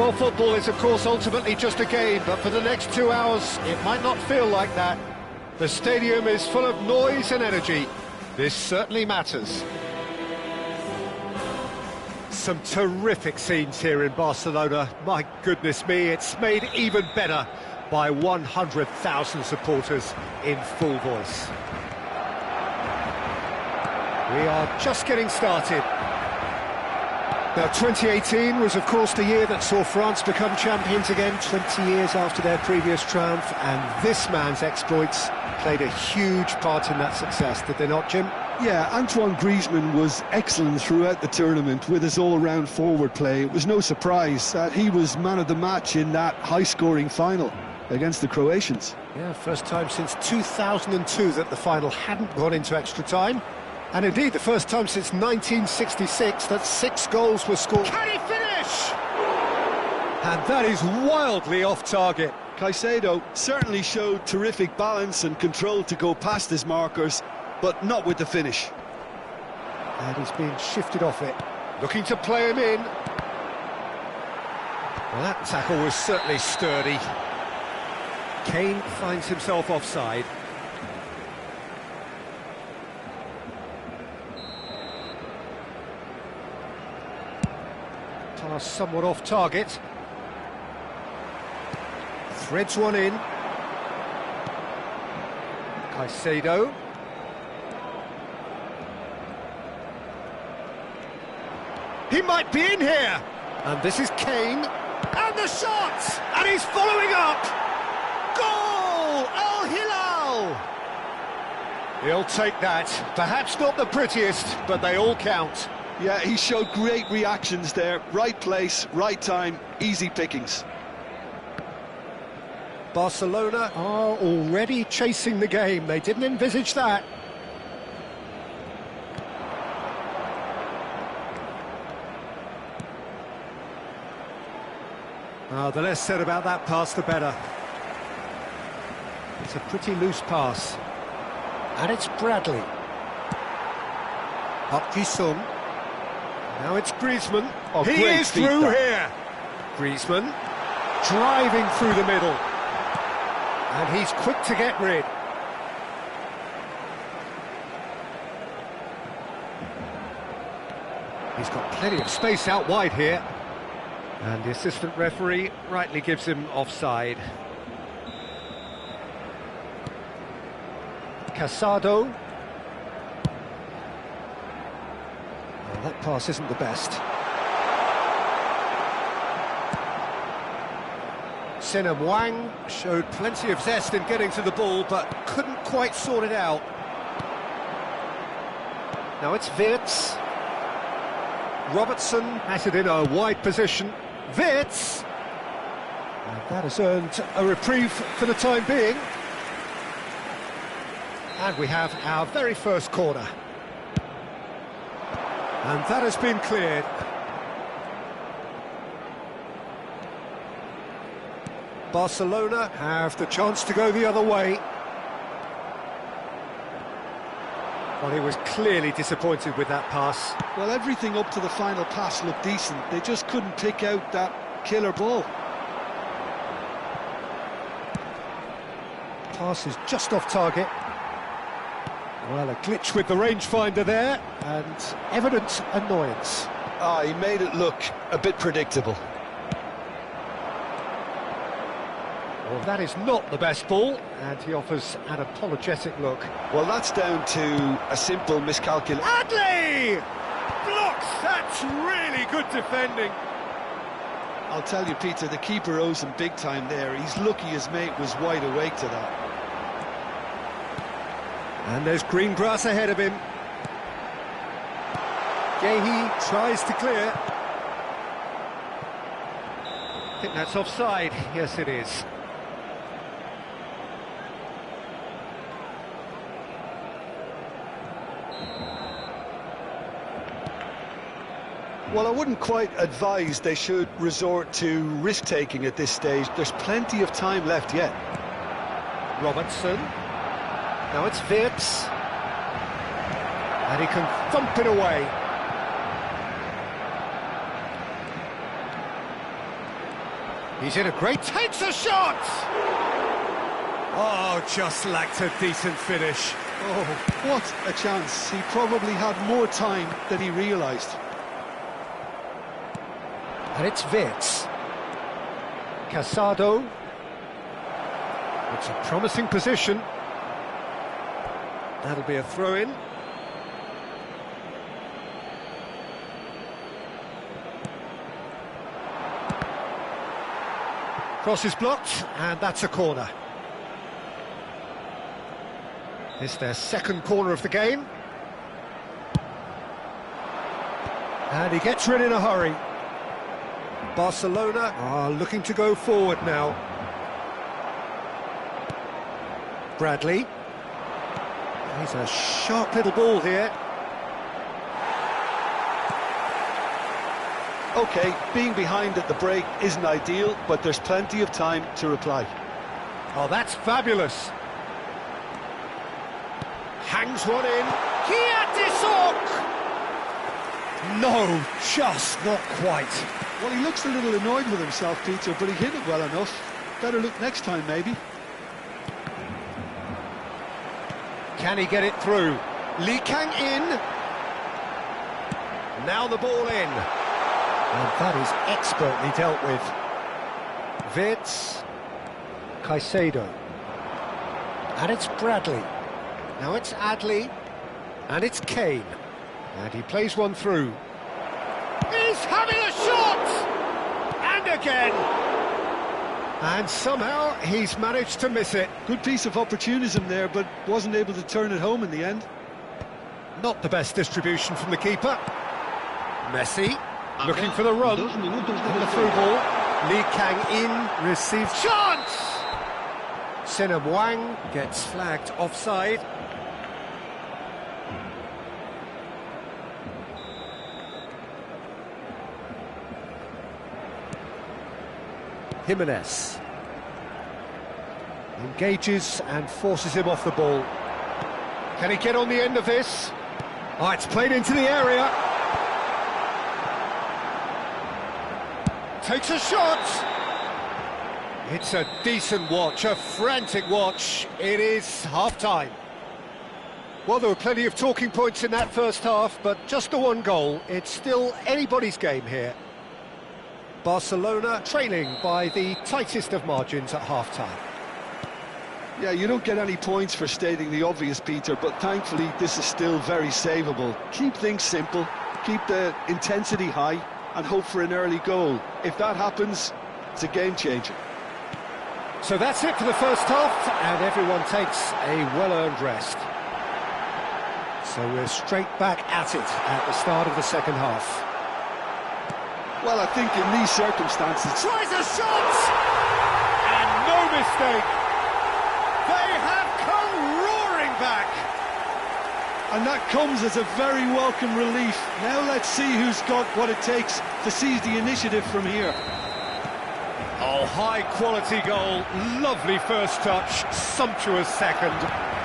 Well, football is, of course, ultimately just a game, but for the next 2 hours, it might not feel like that. The stadium is full of noise and energy. This certainly matters. Some terrific scenes here in Barcelona. My goodness me, it's made even better by 100,000 supporters in full voice. We are just getting started. Now, 2018 was, of course, the year that saw France become champions again, 20 years after their previous triumph, and this man's exploits played a huge part in that success, did they not, Jim? Yeah, Antoine Griezmann was excellent throughout the tournament with his all-round forward play. It was no surprise that he was man of the match in that high-scoring final against the Croatians. Yeah, first time since 2002 that the final hadn't gone into extra time. And indeed, the first time since 1966 that 6 goals were scored. Can he finish? And that is wildly off target. Caicedo certainly showed terrific balance and control to go past his markers, but not with the finish. And he's being shifted off it, looking to play him in. Well, that tackle was certainly sturdy. Kane finds himself offside. Pass somewhat off target. Threads one in. Caicedo. He might be in here. And this is Kane. And the shot! And he's following up! Goal! Al Hilal! He'll take that. Perhaps not the prettiest, but they all count. Yeah, he showed great reactions there. Right place, right time, easy pickings. Barcelona are already chasing the game. They didn't envisage that. The less said about that pass, the better. It's a pretty loose pass. And it's Bradley. Up Jisung. Now it's Griezmann. Oh, he is through here. Griezmann driving through the middle. And he's quick to get rid. He's got plenty of space out wide here. And the assistant referee rightly gives him offside. Casado. Well, that pass isn't the best. Sinem Wang showed plenty of zest in getting to the ball, but couldn't quite sort it out. Now it's Wirtz. Robertson has it in a wide position. Wirtz! And that has earned a reprieve for the time being. And we have our very first corner. And that has been cleared. Barcelona have the chance to go the other way. Well, he was clearly disappointed with that pass. Well, everything up to the final pass looked decent. They just couldn't pick out that killer ball. Pass is just off target. Well, a glitch with the rangefinder there, and evident annoyance. He made it look a bit predictable. Well, that is not the best ball, and he offers an apologetic look. Well, that's down to a simple miscalculation. Adley! Blocks! That's really good defending. I'll tell you, Peter, the keeper owes him big time there. He's lucky his mate was wide awake to that. And there's green grass ahead of him. Gehi tries to clear. I think that's offside. Yes, it is. Well, I wouldn't quite advise they should resort to risk-taking at this stage. There's plenty of time left yet. Robertson. Now it's Wirtz. And he can thump it away. He's in a great... takes a shot! Oh, just lacked a decent finish. Oh, what a chance. He probably had more time than he realised. And it's Wirtz. Casado. It's a promising position. That'll be a throw-in. Cross is blocked, and that's a corner. It's their second corner of the game. And he gets rid in a hurry. Barcelona are looking to go forward now. Bradley. He's a sharp little ball here. OK, being behind at the break isn't ideal, but there's plenty of time to reply. Oh, that's fabulous. Hangs one in. Kiatisok! No, just not quite. Well, he looks a little annoyed with himself, Peter, but he hit it well enough. Better look next time, maybe. Can he get it through? Lee Kang in. Now the ball in. And that is expertly dealt with. Wirtz. Caicedo. And it's Bradley. Now it's Adley. And it's Kane. And he plays one through. He's having a shot! And again! And somehow he's managed to miss it. Good piece of opportunism there, but wasn't able to turn it home in the end. Not the best distribution from the keeper. Messi looking for the run. And the through ball. Lee Kang in, receives chance! Sinem Wang gets flagged offside. Jimenez engages and forces him off the ball. Can he get on the end of this? Oh, it's played into the area. Takes a shot. It's a decent watch, a frantic watch. It is half-time. Well, there were plenty of talking points in that first half, but just the one goal. It's still anybody's game here. Barcelona trailing by the tightest of margins at half-time. Yeah, you don't get any points for stating the obvious, Peter, but thankfully this is still very savable. Keep things simple, keep the intensity high, and hope for an early goal. If that happens, it's a game-changer. So that's it for the first half, and everyone takes a well-earned rest. So we're straight back at it at the start of the second half. Well, I think in these circumstances... Tries a shot! And no mistake! They have come roaring back! And that comes as a very welcome relief. Now let's see who's got what it takes to seize the initiative from here. Oh, high-quality goal, lovely first touch, sumptuous second.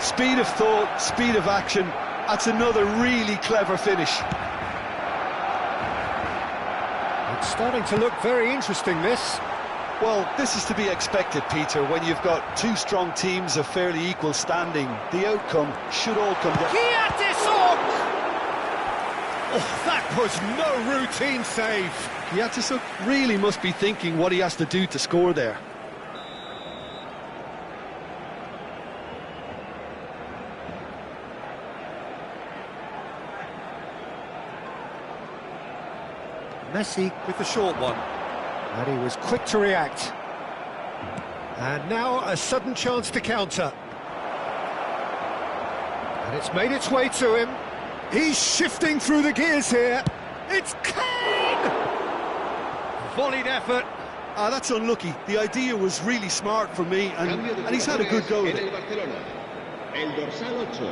Speed of thought, speed of action, that's another really clever finish. It's starting to look very interesting, this. Well, this is to be expected, Peter, when you've got two strong teams of fairly equal standing. The outcome should all come down. Kiatisok! Oh, that was no routine save. Kiatisok really must be thinking what he has to do to score there. Messi with the short one. And he was quick to react. And now a sudden chance to counter. And it's made its way to him. He's shifting through the gears here. It's Kane! Volleyed effort. That's unlucky. The idea was really smart for me, and he's had a good go at it.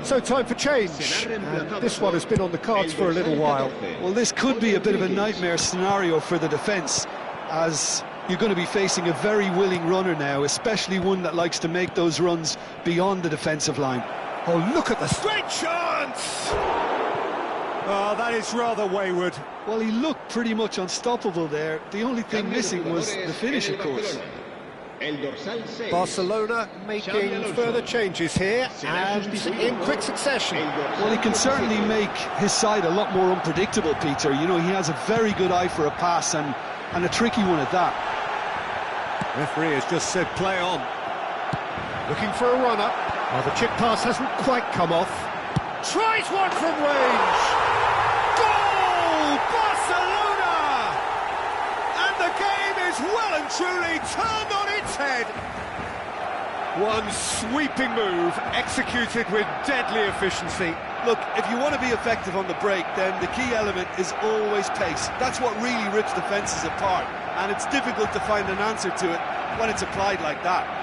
So time for change, and this one has been on the cards for a little while. Well, this could be a bit of a nightmare scenario for the defence, as you're going to be facing a very willing runner now, especially one that likes to make those runs beyond the defensive line. Oh, look at the straight chance! Oh, that is rather wayward. Well, he looked pretty much unstoppable there. The only thing missing was the finish, of course. Barcelona making further changes here, and in quick succession. Well, he can certainly make his side a lot more unpredictable, Peter. You know, he has a very good eye for a pass, and a tricky one at that. Referee has just said play on. Looking for a runner. Well, the chip pass hasn't quite come off. Tries one from range. Goal! Barcelona! And the game is well and truly turned on its head. One sweeping move, executed with deadly efficiency. Look, if you want to be effective on the break, then the key element is always pace. That's what really rips defences apart, and it's difficult to find an answer to it when it's applied like that.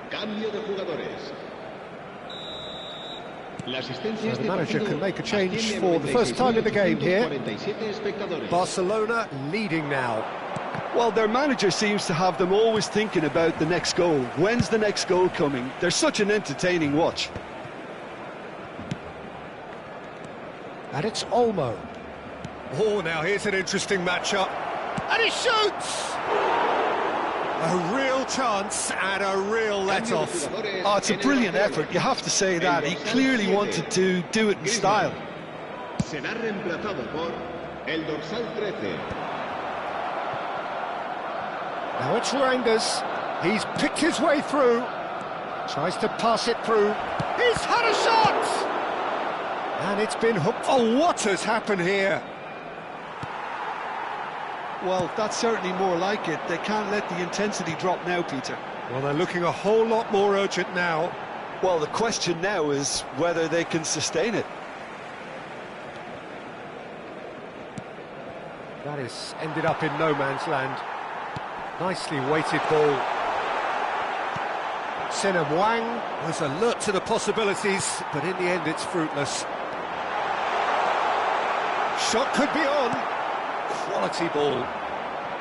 Cambio de jugadores. So the manager can make a change for the first time in the game here. Barcelona leading now. Well, their manager seems to have them always thinking about the next goal. When's the next goal coming? They're such an entertaining watch. And it's Olmo. Oh, now here's an interesting matchup. And he shoots! A real chance and a real let-off. Oh, it's a brilliant effort, you have to say that. He clearly wanted to do it in style. Será reemplazado por el dorsal 13. Now it's Rangers. He's picked his way through. Tries to pass it through. He's had a shot! And it's been hooked. Oh, what has happened here? Well, that's certainly more like it. They can't let the intensity drop now, Peter. Well, they're looking a whole lot more urgent now. Well, the question now is whether they can sustain it. That has ended up in no man's land. Nicely weighted ball. Sinem Wang was alert to the possibilities, but in the end it's fruitless. Shot could be on. Quality ball.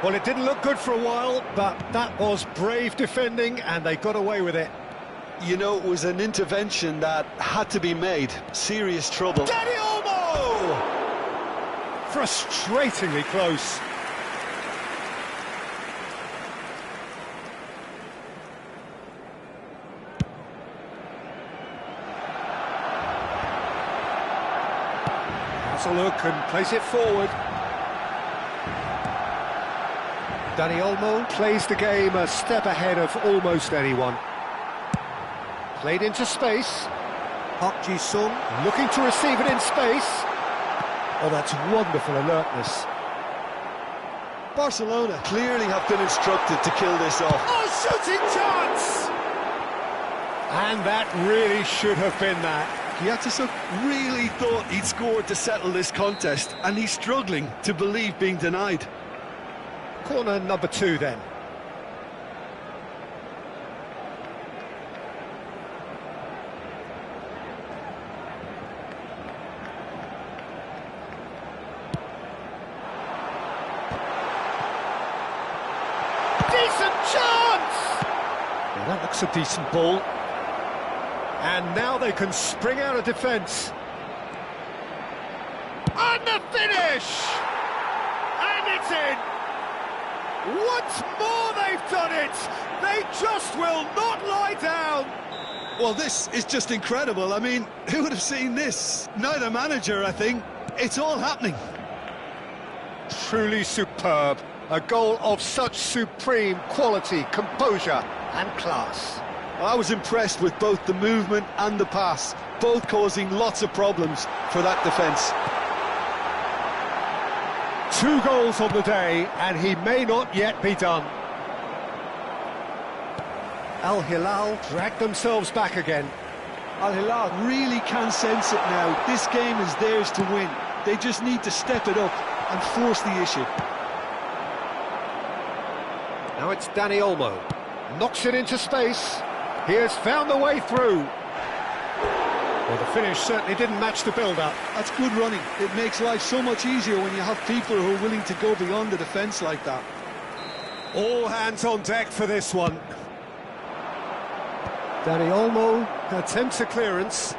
Well, it didn't look good for a while, but that was brave defending, and they got away with it. You know, it was an intervention that had to be made. Serious trouble. Dani Olmo! Frustratingly close. Has a look and plays it forward. Dani Olmo plays the game a step ahead of almost anyone. Played into space. Park Ji-sung looking to receive it in space. Oh, that's wonderful alertness. Barcelona clearly have been instructed to kill this off. Oh, shooting chance! And that really should have been that. Giatasuk really thought he'd scored to settle this contest, and he's struggling to believe being denied. Corner number 2 then. Decent chance! Well, that looks a decent ball. And now they can spring out of defence. And the finish! And it's in! Once more they've done it! They just will not lie down! Well, this is just incredible. I mean, who would have seen this? Neither manager, I think. It's all happening. Truly superb. A goal of such supreme quality, composure and class. I was impressed with both the movement and the pass, both causing lots of problems for that defence. 2 goals on the day, and he may not yet be done. Al Hilal dragged themselves back again. Al Hilal really can sense it now. This game is theirs to win. They just need to step it up and force the issue. Now it's Dani Olmo. Knocks it into space. He has found the way through. Well, the finish certainly didn't match the build-up. That's good running. It makes life so much easier when you have people who are willing to go beyond the defence like that. All hands on deck for this one. Dani Olmo attempts a clearance.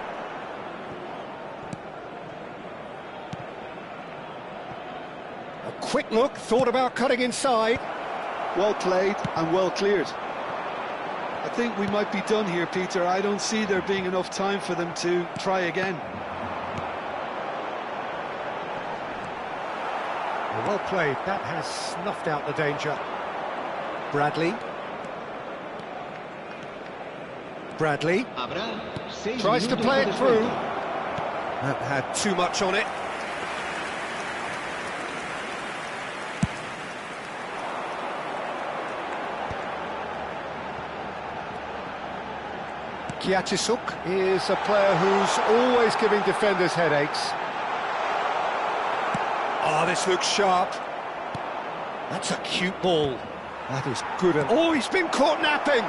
A quick look, thought about cutting inside. Well played and well cleared. I think we might be done here, Peter. I don't see there being enough time for them to try again. Well played, that has snuffed out the danger. Bradley tries to play it through. That had too much on it. Kiatisuk is a player who's always giving defenders headaches. Oh, this looks sharp. That's a cute ball. That is good. Oh, he's been caught napping.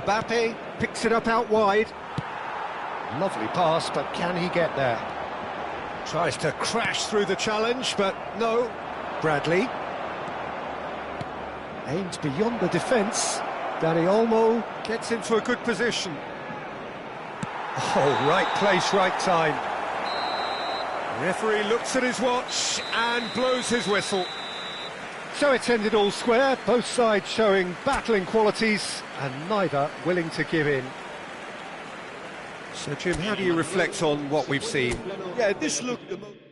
Mbappe picks it up out wide. Lovely pass, but can he get there? Tries to crash through the challenge, but no. Bradley aims beyond the defence. Dani Olmo gets into a good position. Oh, right place, right time. Referee looks at his watch and blows his whistle. So it's ended all square, both sides showing battling qualities and neither willing to give in. So, Jim, how do you reflect on what we've seen? Yeah, this looked the most...